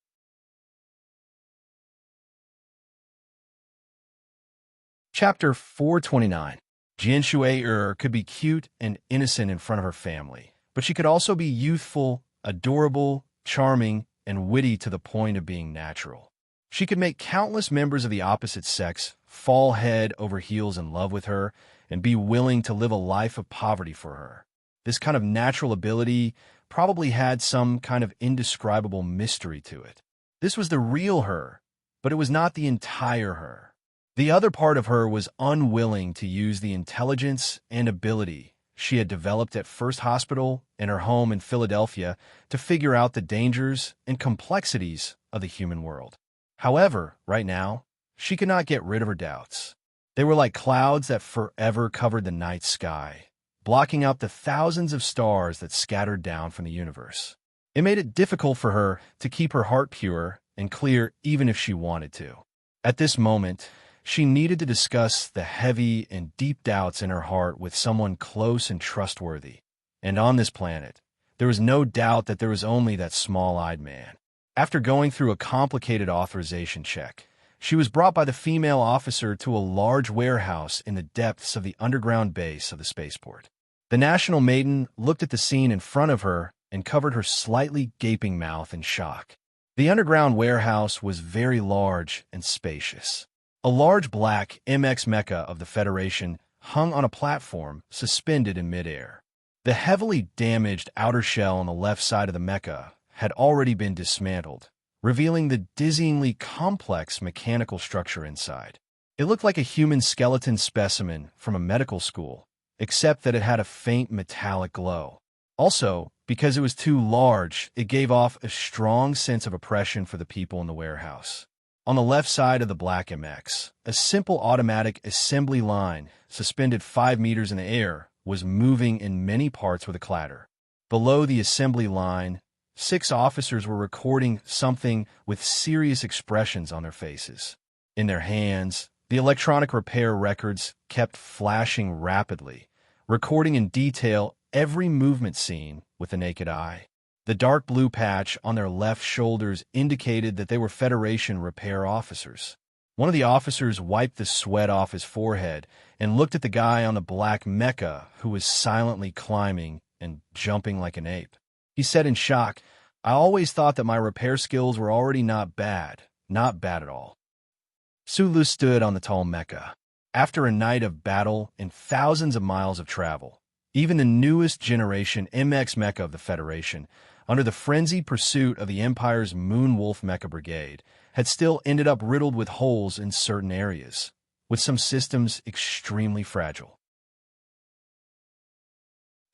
Chapter 429. Jianshui could be cute and innocent in front of her family, but she could also be youthful, adorable, charming, and witty to the point of being natural. She could make countless members of the opposite sex fall head over heels in love with her and be willing to live a life of poverty for her. This kind of natural ability probably had some kind of indescribable mystery to it. This was the real her, but it was not the entire her. The other part of her was unwilling to use the intelligence and ability she had developed at First Hospital and her home in Philadelphia to figure out the dangers and complexities of the human world. However, right now, she could not get rid of her doubts. They were like clouds that forever covered the night sky, blocking out the thousands of stars that scattered down from the universe. It made it difficult for her to keep her heart pure and clear even if she wanted to. At this moment, she needed to discuss the heavy and deep doubts in her heart with someone close and trustworthy. And on this planet, there was no doubt that there was only that small-eyed man. After going through a complicated authorization check, she was brought by the female officer to a large warehouse in the depths of the underground base of the spaceport. The national maiden looked at the scene in front of her and covered her slightly gaping mouth in shock. The underground warehouse was very large and spacious. A large black MX mecha of the Federation hung on a platform suspended in midair. The heavily damaged outer shell on the left side of the mecha had already been dismantled, revealing the dizzyingly complex mechanical structure inside. It looked like a human skeleton specimen from a medical school, except that it had a faint metallic glow. Also, because it was too large, it gave off a strong sense of oppression for the people in the warehouse. On the left side of the black MX, a simple automatic assembly line, suspended 5 meters in the air, was moving in many parts with a clatter. Below the assembly line, 6 officers were recording something with serious expressions on their faces. In their hands, the electronic repair records kept flashing rapidly, recording in detail every movement seen with the naked eye. The dark blue patch on their left shoulders indicated that they were Federation repair officers. One of the officers wiped the sweat off his forehead and looked at the guy on the black mecha who was silently climbing and jumping like an ape. He said in shock, "I always thought that my repair skills were already not bad at all." Sulu stood on the tall mecha. After a night of battle and thousands of miles of travel, even the newest generation MX mecha of the Federation, under the frenzied pursuit of the Empire's Moonwolf Mecha Brigade, had still ended up riddled with holes in certain areas, with some systems extremely fragile.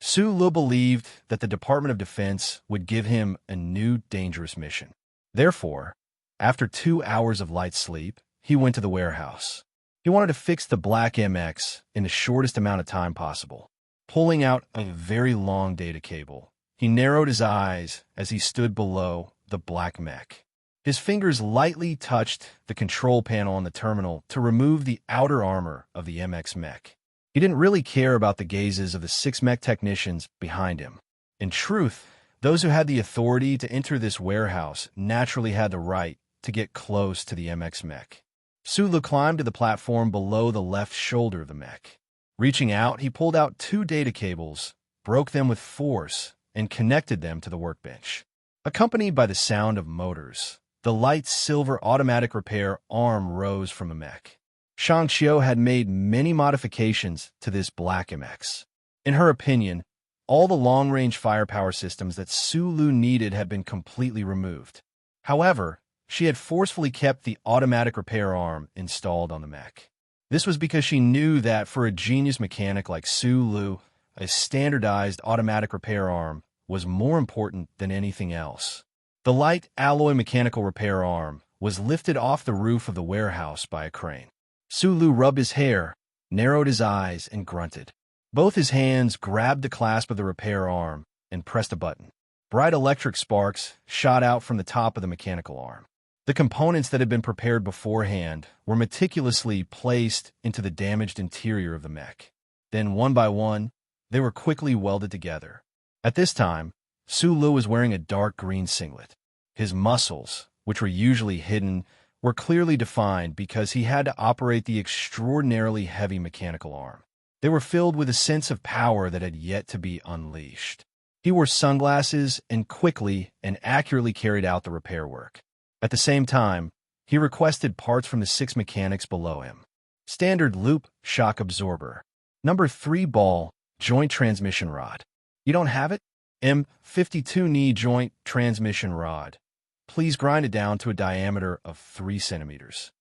Sulu believed that the Department of Defense would give him a new dangerous mission. Therefore, after 2 hours of light sleep, he went to the warehouse. He wanted to fix the black MX in the shortest amount of time possible. Pulling out a very long data cable, he narrowed his eyes as he stood below the black mech. His fingers lightly touched the control panel on the terminal to remove the outer armor of the MX mech. He didn't really care about the gazes of the 6 mech technicians behind him. In truth, those who had the authority to enter this warehouse naturally had the right to get close to the MX mech. Sulu climbed to the platform below the left shoulder of the mech. Reaching out, he pulled out 2 data cables, broke them with force, and connected them to the workbench. Accompanied by the sound of motors, the light silver automatic repair arm rose from the mech. Shang Xiu had made many modifications to this black MX. In her opinion, all the long-range firepower systems that Sulu needed had been completely removed. However, she had forcefully kept the automatic repair arm installed on the mech. This was because she knew that for a genius mechanic like Sulu, a standardized automatic repair arm was more important than anything else. The light alloy mechanical repair arm was lifted off the roof of the warehouse by a crane. Sulu rubbed his hair, narrowed his eyes, and grunted. Both his hands grabbed the clasp of the repair arm and pressed a button. Bright electric sparks shot out from the top of the mechanical arm. The components that had been prepared beforehand were meticulously placed into the damaged interior of the mech. Then, one by one, they were quickly welded together. At this time, Sulu was wearing a dark green singlet. His muscles, which were usually hidden, were clearly defined because he had to operate the extraordinarily heavy mechanical arm. They were filled with a sense of power that had yet to be unleashed. He wore sunglasses and quickly and accurately carried out the repair work. At the same time, he requested parts from the 6 mechanics below him. Standard loop shock absorber. Number 3 ball joint transmission rod. You don't have it? M52 knee joint transmission rod. Please grind it down to a diameter of 3 centimeters.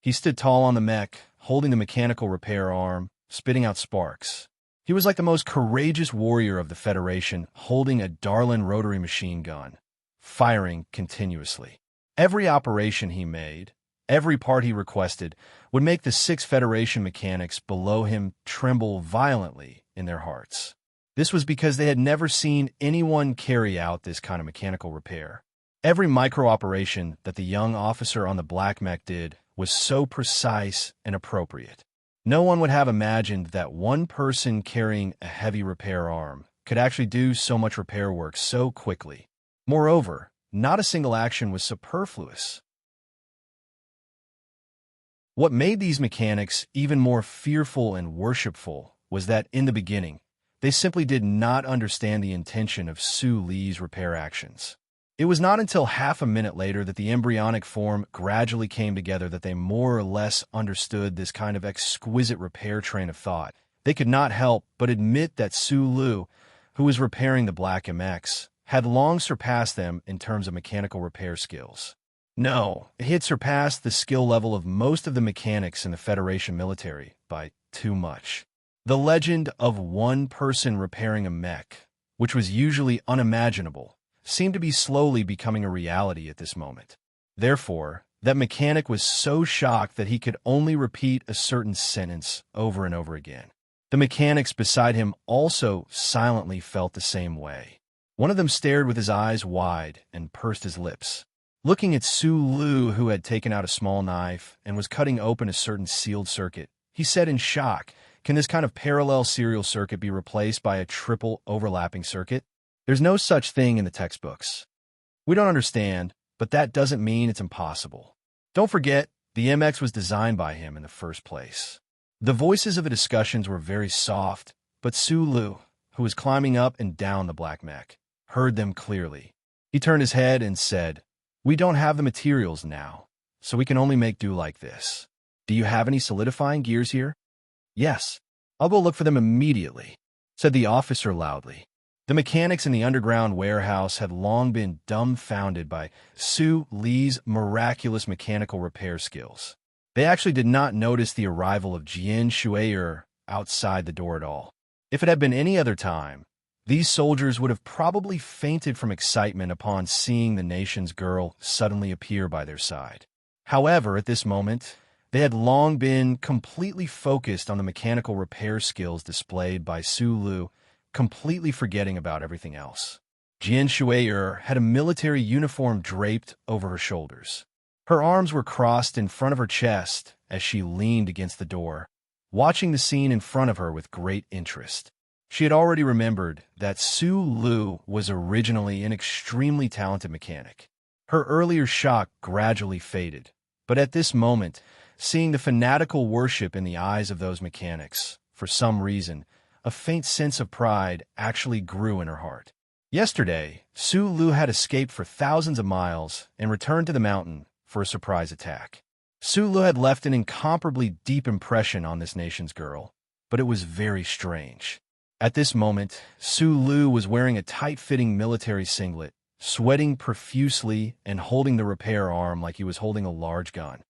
He stood tall on the mech, holding the mechanical repair arm, spitting out sparks. He was like the most courageous warrior of the Federation, holding a Darlin rotary machine gun, firing continuously. Every operation he made, every part he requested, would make the 6 Federation mechanics below him tremble violently in their hearts. This was because they had never seen anyone carry out this kind of mechanical repair. Every micro-operation that the young officer on the black mech did was so precise and appropriate. No one would have imagined that one person carrying a heavy repair arm could actually do so much repair work so quickly. Moreover, not a single action was superfluous. What made these mechanics even more fearful and worshipful was that, in the beginning, they simply did not understand the intention of Su Li's repair actions. It was not until half a minute later that the embryonic form gradually came together that they more or less understood this kind of exquisite repair train of thought. They could not help but admit that Su Lu, who was repairing the Black MX, had long surpassed them in terms of mechanical repair skills. No, he had surpassed the skill level of most of the mechanics in the Federation military by too much. The legend of one person repairing a mech, which was usually unimaginable, seemed to be slowly becoming a reality at this moment. Therefore, that mechanic was so shocked that he could only repeat a certain sentence over and over again. The mechanics beside him also silently felt the same way. One of them stared with his eyes wide and pursed his lips. Looking at Su Lu, who had taken out a small knife and was cutting open a certain sealed circuit, he said in shock, "Can this kind of parallel serial circuit be replaced by a triple overlapping circuit? There's no such thing in the textbooks. We don't understand, but that doesn't mean it's impossible. Don't forget, the MX was designed by him in the first place." The voices of the discussions were very soft, but Su Lu, who was climbing up and down the black mech, heard them clearly. He turned his head and said, "We don't have the materials now, so we can only make do like this. Do you have any solidifying gears here?" "Yes. I'll go look for them immediately," said the officer loudly. The mechanics in the underground warehouse had long been dumbfounded by Su Li's miraculous mechanical repair skills. They actually did not notice the arrival of Jian Shui'er outside the door at all. If it had been any other time, these soldiers would have probably fainted from excitement upon seeing the nation's girl suddenly appear by their side. However, at this moment, they had long been completely focused on the mechanical repair skills displayed by Su Lu, completely forgetting about everything else. Jian Shui'er had a military uniform draped over her shoulders. Her arms were crossed in front of her chest as she leaned against the door, watching the scene in front of her with great interest. She had already remembered that Su Lu was originally an extremely talented mechanic. Her earlier shock gradually faded, but at this moment, seeing the fanatical worship in the eyes of those mechanics, for some reason, a faint sense of pride actually grew in her heart. Yesterday, Su Lu had escaped for thousands of miles and returned to the mountain for a surprise attack. Su Lu had left an incomparably deep impression on this nation's girl, but it was very strange. At this moment, Su Lu was wearing a tight-fitting military singlet, sweating profusely and holding the repair arm like he was holding a large gun.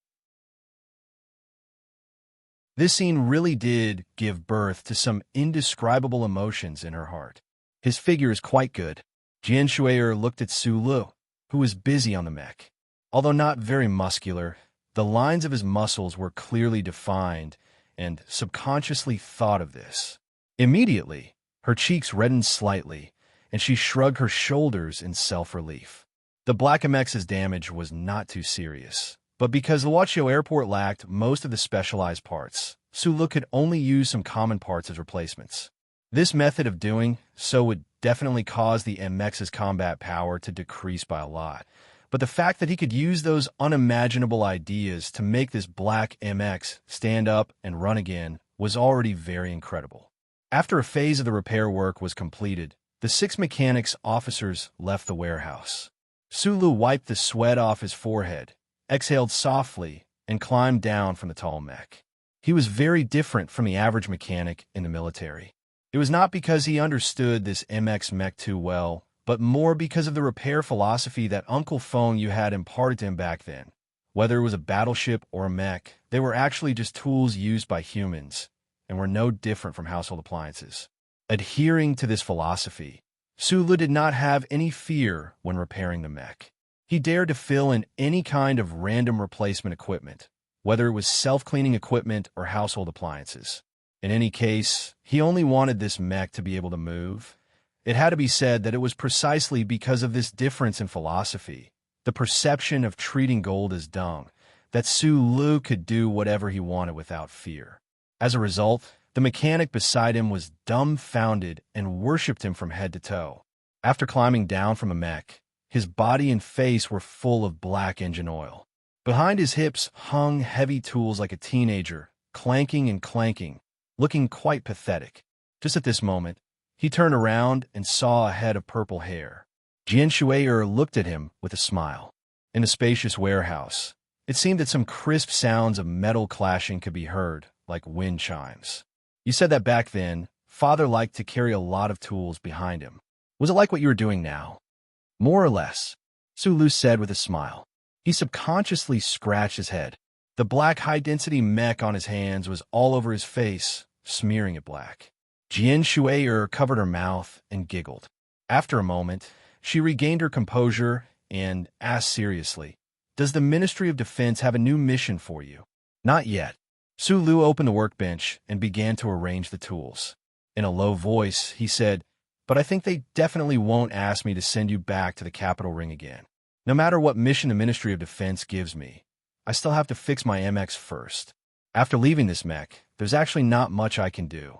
This scene really did give birth to some indescribable emotions in her heart. His figure is quite good. Jian Shui'er looked at Su Lu, who was busy on the mech. Although not very muscular, the lines of his muscles were clearly defined, and subconsciously thought of this. Immediately, her cheeks reddened slightly, and she shrugged her shoulders in self-relief. The Black MX's damage was not too serious. But because Luoqiao Airport lacked most of the specialized parts, Su Lu could only use some common parts as replacements. This method of doing so would definitely cause the MX's combat power to decrease by a lot. But the fact that he could use those unimaginable ideas to make this Black MX stand up and run again was already very incredible. After a phase of the repair work was completed, the 6 mechanics officers left the warehouse. Sulu wiped the sweat off his forehead, exhaled softly, and climbed down from the tall mech. He was very different from the average mechanic in the military. It was not because he understood this MX mech too well, but more because of the repair philosophy that Uncle Feng Yu had imparted to him back then. Whether it was a battleship or a mech, they were actually just tools used by humans, and were no different from household appliances. Adhering to this philosophy, Sulu did not have any fear when repairing the mech. He dared to fill in any kind of random replacement equipment, whether it was self-cleaning equipment or household appliances. In any case, he only wanted this mech to be able to move. It had to be said that it was precisely because of this difference in philosophy, the perception of treating gold as dung, that Sulu could do whatever he wanted without fear. As a result, the mechanic beside him was dumbfounded and worshipped him from head to toe. After climbing down from a mech, his body and face were full of black engine oil. Behind his hips hung heavy tools like a teenager, clanking and clanking, looking quite pathetic. Just at this moment, he turned around and saw a head of purple hair. Jian Shui'er looked at him with a smile. In a spacious warehouse, it seemed that some crisp sounds of metal clashing could be heard, like wind chimes. You said that back then, Father liked to carry a lot of tools behind him. Was it like what you were doing now? More or less, Sulu said with a smile. He subconsciously scratched his head. The black high-density mech on his hands was all over his face, smearing it black. Jian Shui'er covered her mouth and giggled. After a moment, she regained her composure and asked seriously, "Does the Ministry of Defense have a new mission for you?" "Not yet." Sulu opened the workbench and began to arrange the tools. In a low voice, he said, "But I think they definitely won't ask me to send you back to the capital ring again. No matter what mission the Ministry of Defense gives me, I still have to fix my MX first. After leaving this mech, there's actually not much I can do."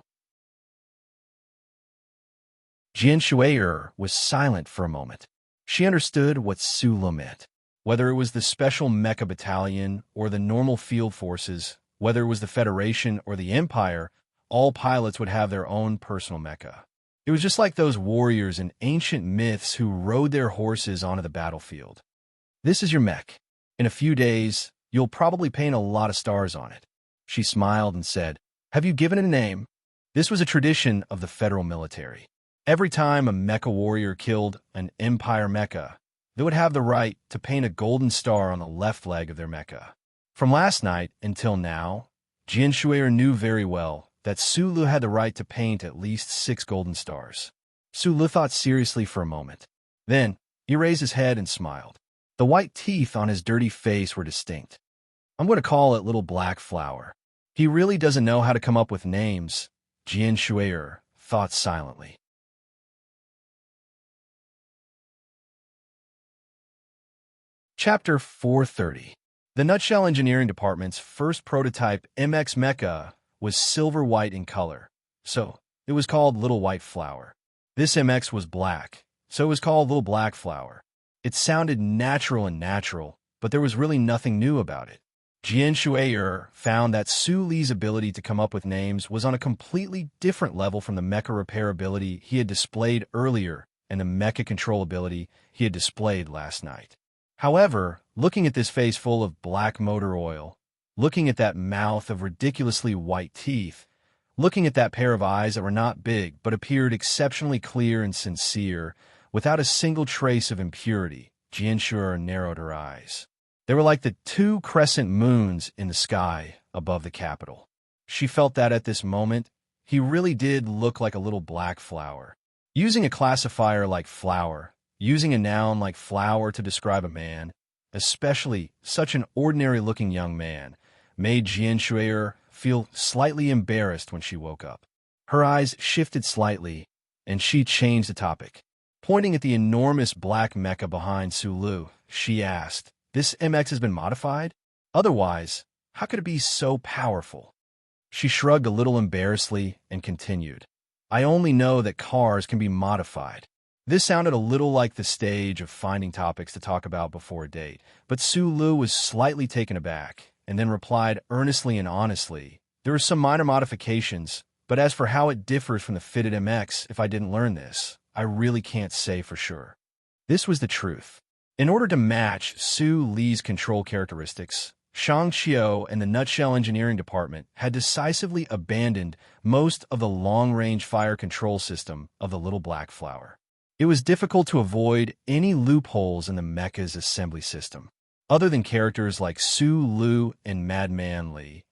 Jian Shui'er was silent for a moment. She understood what Sulu meant. Whether it was the Special Mecha Battalion or the normal field forces, whether it was the Federation or the Empire, all pilots would have their own personal mecha. It was just like those warriors in ancient myths who rode their horses onto the battlefield. "This is your mech. In a few days, you'll probably paint a lot of stars on it." She smiled and said, "Have you given it a name?" This was a tradition of the federal military. Every time a mecha warrior killed an Empire mecha, they would have the right to paint a golden star on the left leg of their mecha. From last night until now, Jian Shui'er knew very well that Sulu had the right to paint at least 6 golden stars. Sulu thought seriously for a moment. Then, he raised his head and smiled. The white teeth on his dirty face were distinct. "I'm going to call it Little Black Flower." He really doesn't know how to come up with names, Jian Shui'er thought silently. Chapter 430. The Nutshell Engineering Department's first prototype MX Mecha was silver-white in color, so it was called Little White Flower. This MX was black, so it was called Little Black Flower. It sounded natural and natural, but there was really nothing new about it. Jian Shui'er found that Su Li's ability to come up with names was on a completely different level from the mecha repair ability he had displayed earlier and the mecha control ability he had displayed last night. However, looking at this face full of black motor oil, looking at that mouth of ridiculously white teeth, looking at that pair of eyes that were not big but appeared exceptionally clear and sincere, without a single trace of impurity, Jian Shui'er narrowed her eyes. They were like the 2 crescent moons in the sky above the capital. She felt that at this moment, he really did look like a little black flower. Using a classifier like flower, using a noun like flower to describe a man, especially such an ordinary-looking young man, made Jian Shui'er feel slightly embarrassed when she woke up. Her eyes shifted slightly, and she changed the topic. Pointing at the enormous black mecha behind Sulu, she asked, "This MX has been modified? Otherwise, how could it be so powerful?" She shrugged a little embarrassedly and continued, "I only know that cars can be modified." This sounded a little like the stage of finding topics to talk about before a date, but Sulu was slightly taken aback, and then replied earnestly and honestly, There are some minor modifications, but as for how it differs from the fitted MX, if I didn't learn this, I really can't say for sure. This was the truth. In order to match Su Li's control characteristics, Shang Qiu and the Nutshell Engineering Department had decisively abandoned most of the long-range fire control system of the Little Black Flower. It was difficult to avoid any loopholes in the mecha's assembly system. Other than characters like Su Lu and Madman Li,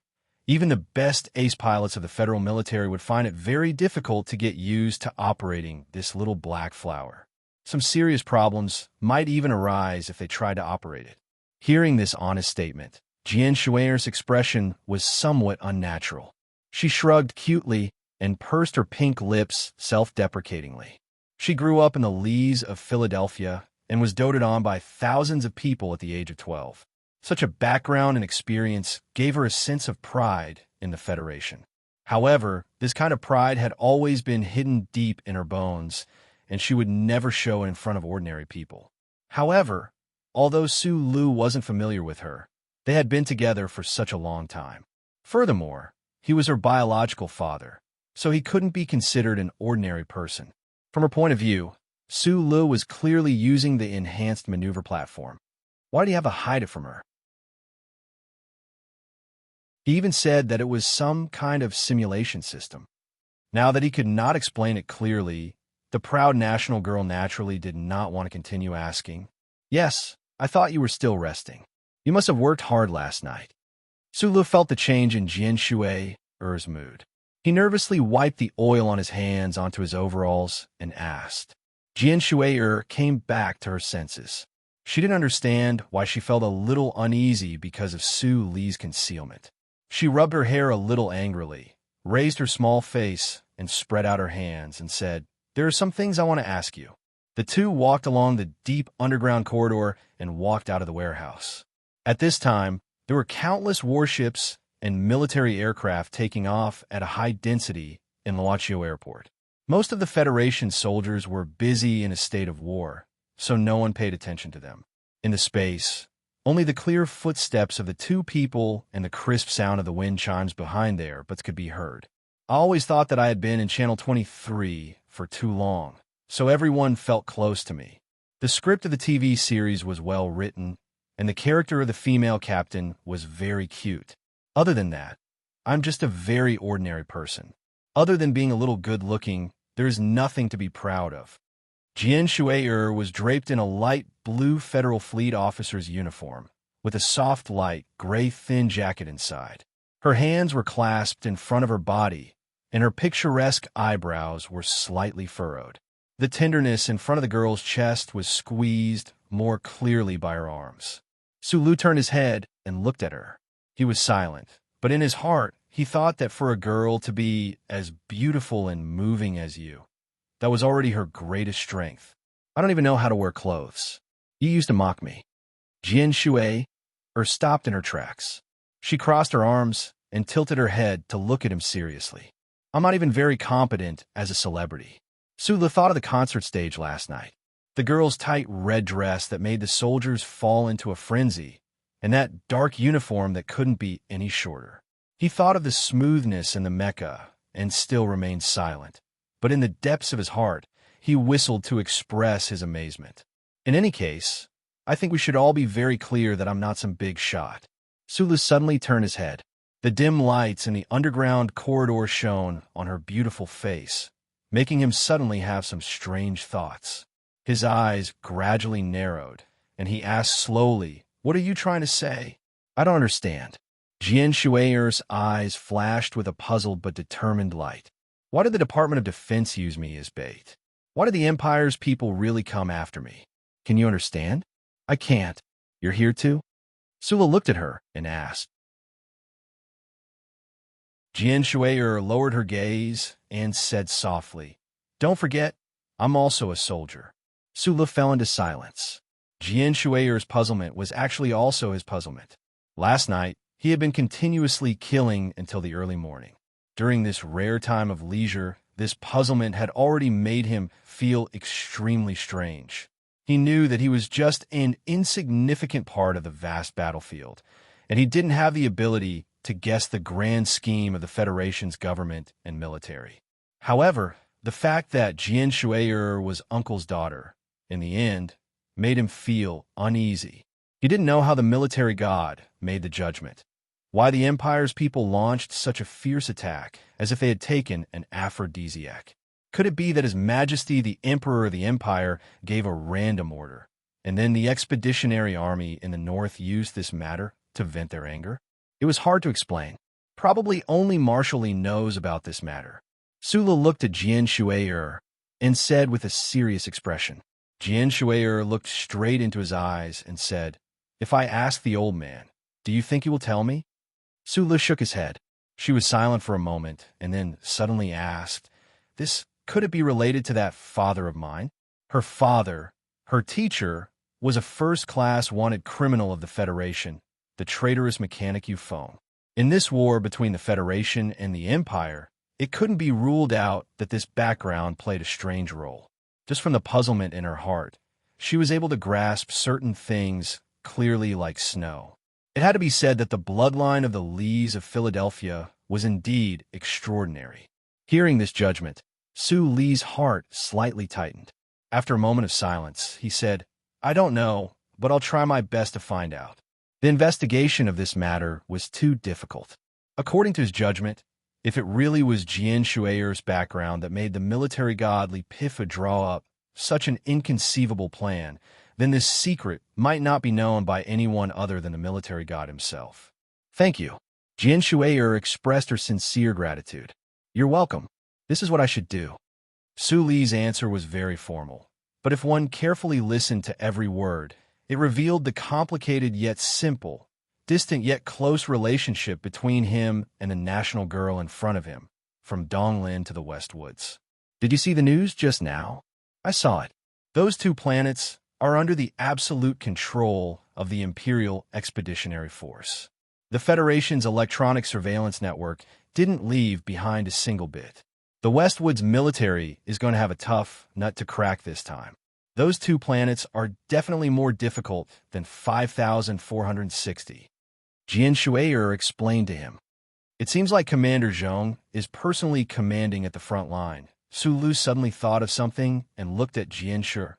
even the best ace pilots of the federal military would find it very difficult to get used to operating this Little Black Flower. Some serious problems might even arise if they tried to operate it. Hearing this honest statement, Jian Shui's expression was somewhat unnatural. She shrugged cutely and pursed her pink lips self-deprecatingly. She grew up in the Lees of Philadelphia and was doted on by thousands of people at the age of 12. Such a background and experience gave her a sense of pride in the Federation. However, this kind of pride had always been hidden deep in her bones, and she would never show it in front of ordinary people. However, although Su Lu wasn't familiar with her, they had been together for such a long time. Furthermore, he was her biological father, so he couldn't be considered an ordinary person. From her point of view, Su Lu was clearly using the enhanced maneuver platform. Why did he have to hide it from her? He even said that it was some kind of simulation system. Now that he could not explain it clearly, the proud national girl naturally did not want to continue asking. Yes, I thought you were still resting. You must have worked hard last night. Su Lu felt the change in Jian Shui's mood. He nervously wiped the oil on his hands onto his overalls and asked. Jian Shui came back to her senses. She didn't understand why she felt a little uneasy because of Su Li's concealment. She rubbed her hair a little angrily, raised her small face, and spread out her hands and said, "There are some things I want to ask you." The two walked along the deep underground corridor and walked out of the warehouse. At this time, there were countless warships and military aircraft taking off at a high density in Luoqiu Airport. Most of the Federation soldiers were busy in a state of war, so no one paid attention to them. In the space, only the clear footsteps of the two people and the crisp sound of the wind chimes behind there but could be heard. I always thought that I had been in Channel 23 for too long, so everyone felt close to me. The script of the TV series was well written, and the character of the female captain was very cute. Other than that, I'm just a very ordinary person. Other than being a little good-looking, there's nothing to be proud of. Jian Shui was draped in a light blue Federal Fleet officer's uniform, with a soft light gray thin jacket inside. Her hands were clasped in front of her body, and her picturesque eyebrows were slightly furrowed. The tenderness in front of the girl's chest was squeezed more clearly by her arms. Su Lu turned his head and looked at her. He was silent, but in his heart, he thought that for a girl to be as beautiful and moving as you, that was already her greatest strength. I don't even know how to wear clothes. You used to mock me. Jian Shui stopped in her tracks. She crossed her arms and tilted her head to look at him seriously. I'm not even very competent as a celebrity. Su Lu thought of the concert stage last night. The girl's tight red dress that made the soldiers fall into a frenzy, and that dark uniform that couldn't be any shorter. He thought of the smoothness in the mecha and still remained silent. But in the depths of his heart, he whistled to express his amazement. In any case, I think we should all be very clear that I'm not some big shot. Su Lu suddenly turned his head. The dim lights in the underground corridor shone on her beautiful face, making him suddenly have some strange thoughts. His eyes gradually narrowed, and he asked slowly, "What are you trying to say?" "I don't understand." Jian Shui's eyes flashed with a puzzled but determined light. Why did the Department of Defense use me as bait? Why did the Empire's people really come after me? Can you understand? I can't. You're here too? Su Lu looked at her and asked. Jian Shui lowered her gaze and said softly, "Don't forget, I'm also a soldier." Su Lu fell into silence. Jian Shui's puzzlement was actually also his puzzlement. Last night, he had been continuously killing until the early morning. During this rare time of leisure, this puzzlement had already made him feel extremely strange. He knew that he was just an insignificant part of the vast battlefield, and he didn't have the ability to guess the grand scheme of the Federation's government and military. However, the fact that Jian Shui'er was Uncle's daughter, in the end, made him feel uneasy. He didn't know how the military god made the judgment, why the Empire's people launched such a fierce attack as if they had taken an aphrodisiac. Could it be that His Majesty the Emperor of the Empire gave a random order, and then the expeditionary army in the north used this matter to vent their anger? It was hard to explain. Probably only Marshal Li knows about this matter. Sula looked at Jian Shui'er and said with a serious expression. Jian Shui'er looked straight into his eyes and said, "If I ask the old man, do you think he will tell me?" Sula shook his head. She was silent for a moment and then suddenly asked, could it be related to that father of mine? Her father, her teacher, was a first-class wanted criminal of the Federation, the traitorous mechanic Euphone. In this war between the Federation and the Empire, it couldn't be ruled out that this background played a strange role. Just from the puzzlement in her heart, she was able to grasp certain things clearly like snow. It had to be said that the bloodline of the Lees of Philadelphia was indeed extraordinary. Hearing this judgment, Su Li's heart slightly tightened. After a moment of silence, he said, "I don't know, but I'll try my best to find out." The investigation of this matter was too difficult. According to his judgment, if it really was Jian Shui'er's background that made the military god Li Pifa draw up such an inconceivable plan, then this secret might not be known by anyone other than the military god himself. "Thank you." Jian Shui'er expressed her sincere gratitude. "You're welcome. This is what I should do." Su Li's answer was very formal, but if one carefully listened to every word, it revealed the complicated yet simple, distant yet close relationship between him and the national girl in front of him, from Donglin to the West Woods. "Did you see the news just now?" "I saw it. Those two planets are under the absolute control of the Imperial Expeditionary Force. The Federation's electronic surveillance network didn't leave behind a single bit. The Westwoods military is going to have a tough nut to crack this time. Those two planets are definitely more difficult than 5,460. Jian Shui'er explained to him. "It seems like Commander Zhong is personally commanding at the front line." Su Lu suddenly thought of something and looked at Jian Shui'er.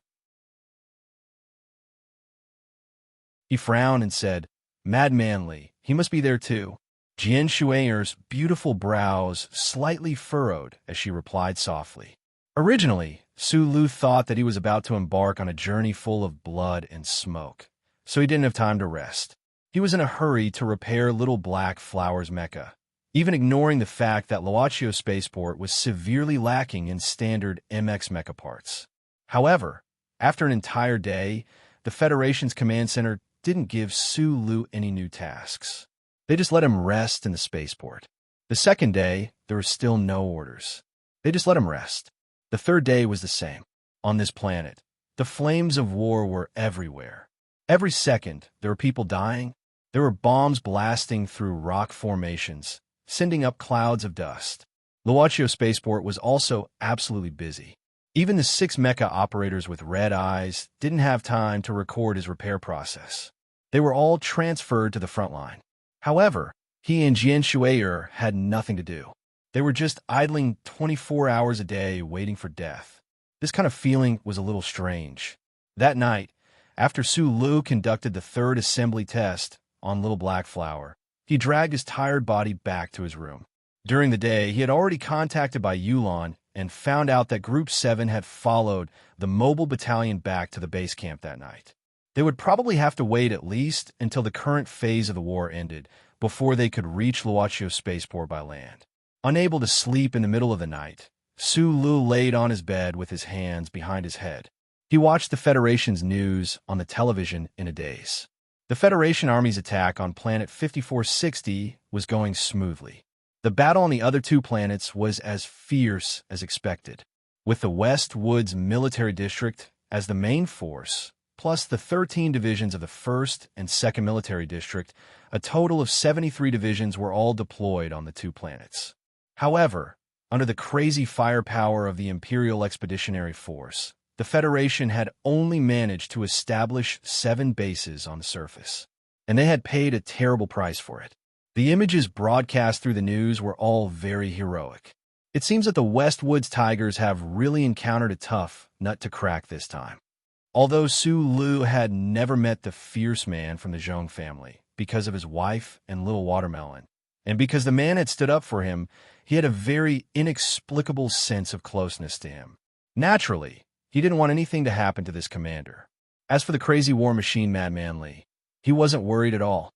He frowned and said, "Madman Li, he must be there too." Jian Shui'er's beautiful brows slightly furrowed as she replied softly. Originally, Su Lu thought that he was about to embark on a journey full of blood and smoke, so he didn't have time to rest. He was in a hurry to repair Little Black Flower's mecha, even ignoring the fact that Luochio Spaceport was severely lacking in standard MX mecha parts. However, after an entire day, the Federation's command center didn't give Su Lu any new tasks. They just let him rest in the spaceport. The second day, there were still no orders. They just let him rest. The third day was the same. On this planet, the flames of war were everywhere. Every second, there were people dying. There were bombs blasting through rock formations, sending up clouds of dust. Luochio Spaceport was also absolutely busy. Even the 6 mecha operators with red eyes didn't have time to record his repair process. They were all transferred to the front line. However, he and Jian Shui'er had nothing to do. They were just idling 24 hours a day waiting for death. This kind of feeling was a little strange. That night, after Su Lu conducted the third assembly test on Little Black Flower, he dragged his tired body back to his room. During the day, he had already contacted by Yulon and found out that Group 7 had followed the mobile battalion back to the base camp that night. They would probably have to wait at least until the current phase of the war ended before they could reach Luochio Spaceport by land. Unable to sleep in the middle of the night, Su Lu laid on his bed with his hands behind his head. He watched the Federation's news on the television in a daze. The Federation Army's attack on planet 5460 was going smoothly. The battle on the other two planets was as fierce as expected. With the West Woods Military District as the main force, plus the 13 divisions of the 1st and 2nd Military District, a total of 73 divisions were all deployed on the two planets. However, under the crazy firepower of the Imperial Expeditionary Force, the Federation had only managed to establish 7 bases on the surface, and they had paid a terrible price for it. The images broadcast through the news were all very heroic. It seems that the Westwoods Tigers have really encountered a tough nut to crack this time. Although Su Lu had never met the fierce man from the Zhong family because of his wife and little watermelon, and because the man had stood up for him, he had a very inexplicable sense of closeness to him. Naturally, he didn't want anything to happen to this commander. As for the crazy war machine Madman Li, he wasn't worried at all.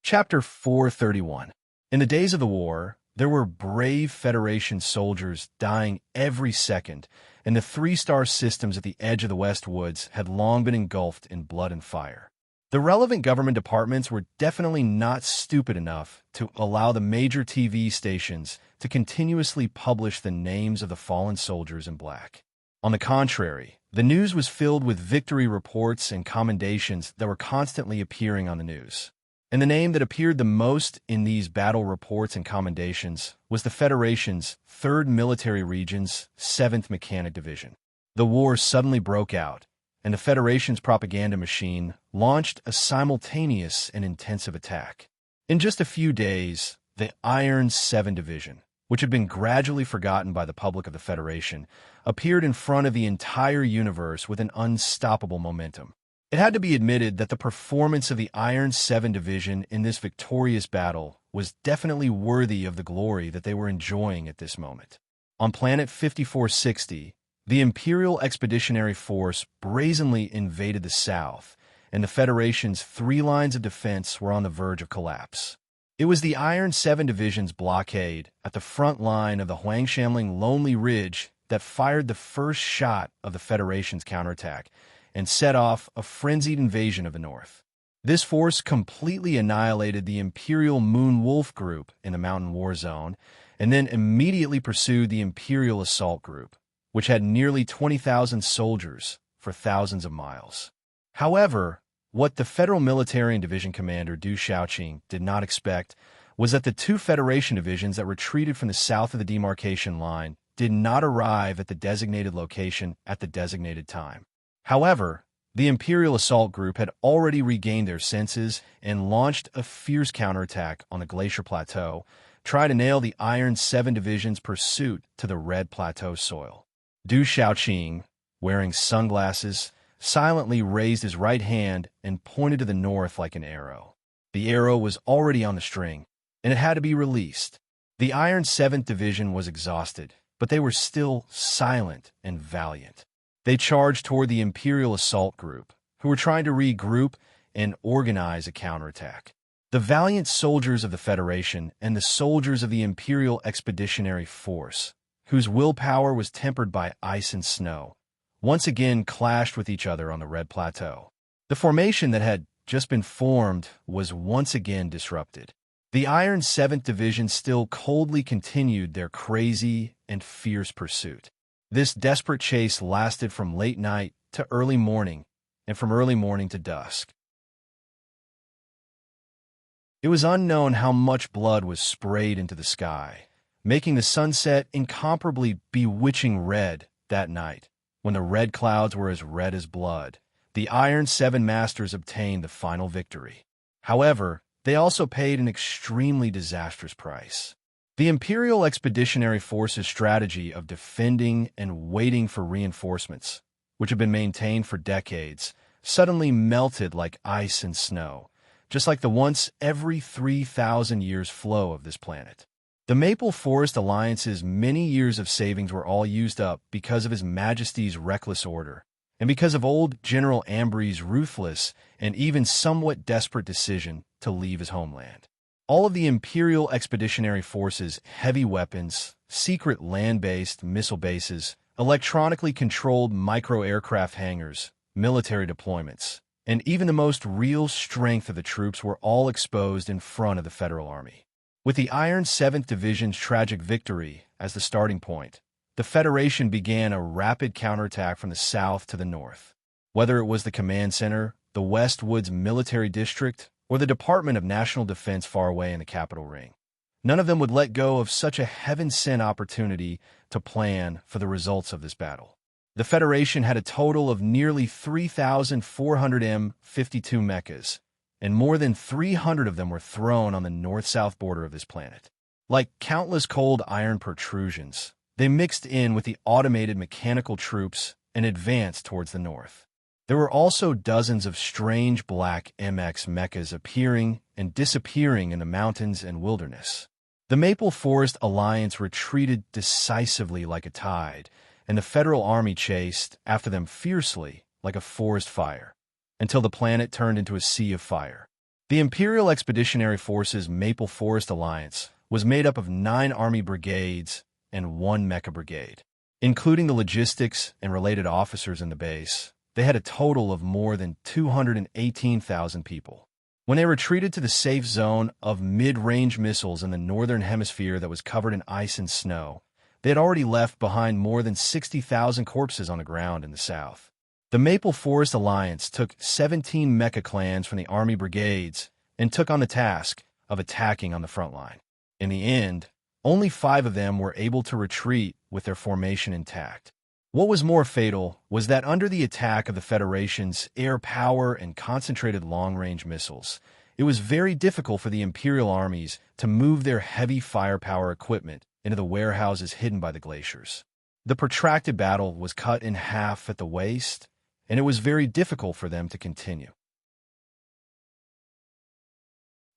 Chapter 431. In the days of the war, there were brave Federation soldiers dying every second, and the three-star systems at the edge of the West Woods had long been engulfed in blood and fire. The relevant government departments were definitely not stupid enough to allow the major TV stations to continuously publish the names of the fallen soldiers in black. On the contrary, the news was filled with victory reports and commendations that were constantly appearing on the news. And the name that appeared the most in these battle reports and commendations was the Federation's 3rd Military Region's 7th Mechanic Division. The war suddenly broke out, and the Federation's propaganda machine launched a simultaneous and intensive attack. In just a few days, the Iron 7 Division, which had been gradually forgotten by the public of the Federation, appeared in front of the entire universe with an unstoppable momentum. It had to be admitted that the performance of the Iron 7 Division in this victorious battle was definitely worthy of the glory that they were enjoying at this moment. On planet 5460, the Imperial Expeditionary Force brazenly invaded the South, and the Federation's 3 lines of defense were on the verge of collapse. It was the Iron 7 Division's blockade at the front line of the Huangshanling Lonely Ridge that fired the first shot of the Federation's counterattack, and set off a frenzied invasion of the North. This force completely annihilated the Imperial Moon Wolf Group in the Mountain War Zone, and then immediately pursued the Imperial Assault Group, which had nearly 20,000 soldiers for thousands of miles. However, what the Federal Military and Division Commander Du Xiaoqing did not expect was that the 2 Federation divisions that retreated from the south of the demarcation line did not arrive at the designated location at the designated time. However, the Imperial Assault Group had already regained their senses and launched a fierce counterattack on the Glacier Plateau, trying to nail the Iron 7 Division's pursuit to the Red Plateau soil. Du Xiaoqing, wearing sunglasses, silently raised his right hand and pointed to the north like an arrow. The arrow was already on the string, and it had to be released. The Iron 7th Division was exhausted, but they were still silent and valiant. They charged toward the Imperial Assault Group, who were trying to regroup and organize a counterattack. The valiant soldiers of the Federation and the soldiers of the Imperial Expeditionary Force, whose willpower was tempered by ice and snow, once again clashed with each other on the Red Plateau. The formation that had just been formed was once again disrupted. The Iron 7th Division still coldly continued their crazy and fierce pursuit. This desperate chase lasted from late night to early morning, and from early morning to dusk. It was unknown how much blood was sprayed into the sky, making the sunset incomparably bewitching red that night. When the red clouds were as red as blood, the Iron 7 Masters obtained the final victory. However, they also paid an extremely disastrous price. The Imperial Expeditionary Force's strategy of defending and waiting for reinforcements, which had been maintained for decades, suddenly melted like ice and snow, just like the once every 3,000 years flow of this planet. The Maple Forest Alliance's many years of savings were all used up because of His Majesty's reckless order, and because of old General Ambry's ruthless and even somewhat desperate decision to leave his homeland. All of the Imperial Expeditionary Force's heavy weapons, secret land-based missile bases, electronically controlled micro-aircraft hangars, military deployments, and even the most real strength of the troops were all exposed in front of the Federal Army. With the Iron 7th Division's tragic victory as the starting point, the Federation began a rapid counterattack from the south to the north. Whether it was the command center, the Westwoods Military District, or the Department of National Defense far away in the Capital Ring, none of them would let go of such a heaven-sent opportunity to plan for the results of this battle. The Federation had a total of nearly 3,400 M52 mechas, and more than 300 of them were thrown on the north-south border of this planet. Like countless cold iron protrusions, they mixed in with the automated mechanical troops and advanced towards the north. There were also dozens of strange black MX mechas appearing and disappearing in the mountains and wilderness. The Maple Forest Alliance retreated decisively like a tide, and the Federal Army chased after them fiercely like a forest fire, until the planet turned into a sea of fire. The Imperial Expeditionary Force's Maple Forest Alliance was made up of 9 Army brigades and 1 mecha brigade. Including the logistics and related officers in the base, they had a total of more than 218,000 people. When they retreated to the safe zone of mid-range missiles in the northern hemisphere that was covered in ice and snow, they had already left behind more than 60,000 corpses on the ground in the south. The Maple Forest Alliance took 17 mecha clans from the Army brigades and took on the task of attacking on the front line. In the end, only 5 of them were able to retreat with their formation intact. What was more fatal was that under the attack of the Federation's air power and concentrated long-range missiles, it was very difficult for the Imperial armies to move their heavy firepower equipment into the warehouses hidden by the glaciers. The protracted battle was cut in half at the waist, and it was very difficult for them to continue.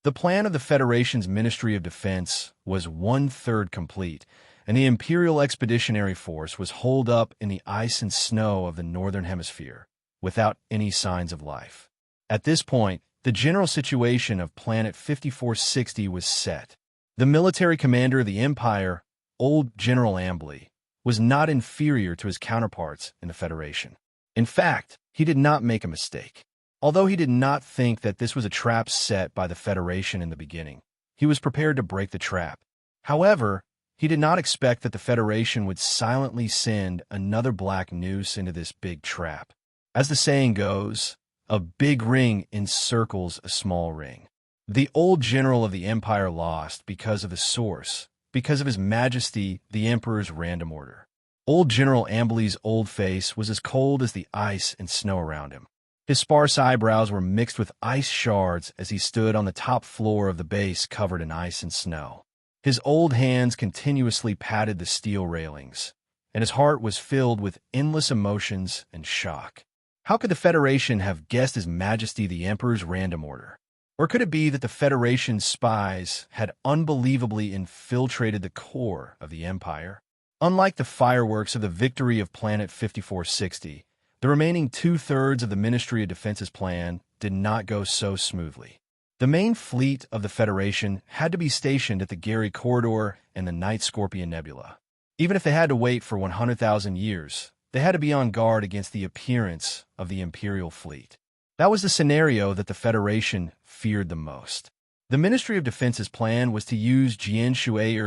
The plan of the Federation's Ministry of Defense was 1/3 complete, and the Imperial Expeditionary Force was holed up in the ice and snow of the Northern Hemisphere, without any signs of life. At this point, the general situation of Planet 5460 was set. The military commander of the Empire, Old General Ambley, was not inferior to his counterparts in the Federation. In fact, he did not make a mistake. Although he did not think that this was a trap set by the Federation in the beginning, he was prepared to break the trap. However, he did not expect that the Federation would silently send another black noose into this big trap. As the saying goes, a big ring encircles a small ring. The old general of the Empire lost because of the source, because of His Majesty the Emperor's random order. Old General Ambley's old face was as cold as the ice and snow around him. His sparse eyebrows were mixed with ice shards as he stood on the top floor of the base covered in ice and snow. His old hands continuously patted the steel railings, and his heart was filled with endless emotions and shock. How could the Federation have guessed His Majesty the Emperor's random order? Or could it be that the Federation's spies had unbelievably infiltrated the core of the Empire? Unlike the fireworks of the victory of Planet 5460, the remaining 2/3 of the Ministry of Defense's plan did not go so smoothly. The main fleet of the Federation had to be stationed at the Gary Corridor and the Night Scorpion Nebula. Even if they had to wait for 100,000 years, they had to be on guard against the appearance of the Imperial fleet. That was the scenario that the Federation feared the most. The Ministry of Defense's plan was to use Jian Shui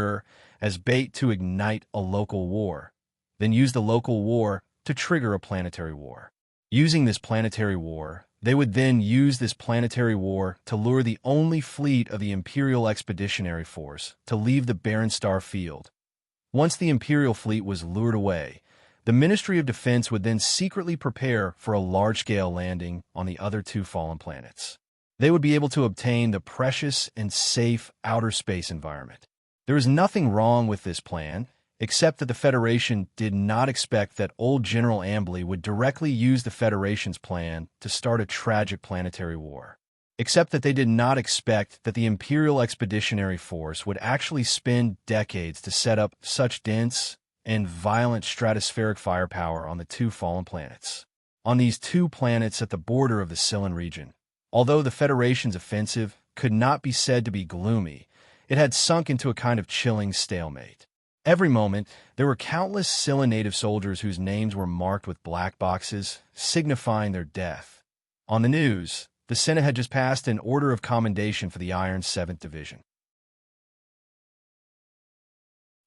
as bait to ignite a local war, then use the local war to trigger a planetary war. Using this planetary war, they would then use this planetary war to lure the only fleet of the Imperial Expeditionary Force to leave the barren star field. Once the Imperial fleet was lured away, the Ministry of Defense would then secretly prepare for a large-scale landing on the other 2 fallen planets. They would be able to obtain the precious and safe outer space environment. There is nothing wrong with this plan, except that the Federation did not expect that old General Ambley would directly use the Federation's plan to start a tragic planetary war. Except that they did not expect that the Imperial Expeditionary Force would actually spend decades to set up such dense and violent stratospheric firepower on the 2 fallen planets. On these 2 planets at the border of the Sylvan region, although the Federation's offensive could not be said to be gloomy, it had sunk into a kind of chilling stalemate. Every moment, there were countless Scylla native soldiers whose names were marked with black boxes, signifying their death. On the news, the Senate had just passed an order of commendation for the Iron 7th Division.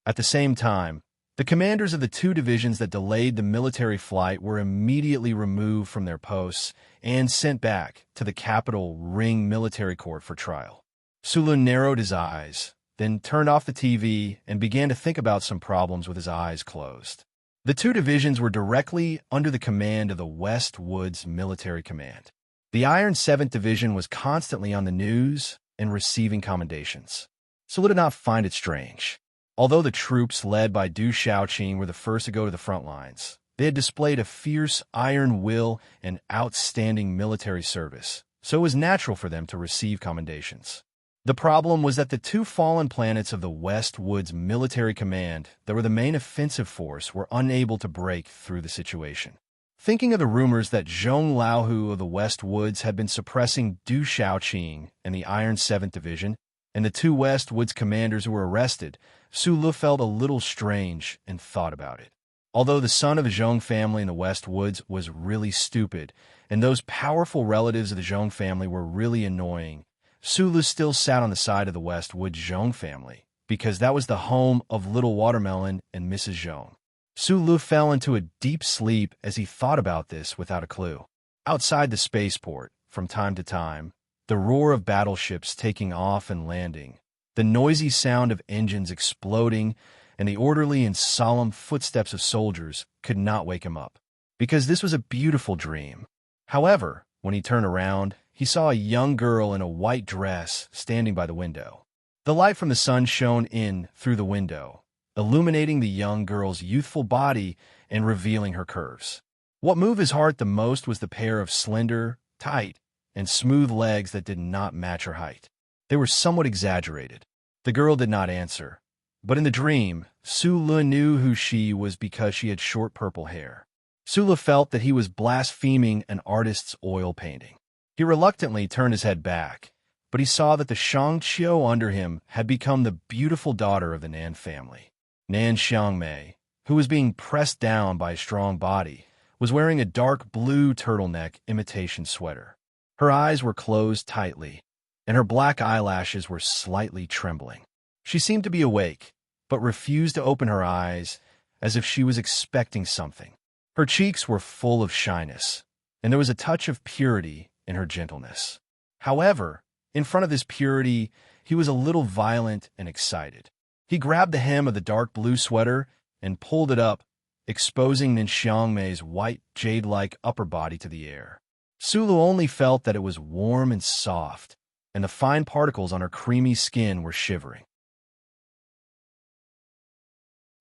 At the same time, the commanders of the 2 divisions that delayed the military flight were immediately removed from their posts and sent back to the capital Ring Military Court for trial. Sulu narrowed his eyes, then turned off the TV and began to think about some problems with his eyes closed. The two divisions were directly under the command of the West Woods Military Command. The Iron 7th Division was constantly on the news and receiving commendations. Sulu did not find it strange. Although the troops led by Du Shaoqing were the first to go to the front lines, they had displayed a fierce iron will and outstanding military service, so it was natural for them to receive commendations. The problem was that the two fallen planets of the West Woods Military Command that were the main offensive force were unable to break through the situation. Thinking of the rumors that Zhong Laohu of the West Woods had been suppressing Du Shaoqing and the Iron 7th Division, and the two West Woods commanders who were arrested, Sulu felt a little strange and thought about it. Although the son of the Zhong family in the West Woods was really stupid, and those powerful relatives of the Zhong family were really annoying, Sulu still sat on the side of the West Woods Zhong family, because that was the home of Little Watermelon and Mrs. Zhong. Sulu fell into a deep sleep as he thought about this without a clue. Outside the spaceport, from time to time, the roar of battleships taking off and landing, the noisy sound of engines exploding, and the orderly and solemn footsteps of soldiers could not wake him up, because this was a beautiful dream. However, when he turned around, he saw a young girl in a white dress standing by the window. The light from the sun shone in through the window, illuminating the young girl's youthful body and revealing her curves. What moved his heart the most was the pair of slender, tight, and smooth legs that did not match her height. They were somewhat exaggerated. The girl did not answer, but in the dream, Sulu knew who she was because she had short purple hair. Sulu felt that he was blaspheming an artist's oil painting. He reluctantly turned his head back, but he saw that the Shangqiu under him had become the beautiful daughter of the Nan family. Nan Xiangmei, who was being pressed down by a strong body, was wearing a dark blue turtleneck imitation sweater. Her eyes were closed tightly, and her black eyelashes were slightly trembling. She seemed to be awake, but refused to open her eyes as if she was expecting something. Her cheeks were full of shyness, and there was a touch of purity in her gentleness. However, in front of this purity, he was a little violent and excited. He grabbed the hem of the dark blue sweater and pulled it up, exposing Nin Xiangmei's white, jade-like upper body to the air. Sulu only felt that it was warm and soft, and the fine particles on her creamy skin were shivering.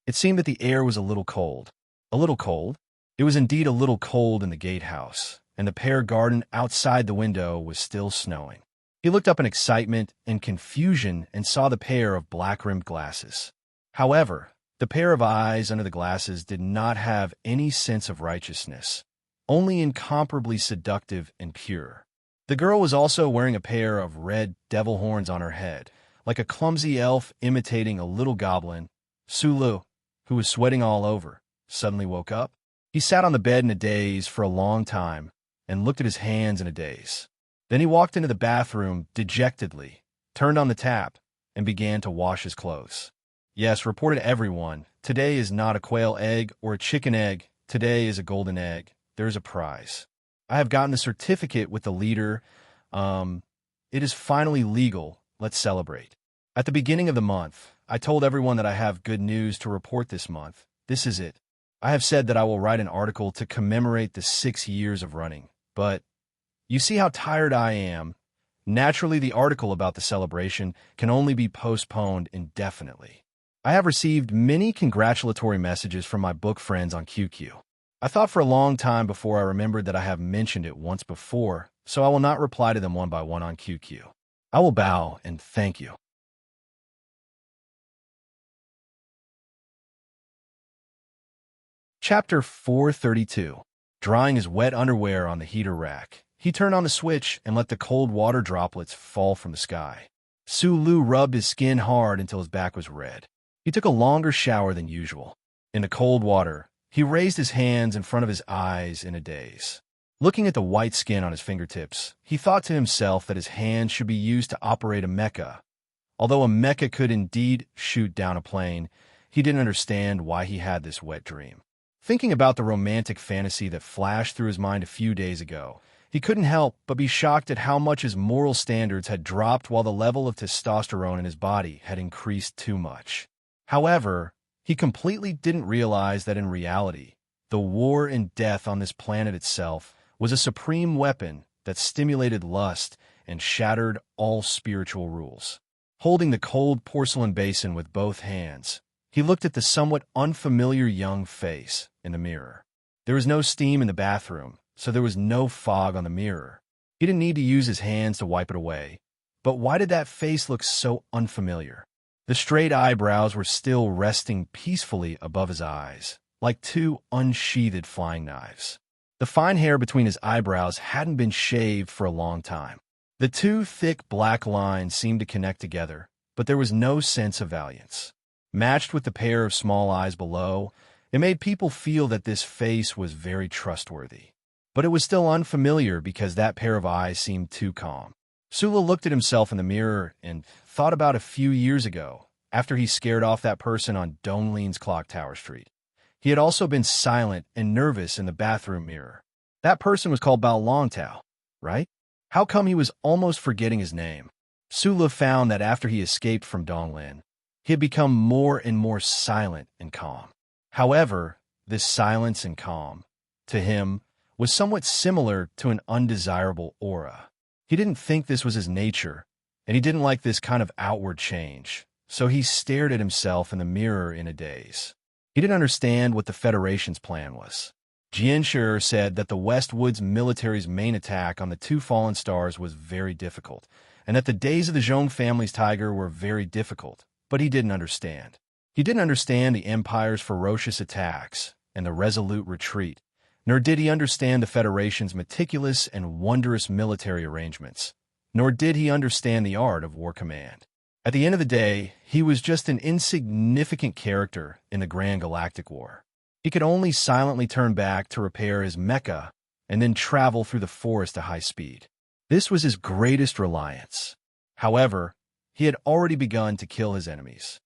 It seemed that the air was a little cold. A little cold? It was indeed a little cold in the gatehouse, and the pear garden outside the window was still snowing. He looked up in excitement and confusion and saw the pair of black-rimmed glasses. However, the pair of eyes under the glasses did not have any sense of righteousness, only incomparably seductive and pure. The girl was also wearing a pair of red devil horns on her head, like a clumsy elf imitating a little goblin. Sulu, who was sweating all over, suddenly woke up. He sat on the bed in a daze for a long time and looked at his hands in a daze. Then he walked into the bathroom dejectedly, turned on the tap, and began to wash his clothes. Yes, reported to everyone, today is not a quail egg or a chicken egg, today is a golden egg. There is a prize. I have gotten the certificate with the leader. It is finally legal. Let's celebrate. At the beginning of the month, I told everyone that I have good news to report this month. This is it. I have said that I will write an article to commemorate the 6 years of running, but you see how tired I am. Naturally, the article about the celebration can only be postponed indefinitely. I have received many congratulatory messages from my book friends on QQ. I thought for a long time before I remembered that I have mentioned it once before, so I will not reply to them one by one on QQ. I will bow and thank you. Chapter 432. Drying his wet underwear on the heater rack, he turned on the switch and let the cold water droplets fall from the sky. Sulu rubbed his skin hard until his back was red. He took a longer shower than usual. In the cold water, he raised his hands in front of his eyes in a daze. Looking at the white skin on his fingertips, he thought to himself that his hands should be used to operate a mecha. Although a mecha could indeed shoot down a plane, he didn't understand why he had this wet dream. Thinking about the romantic fantasy that flashed through his mind a few days ago, he couldn't help but be shocked at how much his moral standards had dropped while the level of testosterone in his body had increased too much. However, He completely didn't realize that in reality, the war and death on this planet itself was a supreme weapon that stimulated lust and shattered all spiritual rules. Holding the cold porcelain basin with both hands, he looked at the somewhat unfamiliar young face in the mirror. There was no steam in the bathroom, so there was no fog on the mirror. He didn't need to use his hands to wipe it away. But why did that face look so unfamiliar? The straight eyebrows were still resting peacefully above his eyes, like two unsheathed flying knives. The fine hair between his eyebrows hadn't been shaved for a long time. The two thick black lines seemed to connect together, but there was no sense of valiance. Matched with the pair of small eyes below, it made people feel that this face was very trustworthy. But it was still unfamiliar because that pair of eyes seemed too calm. Sula looked at himself in the mirror and thought about a few years ago, after he scared off that person on Dongleen's Clock Tower Street. He had also been silent and nervous in the bathroom mirror. That person was called Bao Longtao, right? How come he was almost forgetting his name? Sula found that after he escaped from Donglin, he had become more and more silent and calm. However, this silence and calm, to him, was somewhat similar to an undesirable aura. He didn't think this was his nature, and he didn't like this kind of outward change, so he stared at himself in the mirror in a daze. He didn't understand what the Federation's plan was. Jianshi said that the Westwoods military's main attack on the two fallen stars was very difficult, and that the days of the Zhong family's tiger were very difficult, but he didn't understand. He didn't understand the Empire's ferocious attacks and the resolute retreat, nor did he understand the Federation's meticulous and wondrous military arrangements, nor did he understand the art of war command. At the end of the day, he was just an insignificant character in the Grand Galactic War. He could only silently turn back to repair his mecha and then travel through the forest at high speed. This was his greatest reliance. However, he had already begun to kill his enemies.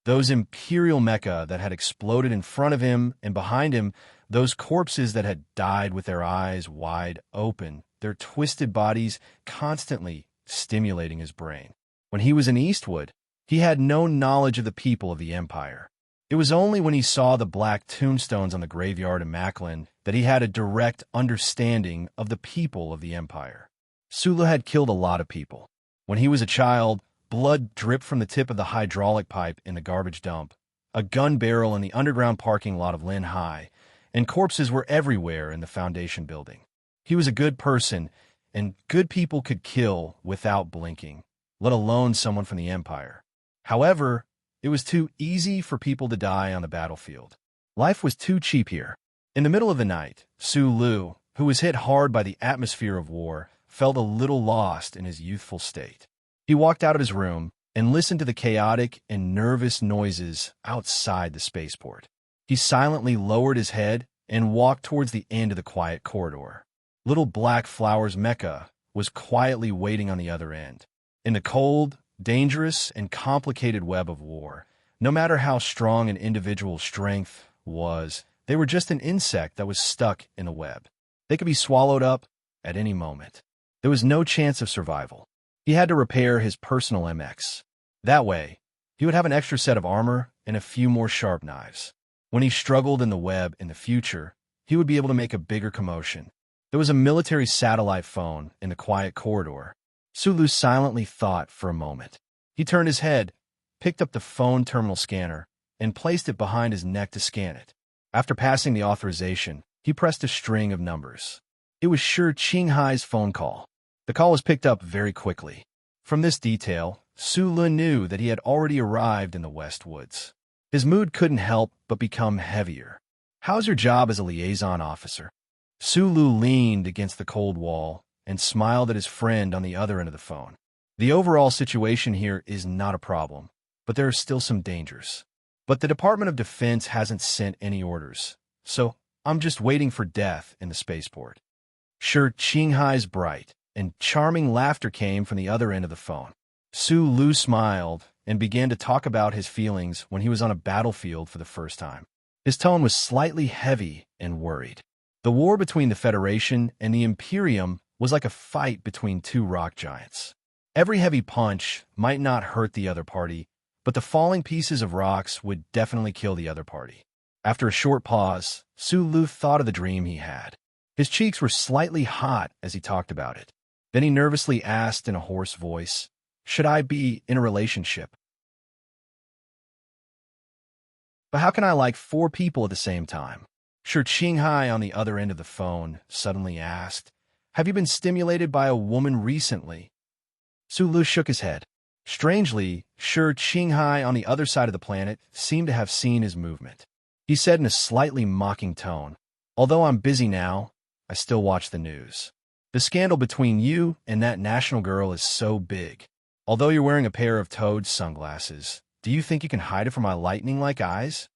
Those Imperial mecha that had exploded in front of him and behind him, those corpses that had died with their eyes wide open, their twisted bodies constantly stimulating his brain. When he was in Eastwood, he had no knowledge of the people of the Empire. It was only when he saw the black tombstones on the graveyard in Macklin that he had a direct understanding of the people of the Empire. Sula had killed a lot of people. When he was a child, blood dripped from the tip of the hydraulic pipe in the garbage dump, a gun barrel in the underground parking lot of Lynn High, and corpses were everywhere in the Foundation building. He was a good person, and good people could kill without blinking, let alone someone from the Empire. However, it was too easy for people to die on the battlefield. Life was too cheap here. In the middle of the night, Su Lu, who was hit hard by the atmosphere of war, felt a little lost in his youthful state. He walked out of his room and listened to the chaotic and nervous noises outside the spaceport. He silently lowered his head and walked towards the end of the quiet corridor. Little Black Flower's mecha was quietly waiting on the other end. In the cold, dangerous, and complicated web of war, no matter how strong an individual's strength was, they were just an insect that was stuck in the web. They could be swallowed up at any moment. There was no chance of survival. He had to repair his personal MX. That way, he would have an extra set of armor and a few more sharp knives. When he struggled in the web in the future, he would be able to make a bigger commotion. There was a military satellite phone in the quiet corridor. Sulu silently thought for a moment. He turned his head, picked up the phone terminal scanner, and placed it behind his neck to scan it. After passing the authorization, he pressed a string of numbers. It was sure Qinghai's phone call. The call was picked up very quickly. From this detail, Sulu knew that he had already arrived in the West Woods. His mood couldn't help but become heavier. "How's your job as a liaison officer?" Sulu leaned against the cold wall and smiled at his friend on the other end of the phone. "The overall situation here is not a problem, but there are still some dangers. But the Department of Defense hasn't sent any orders, so I'm just waiting for death in the spaceport." Sure, Qinghai's bright and charming laughter came from the other end of the phone. Su Lu smiled and began to talk about his feelings when he was on a battlefield for the first time. His tone was slightly heavy and worried. The war between the Federation and the Imperium was like a fight between two rock giants. Every heavy punch might not hurt the other party, but the falling pieces of rocks would definitely kill the other party. After a short pause, Su Lu thought of the dream he had. His cheeks were slightly hot as he talked about it. Then he nervously asked in a hoarse voice, "Should I be in a relationship? But how can I like 4 people at the same time?" Sure Qinghai on the other end of the phone suddenly asked, "Have you been stimulated by a woman recently?" Su Lu shook his head. Strangely, Sure Qinghai on the other side of the planet seemed to have seen his movement. He said in a slightly mocking tone, "Although I'm busy now, I still watch the news. The scandal between you and that national girl is so big. Although you're wearing a pair of Toad sunglasses, do you think you can hide it from my lightning-like eyes?"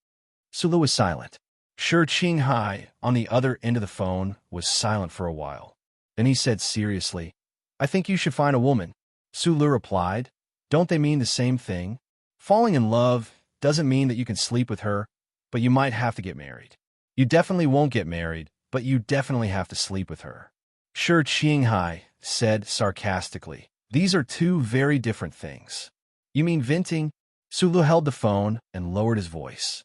Sulu was silent. Sure Qinghai on the other end of the phone was silent for a while. Then he said seriously, "I think you should find a woman." Sulu replied, "Don't they mean the same thing? Falling in love doesn't mean that you can sleep with her, but you might have to get married. You definitely won't get married, but you definitely have to sleep with her." Sure Qinghai said sarcastically, "These are 2 very different things." "You mean venting?" Sulu held the phone and lowered his voice.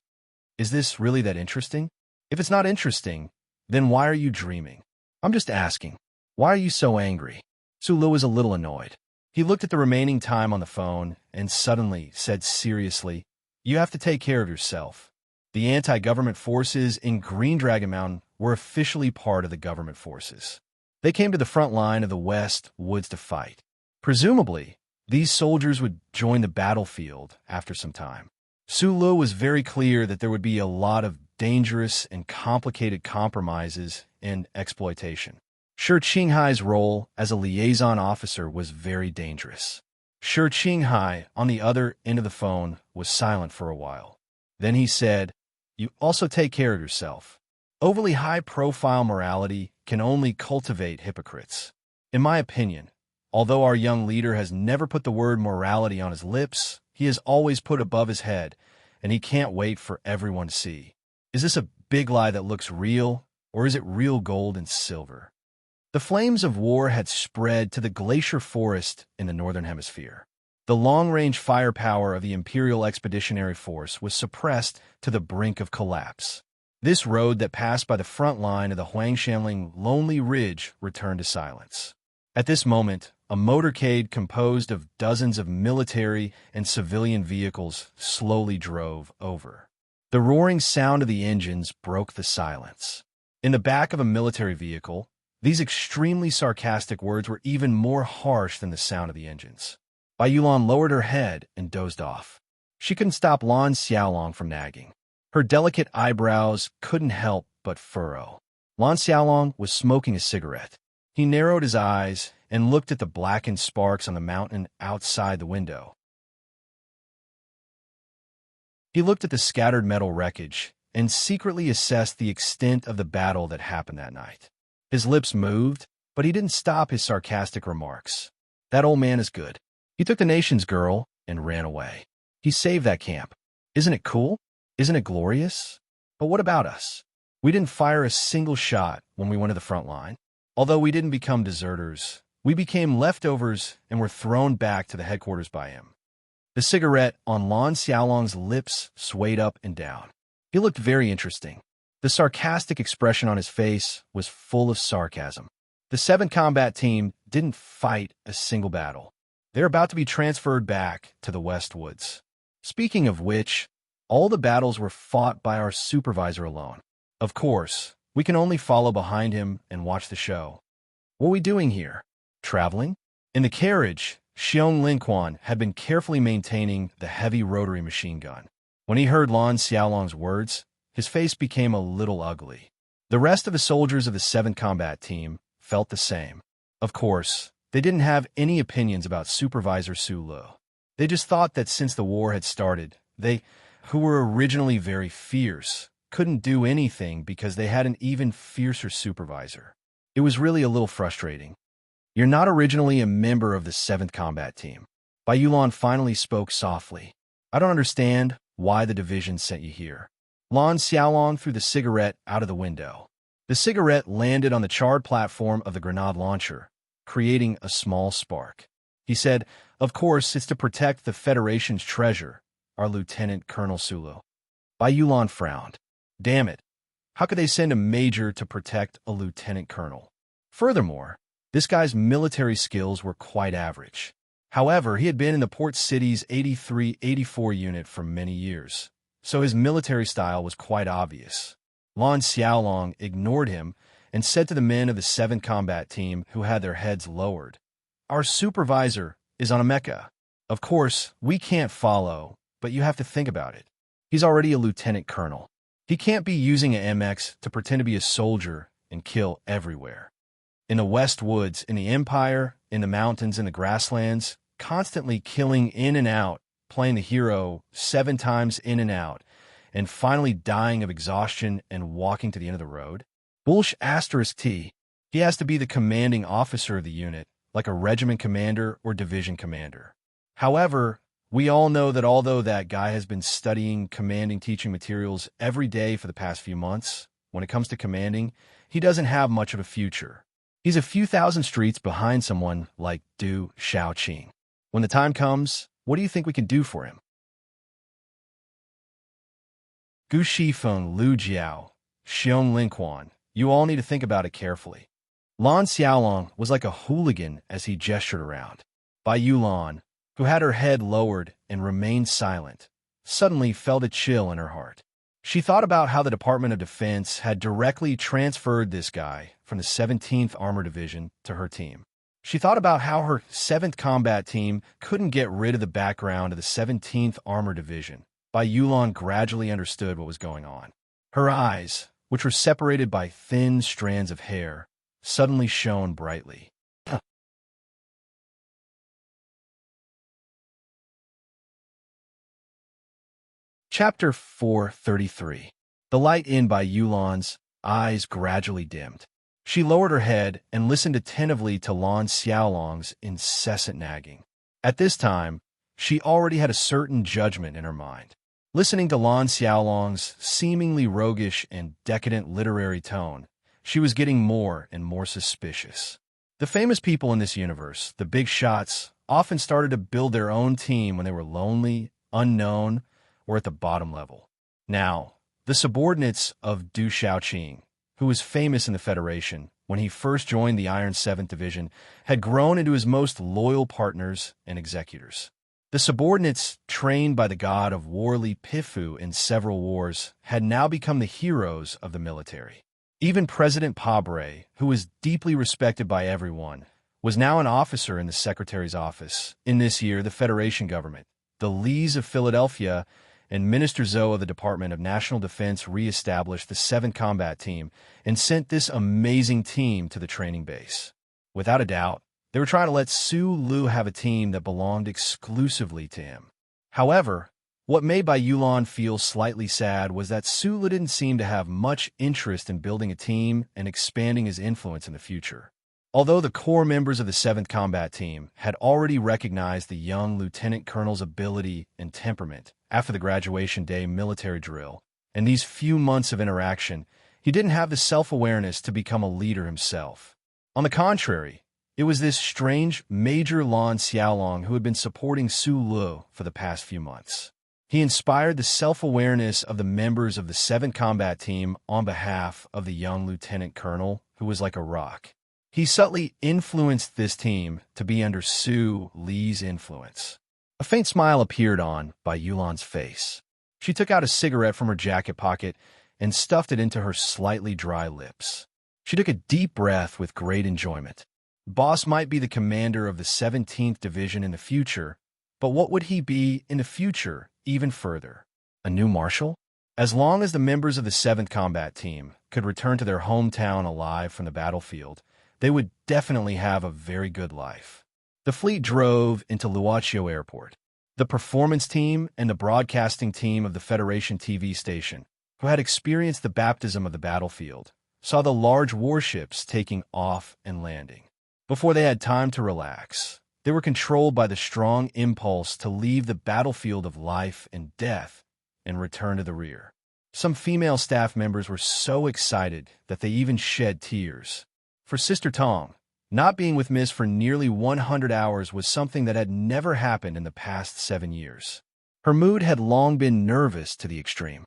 "Is this really that interesting? If it's not interesting, then why are you dreaming? I'm just asking. Why are you so angry?" Sulu was a little annoyed. He looked at the remaining time on the phone and suddenly said seriously, "You have to take care of yourself." The anti-government forces in Green Dragon Mountain were officially part of the government forces. They came to the front line of the West Woods to fight. Presumably, these soldiers would join the battlefield after some time. Su Lu was very clear that there would be a lot of dangerous and complicated compromises and exploitation. Sure Qinghai's role as a liaison officer was very dangerous. Sure Qinghai, on the other end of the phone, was silent for a while. Then he said, "You also take care of yourself. Overly high-profile morality can only cultivate hypocrites. In my opinion, although our young leader has never put the word morality on his lips, he has always put above his head, and he can't wait for everyone to see. Is this a big lie that looks real, or is it real gold and silver?" The flames of war had spread to the glacier forest in the Northern Hemisphere. The long-range firepower of the Imperial Expeditionary Force was suppressed to the brink of collapse. This road that passed by the front line of the Huangshanling Lonely Ridge returned to silence. At this moment, a motorcade composed of dozens of military and civilian vehicles slowly drove over. The roaring sound of the engines broke the silence. In the back of a military vehicle, these extremely sarcastic words were even more harsh than the sound of the engines. Bai Yulan lowered her head and dozed off. She couldn't stop Lan Xiaolong from nagging. Her delicate eyebrows couldn't help but furrow. Lan Xiaolong was smoking a cigarette. He narrowed his eyes and looked at the blackened sparks on the mountain outside the window. He looked at the scattered metal wreckage and secretly assessed the extent of the battle that happened that night. His lips moved, but he didn't stop his sarcastic remarks. "That old man is good. He took the nation's girl and ran away. He saved that camp. Isn't it cool? Isn't it glorious? But what about us? We didn't fire a single shot when we went to the front line. Although we didn't become deserters, we became leftovers and were thrown back to the headquarters by him." The cigarette on Lan Xiaolong's lips swayed up and down. He looked very interesting. The sarcastic expression on his face was full of sarcasm. The 7th Combat Team didn't fight a single battle. They're about to be transferred back to the West Woods. Speaking of which, all the battles were fought by our supervisor alone. Of course, we can only follow behind him and watch the show. What are we doing here? Traveling? In the carriage, Xiong Linquan had been carefully maintaining the heavy rotary machine gun. When he heard Lan Xiaolong's words, his face became a little ugly. The rest of the soldiers of the 7th Combat Team felt the same. Of course, they didn't have any opinions about Supervisor Su Lu. They just thought that since the war had started, they, who were originally very fierce, couldn't do anything because they had an even fiercer supervisor. It was really a little frustrating. "You're not originally a member of the 7th Combat Team." Bai Yulan finally spoke softly. "I don't understand why the division sent you here." Lan Xiaolong threw the cigarette out of the window. The cigarette landed on the charred platform of the grenade launcher, creating a small spark. He said, "Of course, it's to protect the Federation's treasure, our Lieutenant Colonel Sulu. Bai Yulan frowned. Damn it. How could they send a major to protect a lieutenant colonel? Furthermore, this guy's military skills were quite average. However, he had been in the port city's 83-84 unit for many years, so his military style was quite obvious. Lan Xiaolong ignored him and said to the men of the 7th Combat Team who had their heads lowered, "Our supervisor is on a mecha. Of course, we can't follow, but you have to think about it. He's already a lieutenant colonel. He can't be using an MX to pretend to be a soldier and kill everywhere. In the West Woods, in the Empire, in the mountains, in the grasslands, constantly killing in and out, playing the hero 7 times in and out, and finally dying of exhaustion and walking to the end of the road? Bullsh asterisk T. He has to be the commanding officer of the unit, like a regiment commander or division commander. However, we all know that although that guy has been studying commanding teaching materials every day for the past few months, when it comes to commanding, he doesn't have much of a future. He's a few thousand streets behind someone like Du Shaoqing. When the time comes, what do you think we can do for him?" Gu Shifeng, Lu Jiao, Xiong Linquan, you all need to think about it carefully. Lan Xiaolong was like a hooligan as he gestured around. Bai Yulan, who had her head lowered and remained silent, suddenly felt a chill in her heart. She thought about how the Department of Defense had directly transferred this guy from the 17th Armored Division to her team. She thought about how her 7th Combat Team couldn't get rid of the background of the 17th Armored Division. Bai Yulan gradually understood what was going on. Her eyes, which were separated by thin strands of hair, suddenly shone brightly. Chapter 433. The light in Bai Yulan's eyes gradually dimmed. She lowered her head and listened attentively to Lan Xiaolong's incessant nagging. At this time, she already had a certain judgment in her mind. Listening to Lan Xiaolong's seemingly roguish and decadent literary tone, she was getting more and more suspicious. The famous people in this universe, the big shots, often started to build their own team when they were lonely, unknown, or at the bottom level. Now, the subordinates of Du Shaoqing, who was famous in the Federation when he first joined the Iron 7th Division, had grown into his most loyal partners and executors. The subordinates, trained by the god of war Li Pifu in several wars, had now become the heroes of the military. Even President Pabre, who was deeply respected by everyone, was now an officer in the Secretary's office. In this year, the Federation government, the Lees of Philadelphia, and Minister Zhou of the Department of National Defense re-established the 7th Combat Team and sent this amazing team to the training base. Without a doubt, they were trying to let Su Lu have a team that belonged exclusively to him. However, what made Bai Yulan feel slightly sad was that Su Lu didn't seem to have much interest in building a team and expanding his influence in the future. Although the core members of the 7th Combat Team had already recognized the young lieutenant colonel's ability and temperament after the graduation day military drill, and these few months of interaction, he didn't have the self-awareness to become a leader himself. On the contrary, it was this strange Major Lan Xiaolong who had been supporting Su Lu for the past few months. He inspired the self-awareness of the members of the 7th Combat Team on behalf of the young lieutenant colonel, who was like a rock. He subtly influenced this team to be under Su Li's influence. A faint smile appeared on Bai Yulan's face. She took out a cigarette from her jacket pocket and stuffed it into her slightly dry lips. She took a deep breath with great enjoyment. Boss might be the commander of the 17th Division in the future, but what would he be in the future even further? A new marshal? As long as the members of the 7th Combat Team could return to their hometown alive from the battlefield, they would definitely have a very good life. The fleet drove into Luochio Airport. The performance team and the broadcasting team of the Federation TV station, who had experienced the baptism of the battlefield, saw the large warships taking off and landing. Before they had time to relax, they were controlled by the strong impulse to leave the battlefield of life and death and return to the rear. Some female staff members were so excited that they even shed tears. For Sister Tong, not being with Miss for nearly 100 hours was something that had never happened in the past 7 years. Her mood had long been nervous to the extreme.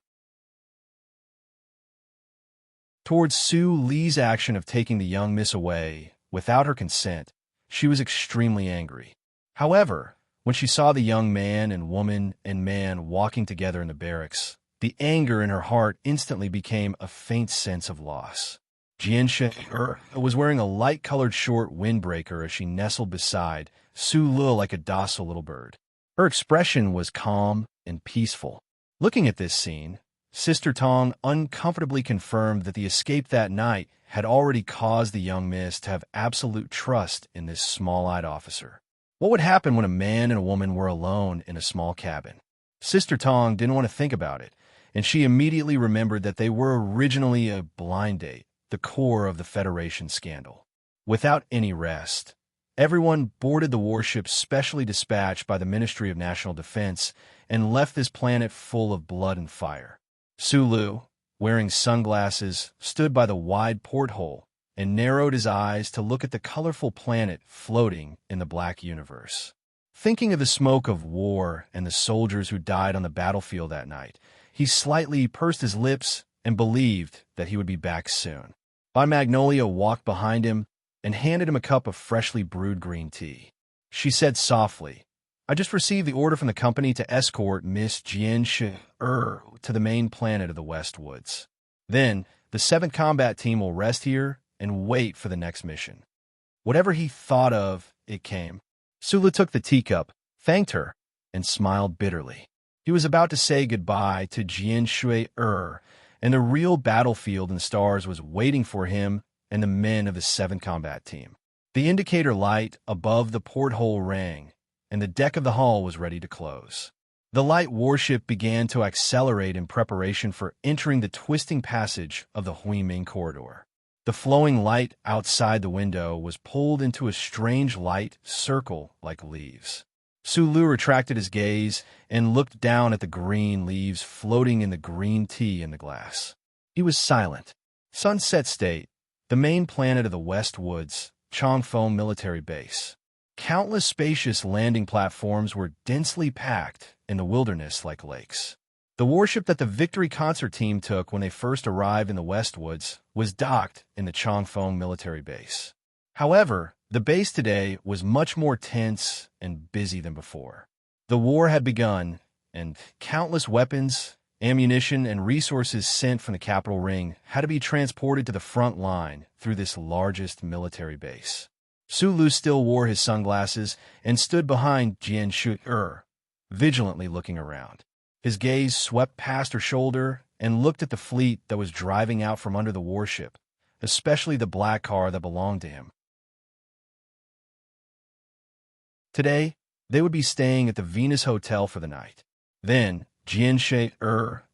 Towards Su Li's action of taking the young miss away, without her consent, she was extremely angry. However, when she saw the young man and woman and man walking together in the barracks, the anger in her heart instantly became a faint sense of loss. Jianshe was wearing a light-colored short windbreaker as she nestled beside Su Lu like a docile little bird. Her expression was calm and peaceful. Looking at this scene, Sister Tong uncomfortably confirmed that the escape that night had already caused the young miss to have absolute trust in this small-eyed officer. What would happen when a man and a woman were alone in a small cabin? Sister Tong didn't want to think about it, and she immediately remembered that they were originally a blind date, the core of the Federation scandal. Without any rest, everyone boarded the warship specially dispatched by the Ministry of National Defense and left this planet full of blood and fire. Sulu, wearing sunglasses, stood by the wide porthole and narrowed his eyes to look at the colorful planet floating in the black universe. Thinking of the smoke of war and the soldiers who died on the battlefield that night, he slightly pursed his lips and believed that he would be back soon. By Magnolia walked behind him and handed him a cup of freshly brewed green tea. She said softly, "I just received the order from the company to escort Miss Jianshe to the main planet of the West Woods. Then, the 7th Combat Team will rest here and wait for the next mission." Whatever he thought of, it came. Sulu took the teacup, thanked her, and smiled bitterly. He was about to say goodbye to Jianshe and the real battlefield and stars was waiting for him and the men of the 7th Combat Team. The indicator light above the porthole rang, and the deck of the hull was ready to close. The light warship began to accelerate in preparation for entering the twisting passage of the Huiming corridor. The flowing light outside the window was pulled into a strange light circle like leaves. Sulu retracted his gaze and looked down at the green leaves floating in the green tea in the glass. He was silent. Sunset State, the main planet of the West Woods, Changfeng military base. Countless spacious landing platforms were densely packed in the wilderness like lakes. The warship that the Victory Concert Team took when they first arrived in the Westwoods was docked in the Changfeng military base. However, the base today was much more tense and busy than before. The war had begun, and countless weapons, ammunition, and resources sent from the capital ring had to be transported to the front line through this largest military base. Sulu still wore his sunglasses and stood behind Jianshe, vigilantly looking around. His gaze swept past her shoulder and looked at the fleet that was driving out from under the warship, especially the black car that belonged to him. Today, they would be staying at the Venus Hotel for the night. Then, Jianshe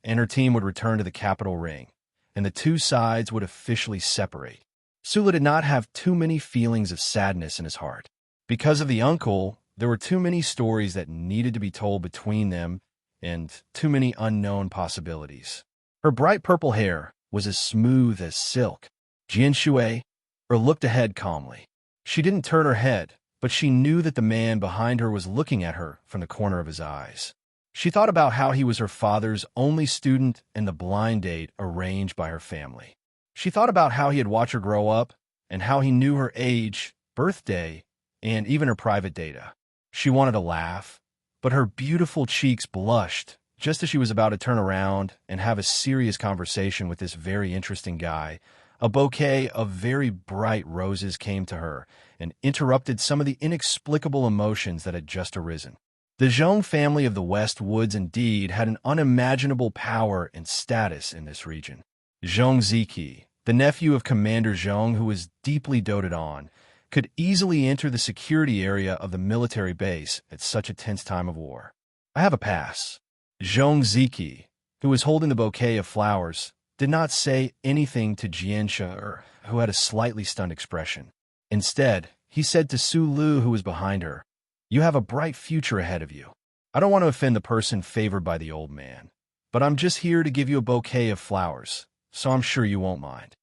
and her team would return to the capital ring, and the two sides would officially separate. Sulu did not have too many feelings of sadness in his heart. Because of the uncle, there were too many stories that needed to be told between them and too many unknown possibilities. Her bright purple hair was as smooth as silk. Jianshe looked ahead calmly. She didn't turn her head, but she knew that the man behind her was looking at her from the corner of his eyes. She thought about how he was her father's only student and the blind date arranged by her family. She thought about how he had watched her grow up and how he knew her age, birthday, and even her private data. She wanted to laugh, but her beautiful cheeks blushed just as she was about to turn around and have a serious conversation with this very interesting guy. A bouquet of very bright roses came to her and interrupted some of the inexplicable emotions that had just arisen. The Zhong family of the West Woods indeed had an unimaginable power and status in this region. Zhong Ziki, the nephew of Commander Zhong, who was deeply doted on, could easily enter the security area of the military base at such a tense time of war. "I have a pass." Zhong Ziki, who was holding the bouquet of flowers, did not say anything to Jianshe, who had a slightly stunned expression. Instead, he said to Sulu, who was behind her, "You have a bright future ahead of you. I don't want to offend the person favored by the old man, but I'm just here to give you a bouquet of flowers, so I'm sure you won't mind."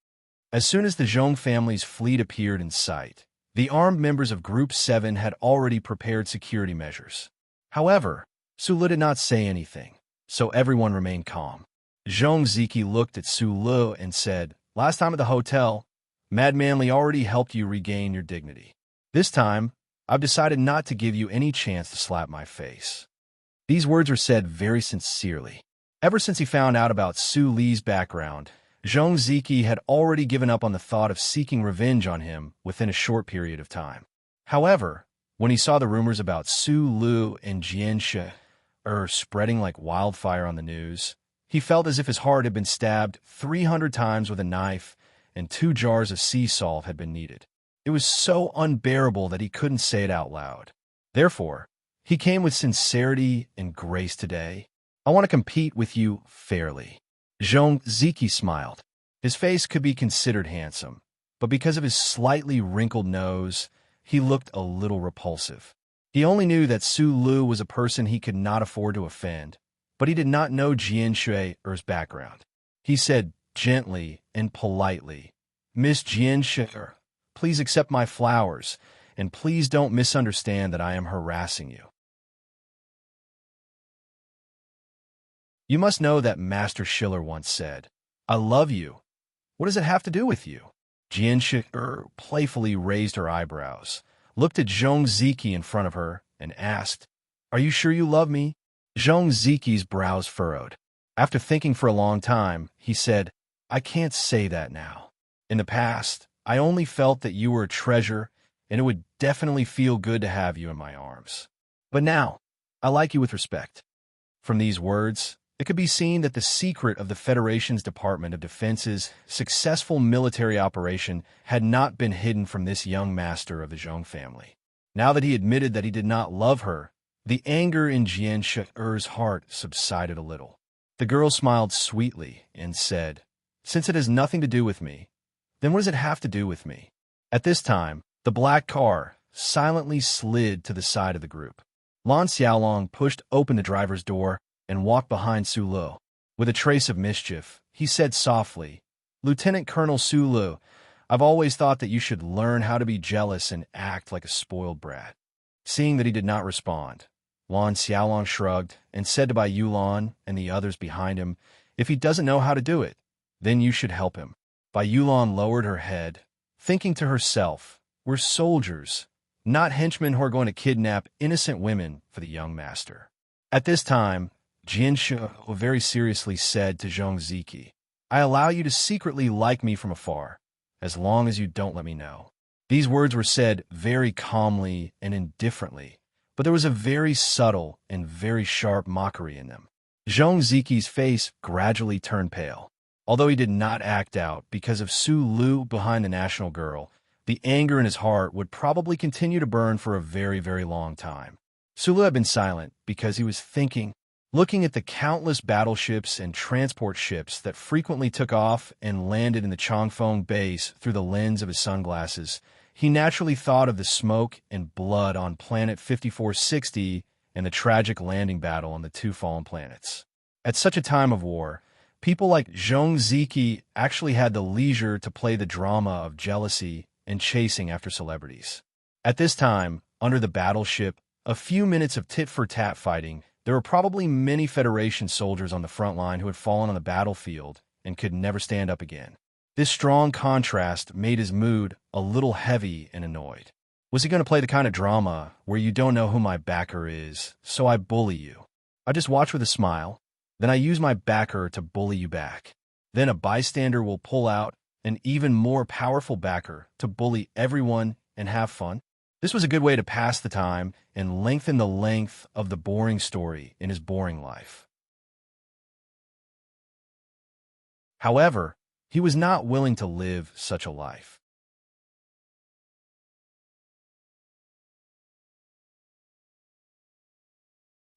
As soon as the Zhong family's fleet appeared in sight, the armed members of Group 7 had already prepared security measures. However, Su did not say anything, so everyone remained calm. Zhong Ziki looked at Su and said, "Last time at the hotel, Mad Manly already helped you regain your dignity. This time, I've decided not to give you any chance to slap my face." These words were said very sincerely. Ever since he found out about Su Li's background, Zhong Ziki had already given up on the thought of seeking revenge on him within a short period of time. However, when he saw the rumors about Su Lu and Jianshe spreading like wildfire on the news, he felt as if his heart had been stabbed 300 times with a knife and 2 jars of sea salt had been needed. It was so unbearable that he couldn't say it out loud. Therefore, he came with sincerity and grace today. "I want to compete with you fairly." Zhong Ziki smiled. His face could be considered handsome, but because of his slightly wrinkled nose, he looked a little repulsive. He only knew that Su Lu was a person he could not afford to offend, but he did not know Jianshui's background. He said gently and politely, "Miss Jianshui, please accept my flowers, and please don't misunderstand that I am harassing you. You must know that Master Schiller once said, 'I love you. What does it have to do with you?'" Jianshui playfully raised her eyebrows, looked at Zhong Ziki in front of her, and asked, "Are you sure you love me?" Zhong Ziki's brows furrowed. After thinking for a long time, he said, "I can't say that now. In the past, I only felt that you were a treasure, and it would definitely feel good to have you in my arms. But now, I like you with respect." From these words, it could be seen that the secret of the Federation's Department of Defense's successful military operation had not been hidden from this young master of the Zhong family. Now that he admitted that he did not love her, the anger in Jianshui's heart subsided a little. The girl smiled sweetly and said, "Since it has nothing to do with me, then what does it have to do with me?" At this time, the black car silently slid to the side of the group. Lan Xiaolong pushed open the driver's door and walked behind Su Lu. With a trace of mischief, he said softly, "Lieutenant Colonel Su Lu, I've always thought that you should learn how to be jealous and act like a spoiled brat." Seeing that he did not respond, Lan Xiaolong shrugged and said to Bai Yulan and the others behind him, "If he doesn't know how to do it, then you should help him." Bai Yulan lowered her head, thinking to herself, "We're soldiers, not henchmen who are going to kidnap innocent women for the young master." At this time, Jianshu very seriously said to Zhong Ziki, "I allow you to secretly like me from afar, as long as you don't let me know." These words were said very calmly and indifferently, but there was a very subtle and very sharp mockery in them. Zhong Ziki's face gradually turned pale. Although he did not act out because of Su Lu behind the national girl, the anger in his heart would probably continue to burn for a very, very long time. Su Lu had been silent because he was thinking, looking at the countless battleships and transport ships that frequently took off and landed in the Changfeng base through the lens of his sunglasses. He naturally thought of the smoke and blood on planet 5460 and the tragic landing battle on the 2 fallen planets. At such a time of war, people like Zhong Ziki actually had the leisure to play the drama of jealousy and chasing after celebrities. At this time, under the battleship, a few minutes of tit-for-tat fighting, there were probably many Federation soldiers on the front line who had fallen on the battlefield and could never stand up again. This strong contrast made his mood a little heavy and annoyed. Was he going to play the kind of drama where you don't know who my backer is, so I bully you? I just watch with a smile, then I use my backer to bully you back. Then a bystander will pull out an even more powerful backer to bully everyone and have fun? This was a good way to pass the time and lengthen the length of the boring story in his boring life. However, he was not willing to live such a life.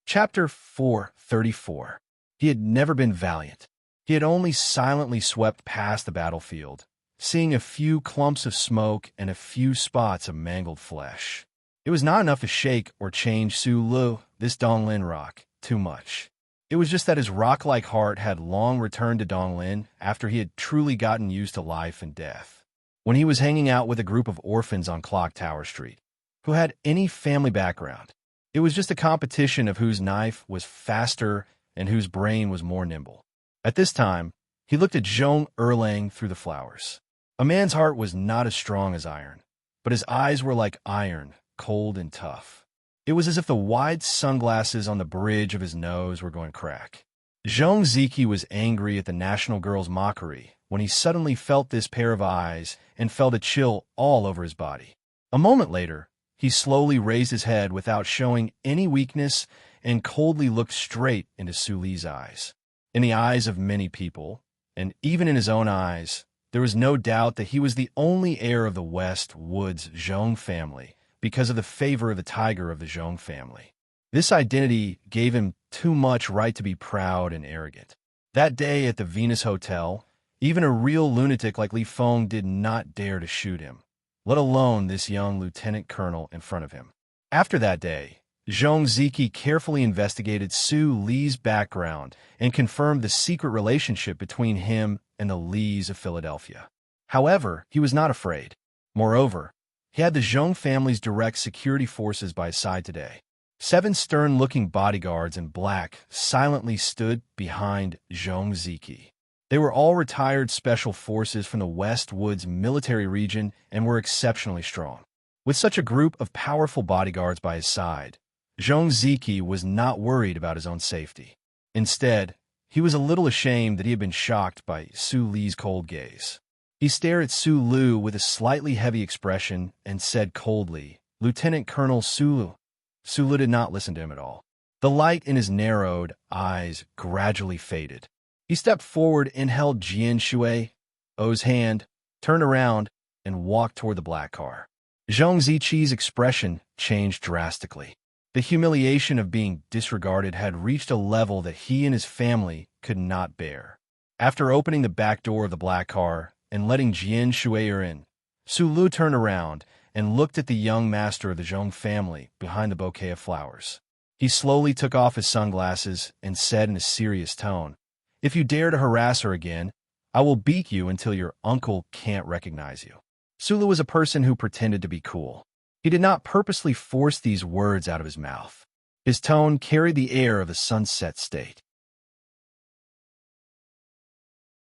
Chapter 434. He had never been valiant. He had only silently swept past the battlefield, seeing a few clumps of smoke and a few spots of mangled flesh. It was not enough to shake or change Su Lu, this Donglin rock, too much. It was just that his rock-like heart had long returned to Donglin after he had truly gotten used to life and death. When he was hanging out with a group of orphans on Clock Tower Street, who had any family background, It was just a competition of whose knife was faster and whose brain was more nimble. At this time, he looked at Zhong Erlang through the flowers. A man's heart was not as strong as iron, but his eyes were like iron, cold and tough. It was as if the wide sunglasses on the bridge of his nose were going to crack. Zhong Ziki was angry at the national girl's mockery when he suddenly felt this pair of eyes and felt a chill all over his body. A moment later, he slowly raised his head without showing any weakness and coldly looked straight into Su Li's eyes. In the eyes of many people, and even in his own eyes, there was no doubt that he was the only heir of the West Woods Zhong family because of the favor of the tiger of the Zhong family. This identity gave him too much right to be proud and arrogant. That day at the Venus Hotel, even a real lunatic like Li Feng did not dare to shoot him, let alone this young lieutenant colonel in front of him. After that day, Zhong Ziki carefully investigated Su Li's background and confirmed the secret relationship between him and the Lis of Philadelphia. However, he was not afraid. Moreover, he had the Zhong family's direct security forces by his side today. 7 stern-looking bodyguards in black silently stood behind Zhong Ziki. They were all retired special forces from the West Woods military region and were exceptionally strong. With such a group of powerful bodyguards by his side, Zhong Ziki was not worried about his own safety. Instead, he was a little ashamed that he had been shocked by Su Li's cold gaze. He stared at Su Lu with a slightly heavy expression and said coldly, "Lieutenant Colonel Su Lu." Su Lu did not listen to him at all. The light in his narrowed eyes gradually faded. He stepped forward and held Jian Shui's hand, turned around, and walked toward the black car. Zhong Ziqi's expression changed drastically. The humiliation of being disregarded had reached a level that he and his family could not bear. After opening the back door of the black car and letting Jian Shui in, Su Lu turned around and looked at the young master of the Zhong family behind the bouquet of flowers. He slowly took off his sunglasses and said in a serious tone, "If you dare to harass her again, I will beat you until your uncle can't recognize you." Su Lu was a person who pretended to be cool. He did not purposely force these words out of his mouth. His tone carried the air of a sunset state.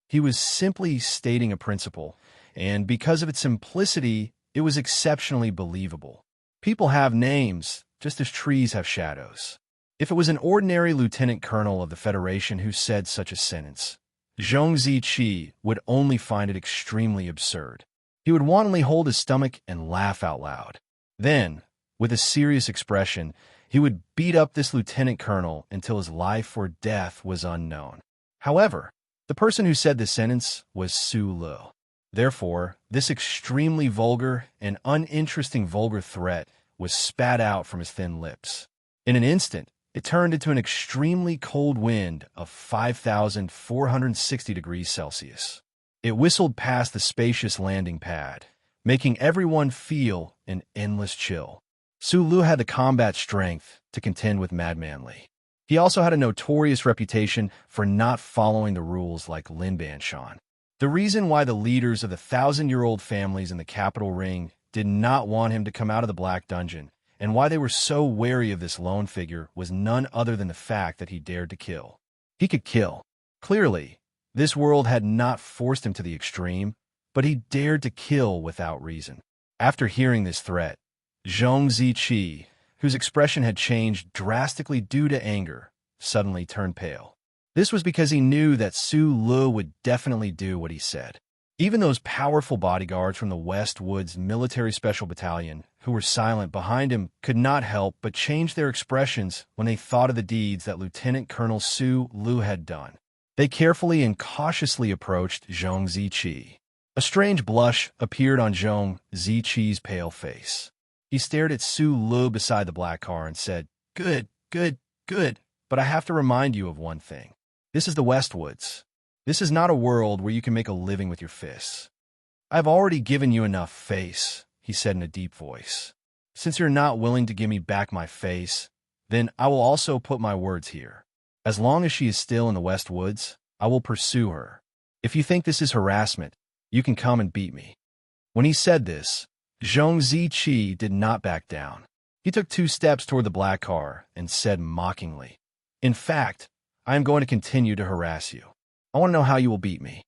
He was simply stating a principle, and because of its simplicity, it was exceptionally believable. People have names, just as trees have shadows. If it was an ordinary lieutenant colonel of the Federation who said such a sentence, Zhong Ziqi would only find it extremely absurd. He would wantonly hold his stomach and laugh out loud. Then, with a serious expression, he would beat up this lieutenant colonel until his life or death was unknown. However, the person who said this sentence was Su Lu. Therefore, this extremely vulgar and uninteresting vulgar threat was spat out from his thin lips. In an instant, it turned into an extremely cold wind of 5,460 degrees Celsius. It whistled past the spacious landing pad, making everyone feel an endless chill. Su Lu had the combat strength to contend with Madman Li. He also had a notorious reputation for not following the rules like Lin Banshan. The reason why the leaders of the 1,000-year-old families in the capital ring did not want him to come out of the Black Dungeon, and why they were so wary of this lone figure was none other than the fact that he dared to kill. He could kill. Clearly, this world had not forced him to the extreme, but he dared to kill without reason. After hearing this threat, Zhong Ziqi, whose expression had changed drastically due to anger, suddenly turned pale. This was because he knew that Su Lu would definitely do what he said. Even those powerful bodyguards from the West Woods Military Special Battalion, who were silent behind him, could not help but change their expressions when they thought of the deeds that Lieutenant Colonel Su Lu had done. They carefully and cautiously approached Zhong Ziqi. A strange blush appeared on Zhong Ziqi's pale face. He stared at Su Lu beside the black car and said, "Good, good, good, but I have to remind you of one thing. This is the Westwoods. This is not a world where you can make a living with your fists. I've already given you enough face," he said in a deep voice. "Since you're not willing to give me back my face, then I will also put my words here. As long as she is still in the Westwoods, I will pursue her. If you think this is harassment, you can come and beat me." When he said this, Zhong Ziqi did not back down. He took 2 steps toward the black car and said mockingly, "In fact, I am going to continue to harass you. I want to know how you will beat me."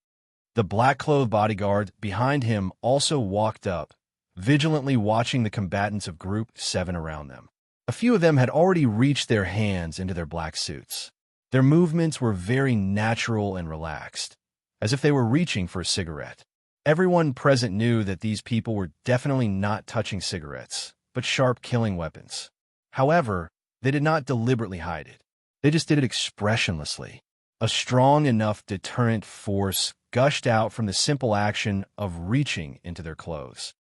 The black-clothed bodyguard behind him also walked up, vigilantly watching the combatants of Group 7 around them. A few of them had already reached their hands into their black suits. Their movements were very natural and relaxed, as if they were reaching for a cigarette. Everyone present knew that these people were definitely not touching cigarettes, but sharp killing weapons. However, they did not deliberately hide it. They just did it expressionlessly. A strong enough deterrent force gushed out from the simple action of reaching into their clothes.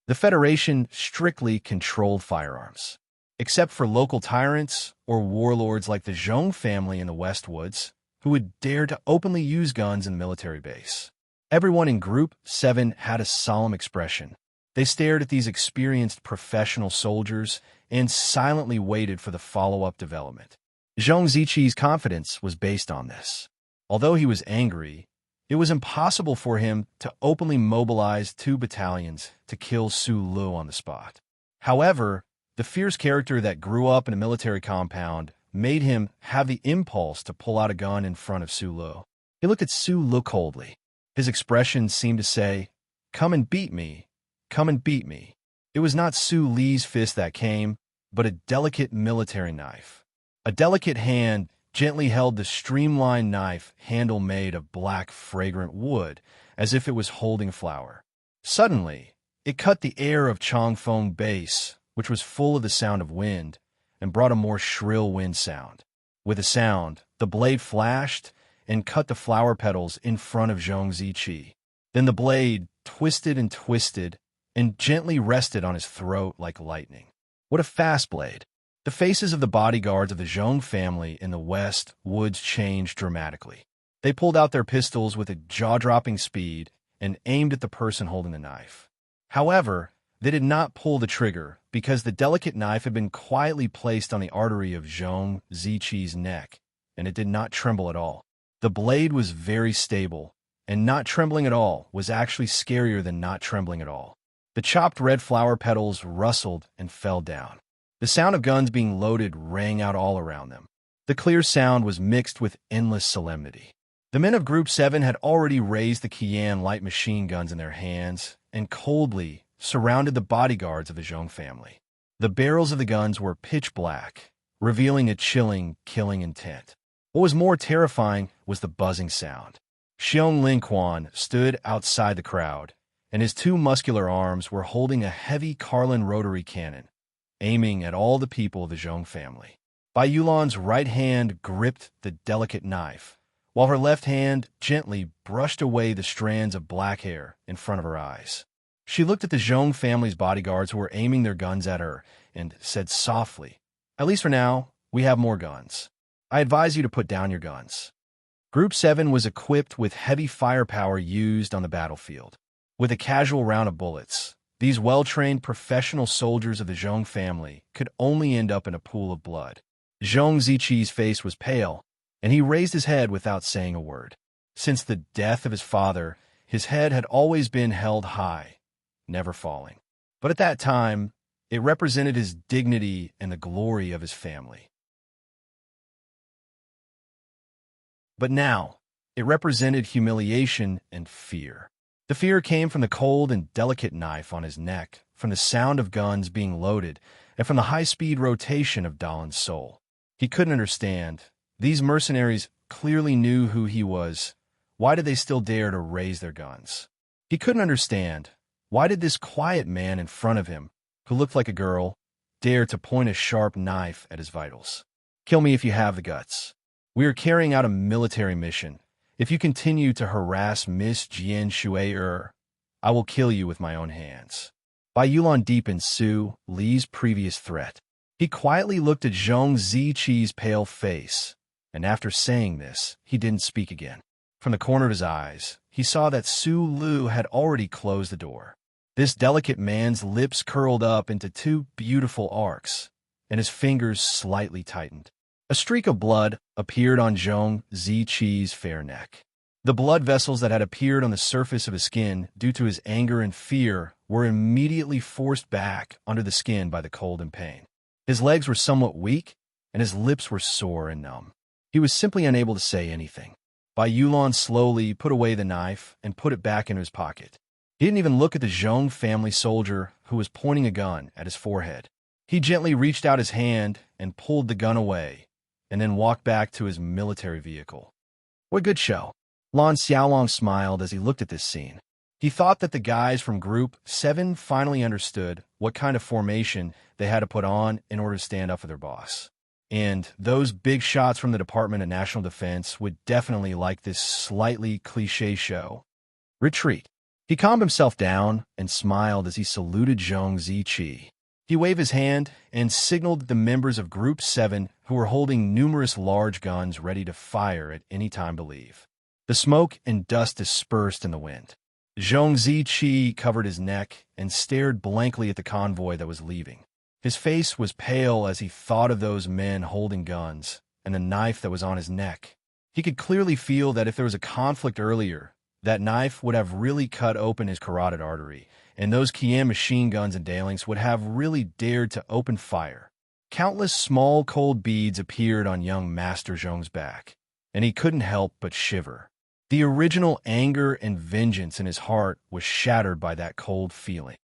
The Federation strictly controlled firearms. Except for local tyrants or warlords like the Zhong family in the Westwoods, who would dare to openly use guns in the military base. Everyone in Group 7 had a solemn expression. They stared at these experienced professional soldiers and silently waited for the follow-up development. Zhong Ziqi's confidence was based on this. Although he was angry, it was impossible for him to openly mobilize 2 battalions to kill Su Lu on the spot. However, the fierce character that grew up in a military compound made him have the impulse to pull out a gun in front of Su Lu. He looked at Su Lu coldly. His expression seemed to say, "Come and beat me. Come and beat me." It was not Su Li's fist that came, but a delicate military knife. A delicate hand gently held the streamlined knife handle made of black, fragrant wood, as if it was holding a flower. Suddenly, it cut the air of Chongfeng Base, which was full of the sound of wind, and brought a more shrill wind sound. With a sound, the blade flashed and cut the flower petals in front of Zhong Ziqi. Then the blade twisted and gently rested on his throat like lightning. What a fast blade! The faces of the bodyguards of the Zhong family in the West Woods changed dramatically. They pulled out their pistols with a jaw-dropping speed and aimed at the person holding the knife. However, they did not pull the trigger because the delicate knife had been quietly placed on the artery of Zhong Ziqi's neck, and it did not tremble at all. The blade was very stable, and not trembling at all was actually scarier than not trembling at all. The chopped red flower petals rustled and fell down. The sound of guns being loaded rang out all around them. The clear sound was mixed with endless solemnity. The men of Group 7 had already raised the Qian light machine guns in their hands and coldly surrounded the bodyguards of the Zhong family. The barrels of the guns were pitch black, revealing a chilling, killing intent. What was more terrifying was the buzzing sound. Xiong Linquan stood outside the crowd, and his 2 muscular arms were holding a heavy Carlin rotary cannon, aiming at all the people of the Zhong family. Bai Yulan's right hand gripped the delicate knife, while her left hand gently brushed away the strands of black hair in front of her eyes. She looked at the Zhong family's bodyguards who were aiming their guns at her and said softly, "At least for now, we have more guns. I advise you to put down your guns." Group 7 was equipped with heavy firepower used on the battlefield. With a casual round of bullets, these well-trained professional soldiers of the Zhong family could only end up in a pool of blood. Zhong Ziqi's face was pale, and he raised his head without saying a word. Since the death of his father, his head had always been held high, never falling. But at that time, it represented his dignity and the glory of his family. But now, it represented humiliation and fear. The fear came from the cold and delicate knife on his neck, from the sound of guns being loaded, and from the high-speed rotation of Dalin's soul. He couldn't understand. These mercenaries clearly knew who he was. Why did they still dare to raise their guns? He couldn't understand. Why did this quiet man in front of him, who looked like a girl, dare to point a sharp knife at his vitals? Kill me if you have the guts. We are carrying out a military mission. If you continue to harass Miss Jian Shuai, I will kill you with my own hands. Bai Yulan deepened Su Li's previous threat. He quietly looked at Zhong Ziqi's pale face, and after saying this, he didn't speak again. From the corner of his eyes, he saw that Su Lu had already closed the door. This delicate man's lips curled up into 2 beautiful arcs, and his fingers slightly tightened. A streak of blood appeared on Zhong Ziqi's fair neck. The blood vessels that had appeared on the surface of his skin due to his anger and fear were immediately forced back under the skin by the cold and pain. His legs were somewhat weak, and his lips were sore and numb. He was simply unable to say anything. Bai Yulan slowly put away the knife and put it back into his pocket. He didn't even look at the Zhong family soldier who was pointing a gun at his forehead. He gently reached out his hand and pulled the gun away, and then walked back to his military vehicle. What a good show. Lan Xiaolong smiled as he looked at this scene. He thought that the guys from Group 7 finally understood what kind of formation they had to put on in order to stand up for their boss. And those big shots from the Department of National Defense would definitely like this slightly cliché show. Retreat. He calmed himself down and smiled as he saluted Zhong Ziqi. He waved his hand and signaled the members of Group 7 who were holding numerous large guns ready to fire at any time to leave. The smoke and dust dispersed in the wind. Zhong Ziqi covered his neck and stared blankly at the convoy that was leaving. His face was pale as he thought of those men holding guns and the knife that was on his neck. He could clearly feel that if there was a conflict earlier, that knife would have really cut open his carotid artery, and those Qian machine guns and Dailings would have really dared to open fire. Countless small cold beads appeared on young Master Zhong's back, and he couldn't help but shiver. The original anger and vengeance in his heart was shattered by that cold feeling.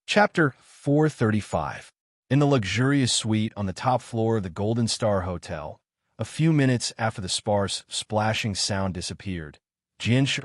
Chapter 435. In the luxurious suite on the top floor of the Golden Star Hotel, a few minutes after the sparse, splashing sound disappeared, Jian Shi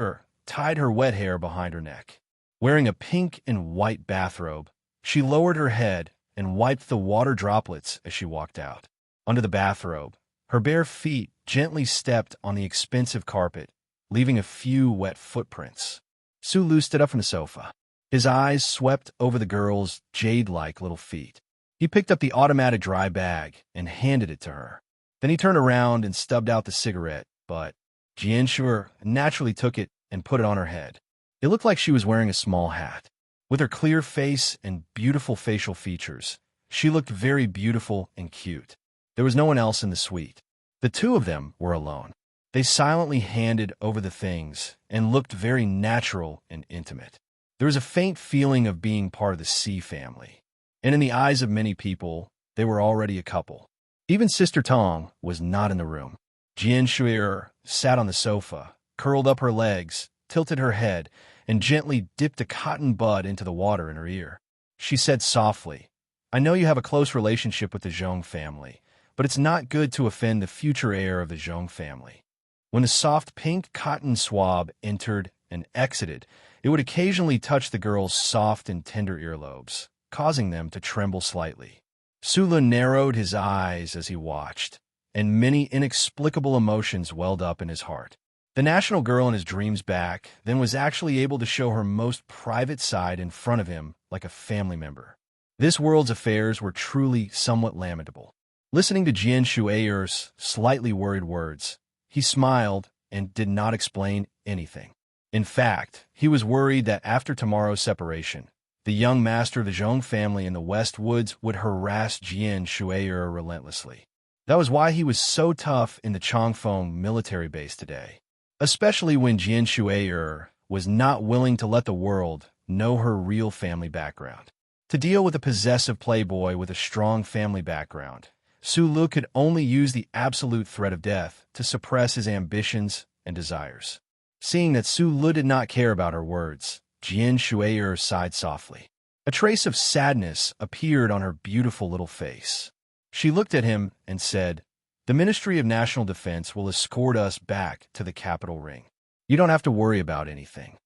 tied her wet hair behind her neck. Wearing a pink and white bathrobe, she lowered her head and wiped the water droplets as she walked out. Under the bathrobe, her bare feet gently stepped on the expensive carpet, leaving a few wet footprints. Su Lu stood up from the sofa. His eyes swept over the girl's jade-like little feet. He picked up the automatic dry bag and handed it to her. Then he turned around and stubbed out the cigarette, but Jian Shi naturally took it and put it on her head. It looked like she was wearing a small hat. With her clear face and beautiful facial features, she looked very beautiful and cute. There was no one else in the suite. The two of them were alone. They silently handed over the things and looked very natural and intimate. There was a faint feeling of being part of the C family, and in the eyes of many people, they were already a couple. Even Sister Tong was not in the room. Jian Shi sat on the sofa, curled up her legs, tilted her head, and gently dipped a cotton bud into the water in her ear. She said softly, "I know you have a close relationship with the Zhong family, but it's not good to offend the future heir of the Zhong family." When the soft pink cotton swab entered and exited, it would occasionally touch the girl's soft and tender earlobes, causing them to tremble slightly. Sula narrowed his eyes as he watched, and many inexplicable emotions welled up in his heart. The national girl in his dreams back then was actually able to show her most private side in front of him like a family member. This world's affairs were truly somewhat lamentable. Listening to Jian Shue'er's slightly worried words, he smiled and did not explain anything. In fact, he was worried that after tomorrow's separation, the young master of the Zhong family in the West Woods would harass Jian Shue'er relentlessly. That was why he was so tough in the Chongfeng military base today, especially when Jian Shue'er was not willing to let the world know her real family background. To deal with a possessive playboy with a strong family background, Su Lu could only use the absolute threat of death to suppress his ambitions and desires. Seeing that Su Lu did not care about her words, Jian Shue'er sighed softly. A trace of sadness appeared on her beautiful little face. She looked at him and said, "The Ministry of National Defense will escort us back to the capital ring. You don't have to worry about anything."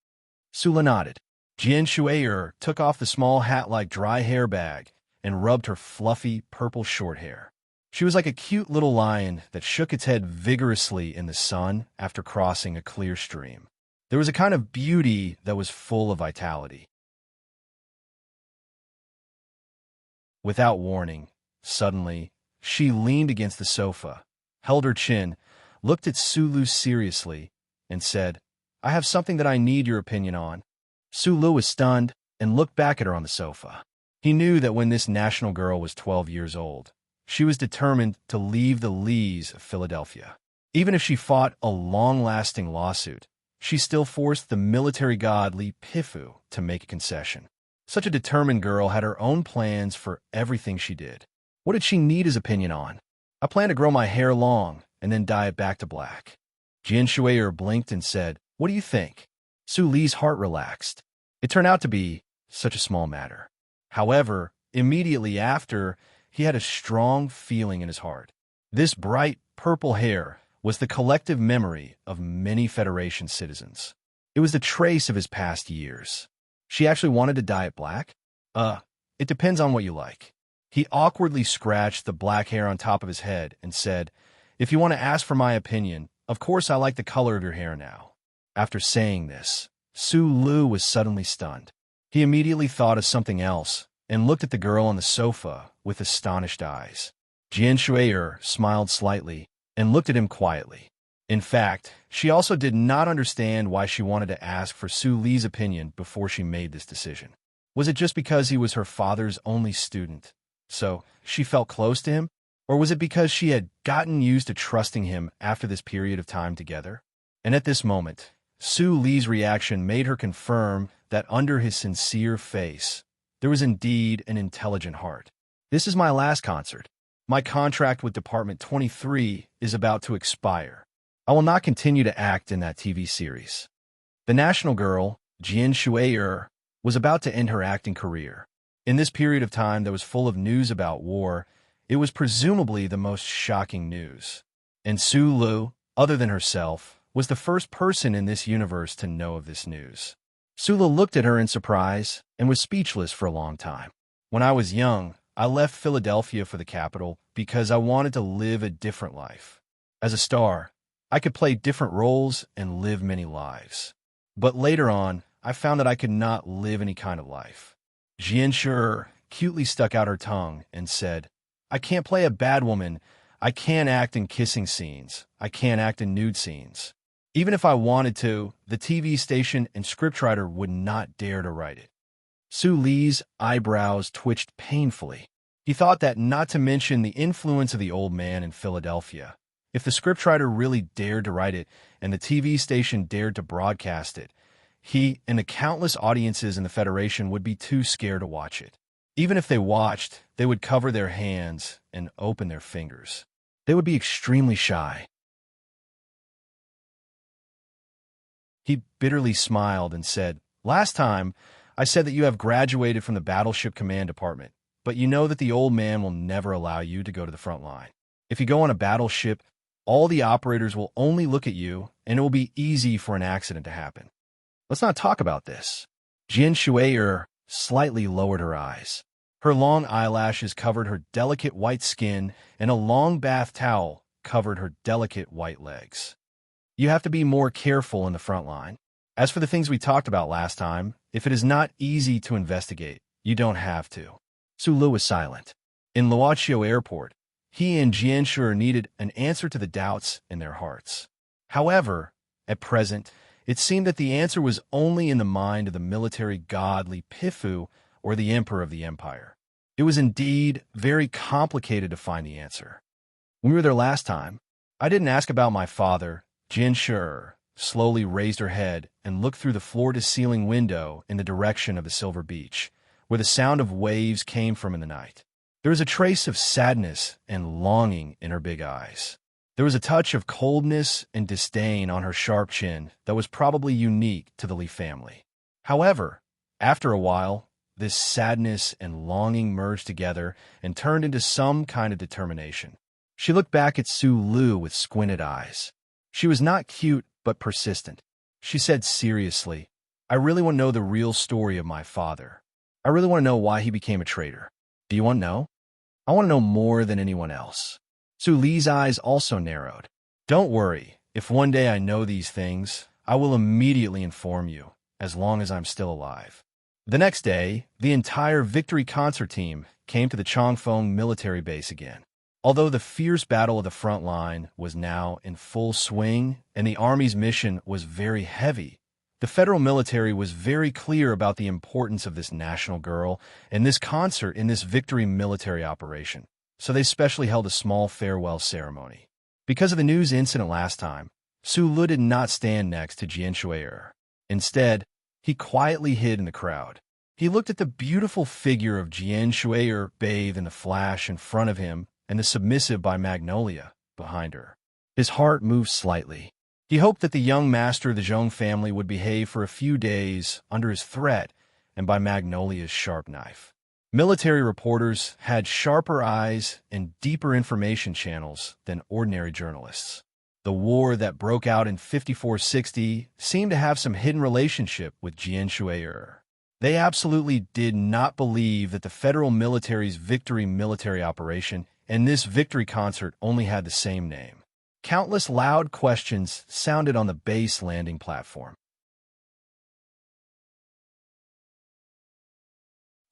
Su Lu nodded. Jian Shue'er took off the small hat-like dry hair bag and rubbed her fluffy purple short hair. She was like a cute little lion that shook its head vigorously in the sun after crossing a clear stream. There was a kind of beauty that was full of vitality. Without warning, suddenly, she leaned against the sofa, held her chin, looked at Su Lu seriously, and said, "I have something that I need your opinion on." Su Lu was stunned and looked back at her on the sofa. He knew that when this national girl was 12 years old, she was determined to leave the Lees of Philadelphia. Even if she fought a long-lasting lawsuit, she still forced the military god Li Pifu to make a concession. Such a determined girl had her own plans for everything she did. What did she need his opinion on? I plan to grow my hair long and then dye it back to black. Jian Shui'er blinked and said, "What do you think?" Su Li's heart relaxed. It turned out to be such a small matter. However, immediately after, he had a strong feeling in his heart. This bright purple hair was the collective memory of many Federation citizens. It was the trace of his past years. She actually wanted to dye it black? It depends on what you like. He awkwardly scratched the black hair on top of his head and said, "If you want to ask for my opinion, of course I like the color of your hair now." After saying this, Su Lu was suddenly stunned. He immediately thought of something else and looked at the girl on the sofa with astonished eyes. Jian Shui'er smiled slightly and looked at him quietly. In fact, she also did not understand why she wanted to ask for Su Li's opinion before she made this decision. Was it just because he was her father's only student, so she felt close to him? Or was it because she had gotten used to trusting him after this period of time together? And at this moment, Su Li's reaction made her confirm that under his sincere face, there was indeed an intelligent heart. "This is my last concert. My contract with Department 23 is about to expire. I will not continue to act in that TV series." The national girl, Jian Shui'er, was about to end her acting career. In this period of time that was full of news about war, it was presumably the most shocking news. And Su Lu, other than herself, was the first person in this universe to know of this news. Su Lu looked at her in surprise and was speechless for a long time. "When I was young, I left Philadelphia for the capital because I wanted to live a different life. As a star, I could play different roles and live many lives. But later on, I found that I could not live any kind of life." Jian Shui'er cutely stuck out her tongue and said, "I can't play a bad woman. I can't act in kissing scenes. I can't act in nude scenes. Even if I wanted to, the TV station and scriptwriter would not dare to write it." Su Li's eyebrows twitched painfully. He thought that, not to mention the influence of the old man in Philadelphia, if the scriptwriter really dared to write it and the TV station dared to broadcast it, he and the countless audiences in the Federation would be too scared to watch it. Even if they watched, they would cover their hands and open their fingers. They would be extremely shy. He bitterly smiled and said, "Last time, I said that you have graduated from the Battleship Command Department, but you know that the old man will never allow you to go to the front line. If you go on a battleship, all the operators will only look at you, and it will be easy for an accident to happen. Let's not talk about this." Jian Shui'er slightly lowered her eyes. Her long eyelashes covered her delicate white skin, and a long bath towel covered her delicate white legs. "You have to be more careful in the front line. As for the things we talked about last time, if it is not easy to investigate, you don't have to." Su Lu was silent. In Luoqiao Airport, he and Jian Shui'er needed an answer to the doubts in their hearts. However, at present, it seemed that the answer was only in the mind of the military god Li Pifu or the emperor of the empire. It was indeed very complicated to find the answer. "When we were there last time, I didn't ask about my father." Jian Shui'er slowly raised her head and looked through the floor-to-ceiling window in the direction of the silver beach, where the sound of waves came from in the night. There was a trace of sadness and longing in her big eyes. There was a touch of coldness and disdain on her sharp chin that was probably unique to the Li family. However, after a while, this sadness and longing merged together and turned into some kind of determination. She looked back at Su Lu with squinted eyes. She was not cute, but persistent. She said seriously, "I really want to know the real story of my father. I really want to know why he became a traitor. Do you want to know? I want to know more than anyone else." Su Li's eyes also narrowed. "Don't worry. If one day I know these things, I will immediately inform you, as long as I'm still alive." The next day, the entire Victory Concert team came to the Chongfeng military base again. Although the fierce battle of the front line was now in full swing and the Army's mission was very heavy, the federal military was very clear about the importance of this national girl and this concert in this victory military operation, so they specially held a small farewell ceremony. Because of the news incident last time, Su Lu did not stand next to Jian Shui'er. Instead, he quietly hid in the crowd. He looked at the beautiful figure of Jian Shui'er bathed in the flash in front of him and the submissive by Magnolia behind her. His heart moved slightly. He hoped that the young master of the Zhong family would behave for a few days under his threat and by Magnolia's sharp knife. Military reporters had sharper eyes and deeper information channels than ordinary journalists. The war that broke out in 5460 seemed to have some hidden relationship with Jian Shui'er. They absolutely did not believe that the federal military's victory military operation and this victory concert only had the same name. Countless loud questions sounded on the base landing platform.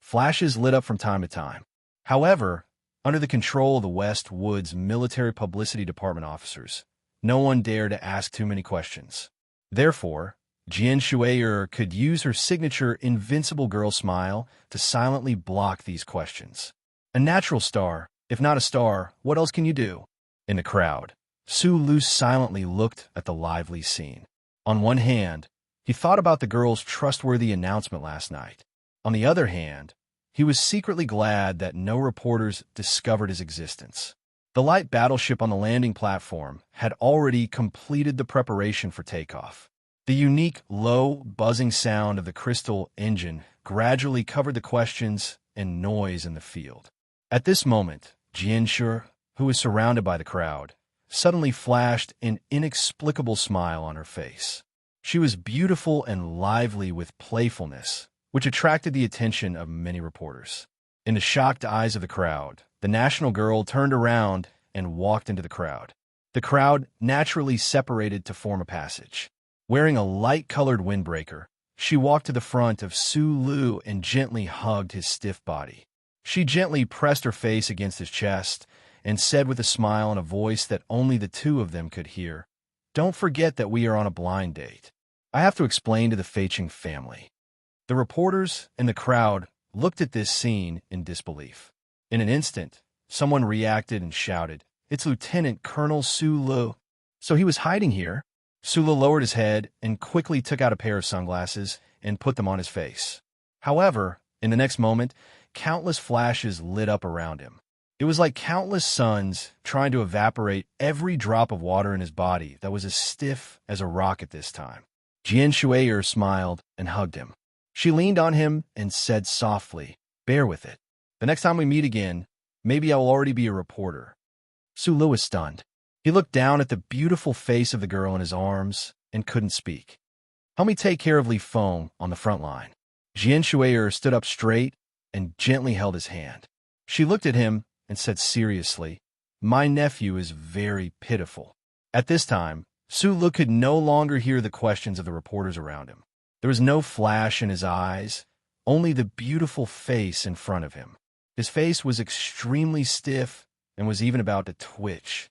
Flashes lit up from time to time. However, under the control of the West Woods military publicity department officers, no one dared to ask too many questions. Therefore, Jian Shui'er could use her signature invincible girl smile to silently block these questions. A natural star, if not a star, what else can you do? In the crowd, Su Lu silently looked at the lively scene. On one hand, he thought about the girl's trustworthy announcement last night. On the other hand, he was secretly glad that no reporters discovered his existence. The light battleship on the landing platform had already completed the preparation for takeoff. The unique, low, buzzing sound of the crystal engine gradually covered the questions and noise in the field. At this moment, Jian Shui'er, who was surrounded by the crowd, suddenly flashed an inexplicable smile on her face. She was beautiful and lively with playfulness, which attracted the attention of many reporters. In the shocked eyes of the crowd, the national girl turned around and walked into the crowd. The crowd naturally separated to form a passage. Wearing a light-colored windbreaker, she walked to the front of Su Lu and gently hugged his stiff body. She gently pressed her face against his chest and said with a smile and a voice that only the two of them could hear, "Don't forget that we are on a blind date. I have to explain to the Feiqing family." The reporters and the crowd looked at this scene in disbelief. In an instant, someone reacted and shouted, "It's Lieutenant Colonel Su Lu." So he was hiding here. Su Lu lowered his head and quickly took out a pair of sunglasses and put them on his face. However, in the next moment, countless flashes lit up around him. It was like countless suns trying to evaporate every drop of water in his body that was as stiff as a rock at this time. Jian Shui'er smiled and hugged him. She leaned on him and said softly, "Bear with it. The next time we meet again, maybe I will already be a reporter." Su Lu was stunned. He looked down at the beautiful face of the girl in his arms and couldn't speak. "Help me take care of Li Feng on the front line." Jian Shui'er stood up straight and gently held his hand. She looked at him and said seriously, "My nephew is very pitiful." At this time, Su Lu could no longer hear the questions of the reporters around him. There was no flash in his eyes, only the beautiful face in front of him. His face was extremely stiff and was even about to twitch.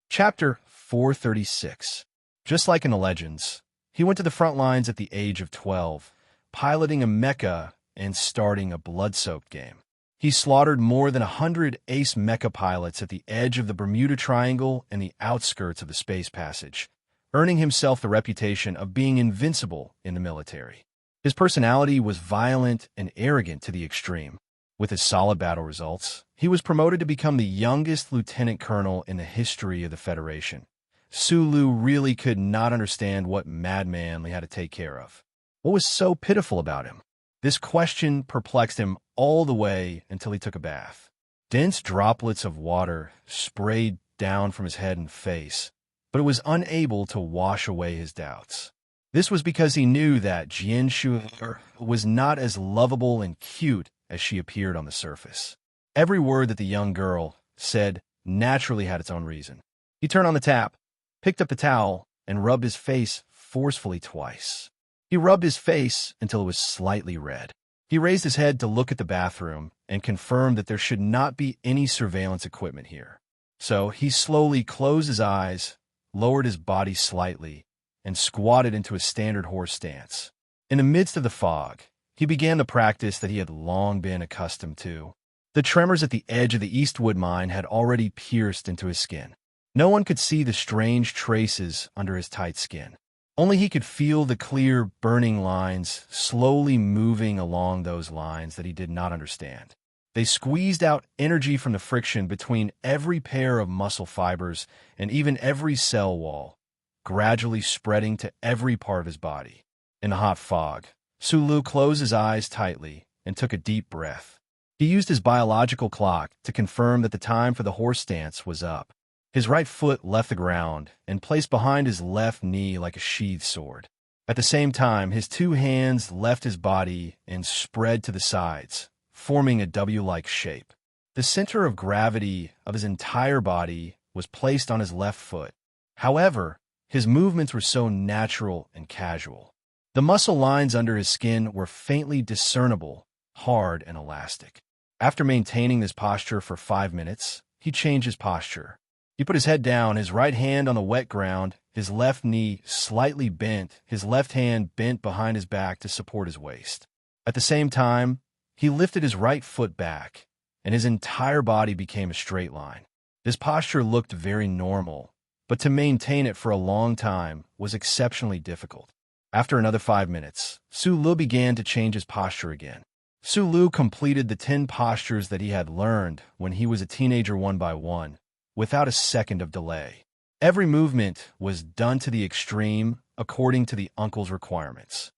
Chapter 436. Just like in the legends, he went to the front lines at the age of 12, piloting a mecha and starting a blood-soaked game. He slaughtered more than 100 ace mecha pilots at the edge of the Bermuda Triangle and the outskirts of the space passage, earning himself the reputation of being invincible in the military. His personality was violent and arrogant to the extreme. With his solid battle results, he was promoted to become the youngest lieutenant colonel in the history of the Federation. Su Lu really could not understand what madman he had to take care of. What was so pitiful about him? This question perplexed him all the way until he took a bath. Dense droplets of water sprayed down from his head and face, but it was unable to wash away his doubts. This was because he knew that Jian Shui'er was not as lovable and cute as she appeared on the surface. Every word that the young girl said naturally had its own reason. He turned on the tap, picked up the towel, and rubbed his face forcefully twice. He rubbed his face until it was slightly red. He raised his head to look at the bathroom and confirmed that there should not be any surveillance equipment here. So he slowly closed his eyes, lowered his body slightly, and squatted into a standard horse stance. In the midst of the fog, he began the practice that he had long been accustomed to. The tremors at the edge of the Eastwood mine had already pierced into his skin. No one could see the strange traces under his tight skin. Only he could feel the clear, burning lines slowly moving along those lines that he did not understand. They squeezed out energy from the friction between every pair of muscle fibers and even every cell wall, gradually spreading to every part of his body. In the hot fog, Sulu closed his eyes tightly and took a deep breath. He used his biological clock to confirm that the time for the horse stance was up. His right foot left the ground and placed behind his left knee like a sheathed sword. At the same time, his two hands left his body and spread to the sides, forming a W-like shape. The center of gravity of his entire body was placed on his left foot. However, his movements were so natural and casual. The muscle lines under his skin were faintly discernible, hard and elastic. After maintaining this posture for 5 minutes, he changed his posture. He put his head down, his right hand on the wet ground, his left knee slightly bent, his left hand bent behind his back to support his waist. At the same time, he lifted his right foot back, and his entire body became a straight line. This posture looked very normal, but to maintain it for a long time was exceptionally difficult. After another 5 minutes, Sulu began to change his posture again. Sulu completed the 10 postures that he had learned when he was a teenager one by one, without a second of delay. Every movement was done to the extreme according to the uncle's requirements.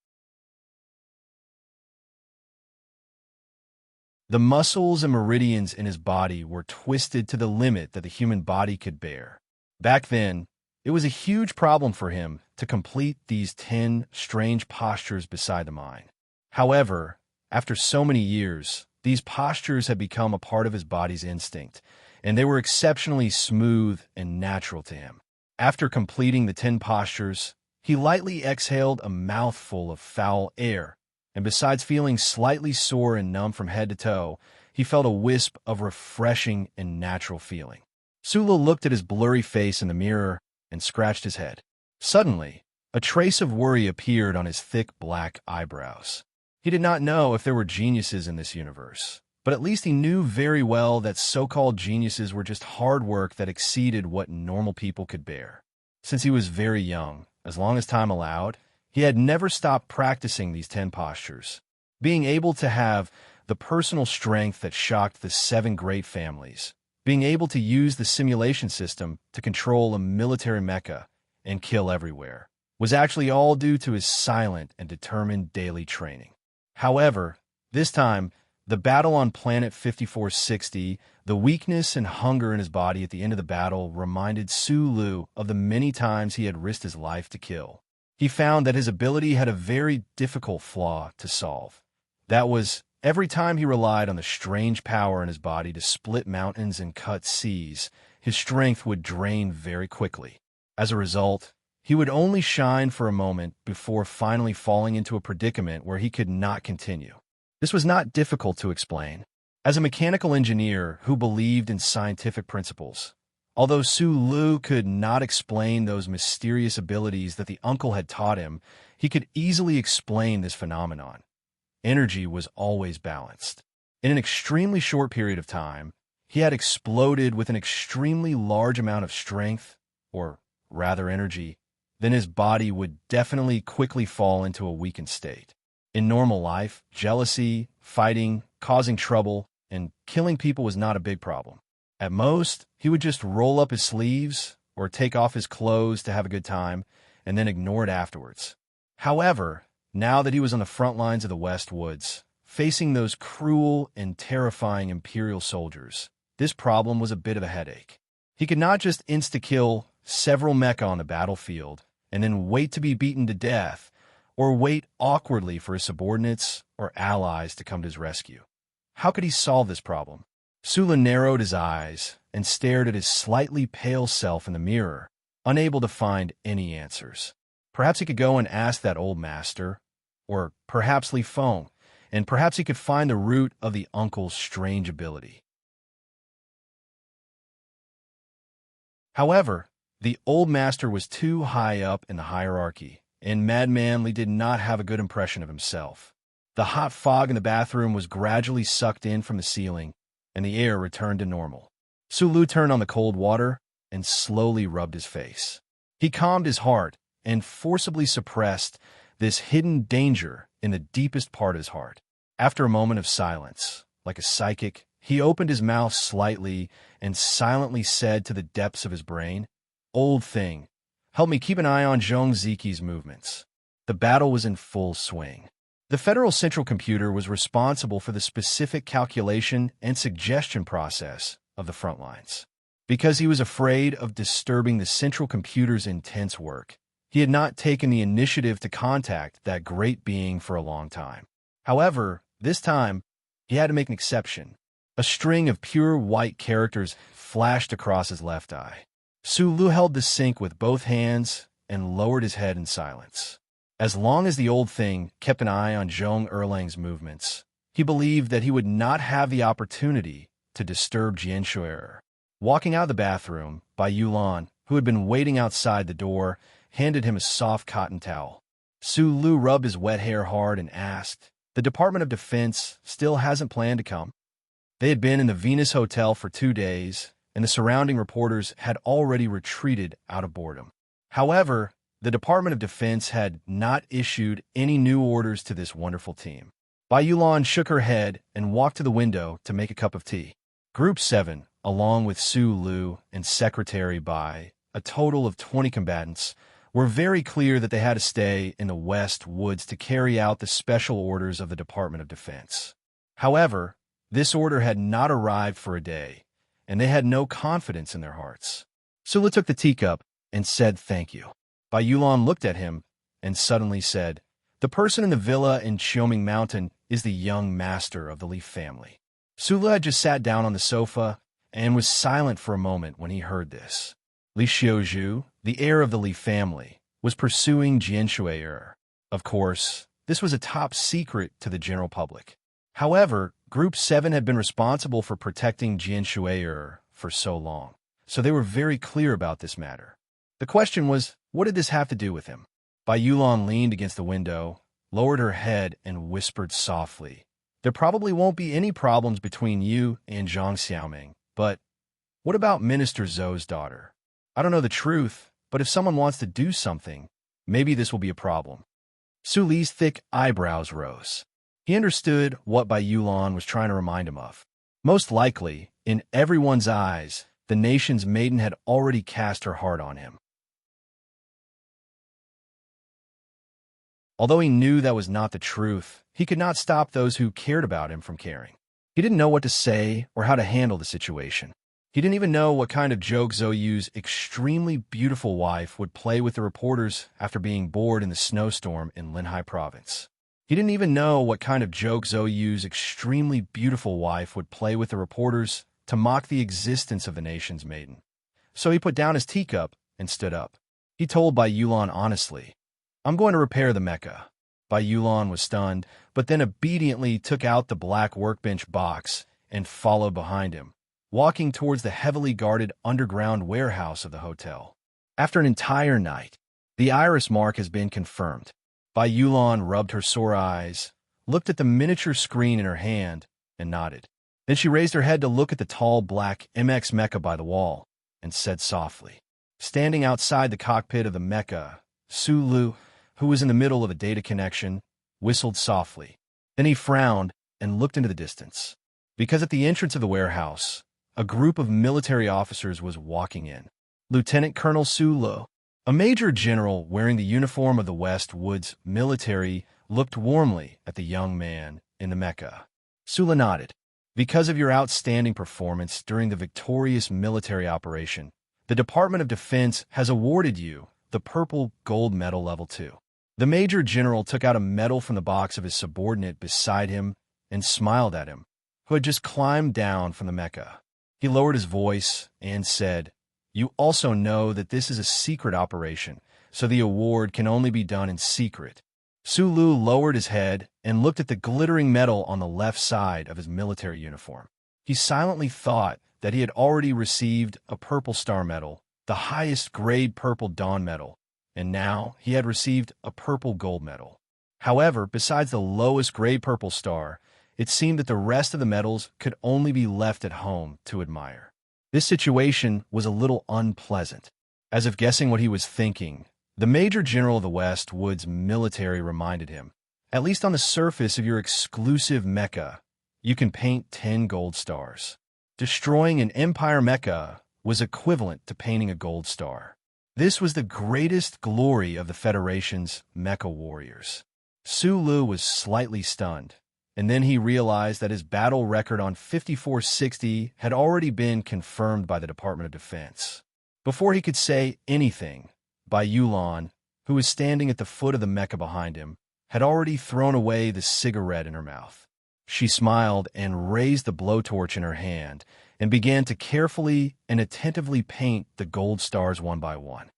The muscles and meridians in his body were twisted to the limit that the human body could bear. Back then, it was a huge problem for him to complete these 10 strange postures beside the mine. However, after so many years, these postures had become a part of his body's instinct, and they were exceptionally smooth and natural to him. After completing the 10 postures, he lightly exhaled a mouthful of foul air, and besides feeling slightly sore and numb from head to toe, he felt a wisp of refreshing and natural feeling. Sulu looked at his blurry face in the mirror and scratched his head. Suddenly, a trace of worry appeared on his thick black eyebrows. He did not know if there were geniuses in this universe, but at least he knew very well that so-called geniuses were just hard work that exceeded what normal people could bear. Since he was very young, as long as time allowed, he had never stopped practicing these 10 postures. Being able to have the personal strength that shocked the 7 great families, being able to use the simulation system to control a military mecha and kill everywhere, was actually all due to his silent and determined daily training. However, this time, the battle on planet 5460, the weakness and hunger in his body at the end of the battle reminded Sulu of the many times he had risked his life to kill. He found that his ability had a very difficult flaw to solve. That was, every time he relied on the strange power in his body to split mountains and cut seas, his strength would drain very quickly. As a result, he would only shine for a moment before finally falling into a predicament where he could not continue. This was not difficult to explain. As a mechanical engineer who believed in scientific principles, although Sulu could not explain those mysterious abilities that the uncle had taught him, he could easily explain this phenomenon. Energy was always balanced. In an extremely short period of time, he had exploded with an extremely large amount of strength, or rather energy, then his body would definitely quickly fall into a weakened state. In normal life, jealousy, fighting, causing trouble, and killing people was not a big problem. At most, he would just roll up his sleeves or take off his clothes to have a good time, and then ignore it afterwards. However, now that he was on the front lines of the West Woods, facing those cruel and terrifying Imperial soldiers, this problem was a bit of a headache. He could not just insta-kill several mecha on the battlefield and then wait to be beaten to death, or wait awkwardly for his subordinates or allies to come to his rescue. How could he solve this problem? Sulu narrowed his eyes and stared at his slightly pale self in the mirror, unable to find any answers. Perhaps he could go and ask that old master, or perhaps Li Feng, and perhaps he could find the root of the uncle's strange ability. However, the old master was too high up in the hierarchy, and Madman Li did not have a good impression of himself. The hot fog in the bathroom was gradually sucked in from the ceiling, and the air returned to normal. Sulu turned on the cold water and slowly rubbed his face. He calmed his heart and forcibly suppressed this hidden danger in the deepest part of his heart. After a moment of silence, like a psychic, he opened his mouth slightly and silently said to the depths of his brain, "Old thing, help me keep an eye on Zhong Ziqi's movements." The battle was in full swing. The Federal Central Computer was responsible for the specific calculation and suggestion process of the front lines. Because he was afraid of disturbing the Central Computer's intense work, he had not taken the initiative to contact that great being for a long time. However, this time, he had to make an exception. A string of pure white characters flashed across his left eye. Sulu held the sync with both hands and lowered his head in silence. As long as the old thing kept an eye on Zhong Erlang's movements, he believed that he would not have the opportunity to disturb Jianshui. Walking out of the bathroom, Bai Yulan, who had been waiting outside the door, handed him a soft cotton towel. Sulu rubbed his wet hair hard and asked, "The Department of Defense still hasn't planned to come?" They had been in the Venus Hotel for 2 days, and the surrounding reporters had already retreated out of boredom. However, the Department of Defense had not issued any new orders to this wonderful team. Bai Yulan shook her head and walked to the window to make a cup of tea. Group 7, along with Su Lu and Secretary Bai, a total of 20 combatants, were very clear that they had to stay in the West Woods to carry out the special orders of the Department of Defense. However, this order had not arrived for a day, and they had no confidence in their hearts. Sulu took the teacup and said thank you. Bai Yulan looked at him and suddenly said, "The person in the villa in Xiaoming Mountain is the young master of the Li family." Sulu had just sat down on the sofa and was silent for a moment when he heard this. Li Xiaozhu, the heir of the Li family, was pursuing Jianshui. Of course, this was a top secret to the general public. However, Group 7 had been responsible for protecting Jianshui for so long, so they were very clear about this matter. The question was, what did this have to do with him? Bai Yulan leaned against the window, lowered her head, and whispered softly, "There probably won't be any problems between you and Zhang Xiaoming, but what about Minister Zhou's daughter? I don't know the truth, but if someone wants to do something, maybe this will be a problem." Su Li's thick eyebrows rose. He understood what Bai Yulan was trying to remind him of. Most likely, in everyone's eyes, the nation's maiden had already cast her heart on him. Although he knew that was not the truth, he could not stop those who cared about him from caring. He didn't know what to say or how to handle the situation. He didn't even know what kind of joke Zhou Yu's extremely beautiful wife would play with the reporters after being bored in the snowstorm in Linhai province. He didn't even know what kind of joke Zhou Yu's extremely beautiful wife would play with the reporters to mock the existence of the nation's maiden. So he put down his teacup and stood up. He told Bai Yulan honestly, "I'm going to repair the Mecca." Bai Yulan was stunned, but then obediently took out the black workbench box and followed behind him, walking towards the heavily guarded underground warehouse of the hotel. After an entire night, the iris mark has been confirmed. Bai Yulan rubbed her sore eyes, looked at the miniature screen in her hand, and nodded. Then she raised her head to look at the tall black MX mecha by the wall, and said softly. Standing outside the cockpit of the mecha, Su Lu, who was in the middle of a data connection, whistled softly. Then he frowned and looked into the distance. Because at the entrance of the warehouse, a group of military officers was walking in. Lieutenant Colonel Su Lu, a major general wearing the uniform of the West Woods military, looked warmly at the young man in the mecha. Su Lu nodded. Because of your outstanding performance during the victorious military operation, the Department of Defense has awarded you the Purple Gold Medal Level 2. The Major General took out a medal from the box of his subordinate beside him and smiled at him, who had just climbed down from the mecha. He lowered his voice and said, "You also know that this is a secret operation, so the award can only be done in secret." Su Lu lowered his head and looked at the glittering medal on the left side of his military uniform. He silently thought that he had already received a Purple Star Medal, the highest grade Purple Dawn Medal, and now he had received a Purple Gold Medal. However, besides the lowest gray-purple star, it seemed that the rest of the medals could only be left at home to admire. This situation was a little unpleasant. As if guessing what he was thinking, the Major General of the West Wood's military reminded him, "At least on the surface of your exclusive mecha, you can paint 10 gold stars." Destroying an Empire mecha was equivalent to painting a gold star. This was the greatest glory of the Federation's mecha warriors. Sulu was slightly stunned, and then he realized that his battle record on 5460 had already been confirmed by the Department of Defense. Before he could say anything, Bai Yulan, who was standing at the foot of the mecha behind him, had already thrown away the cigarette in her mouth. She smiled and raised the blowtorch in her hand and began to carefully and attentively paint the gold stars one by one.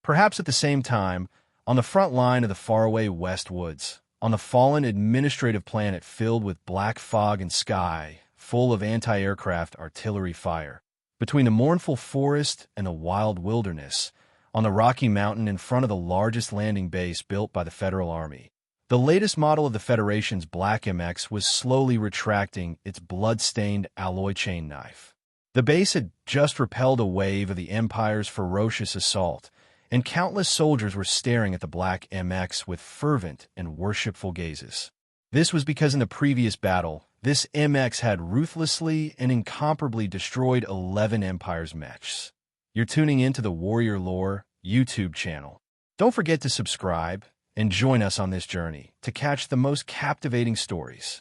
Perhaps at the same time, on the front line of the faraway West Woods, on the fallen administrative planet filled with black fog and sky, full of anti-aircraft artillery fire, between the mournful forest and the wild wilderness, on the rocky mountain in front of the largest landing base built by the Federal Army, the latest model of the Federation's Black MX was slowly retracting its blood-stained alloy chain knife. The base had just repelled a wave of the Empire's ferocious assault, and countless soldiers were staring at the Black MX with fervent and worshipful gazes. This was because in the previous battle, this MX had ruthlessly and incomparably destroyed 11 Empire's mechs. You're tuning into the Warrior Lore YouTube channel. Don't forget to subscribe and join us on this journey to catch the most captivating stories.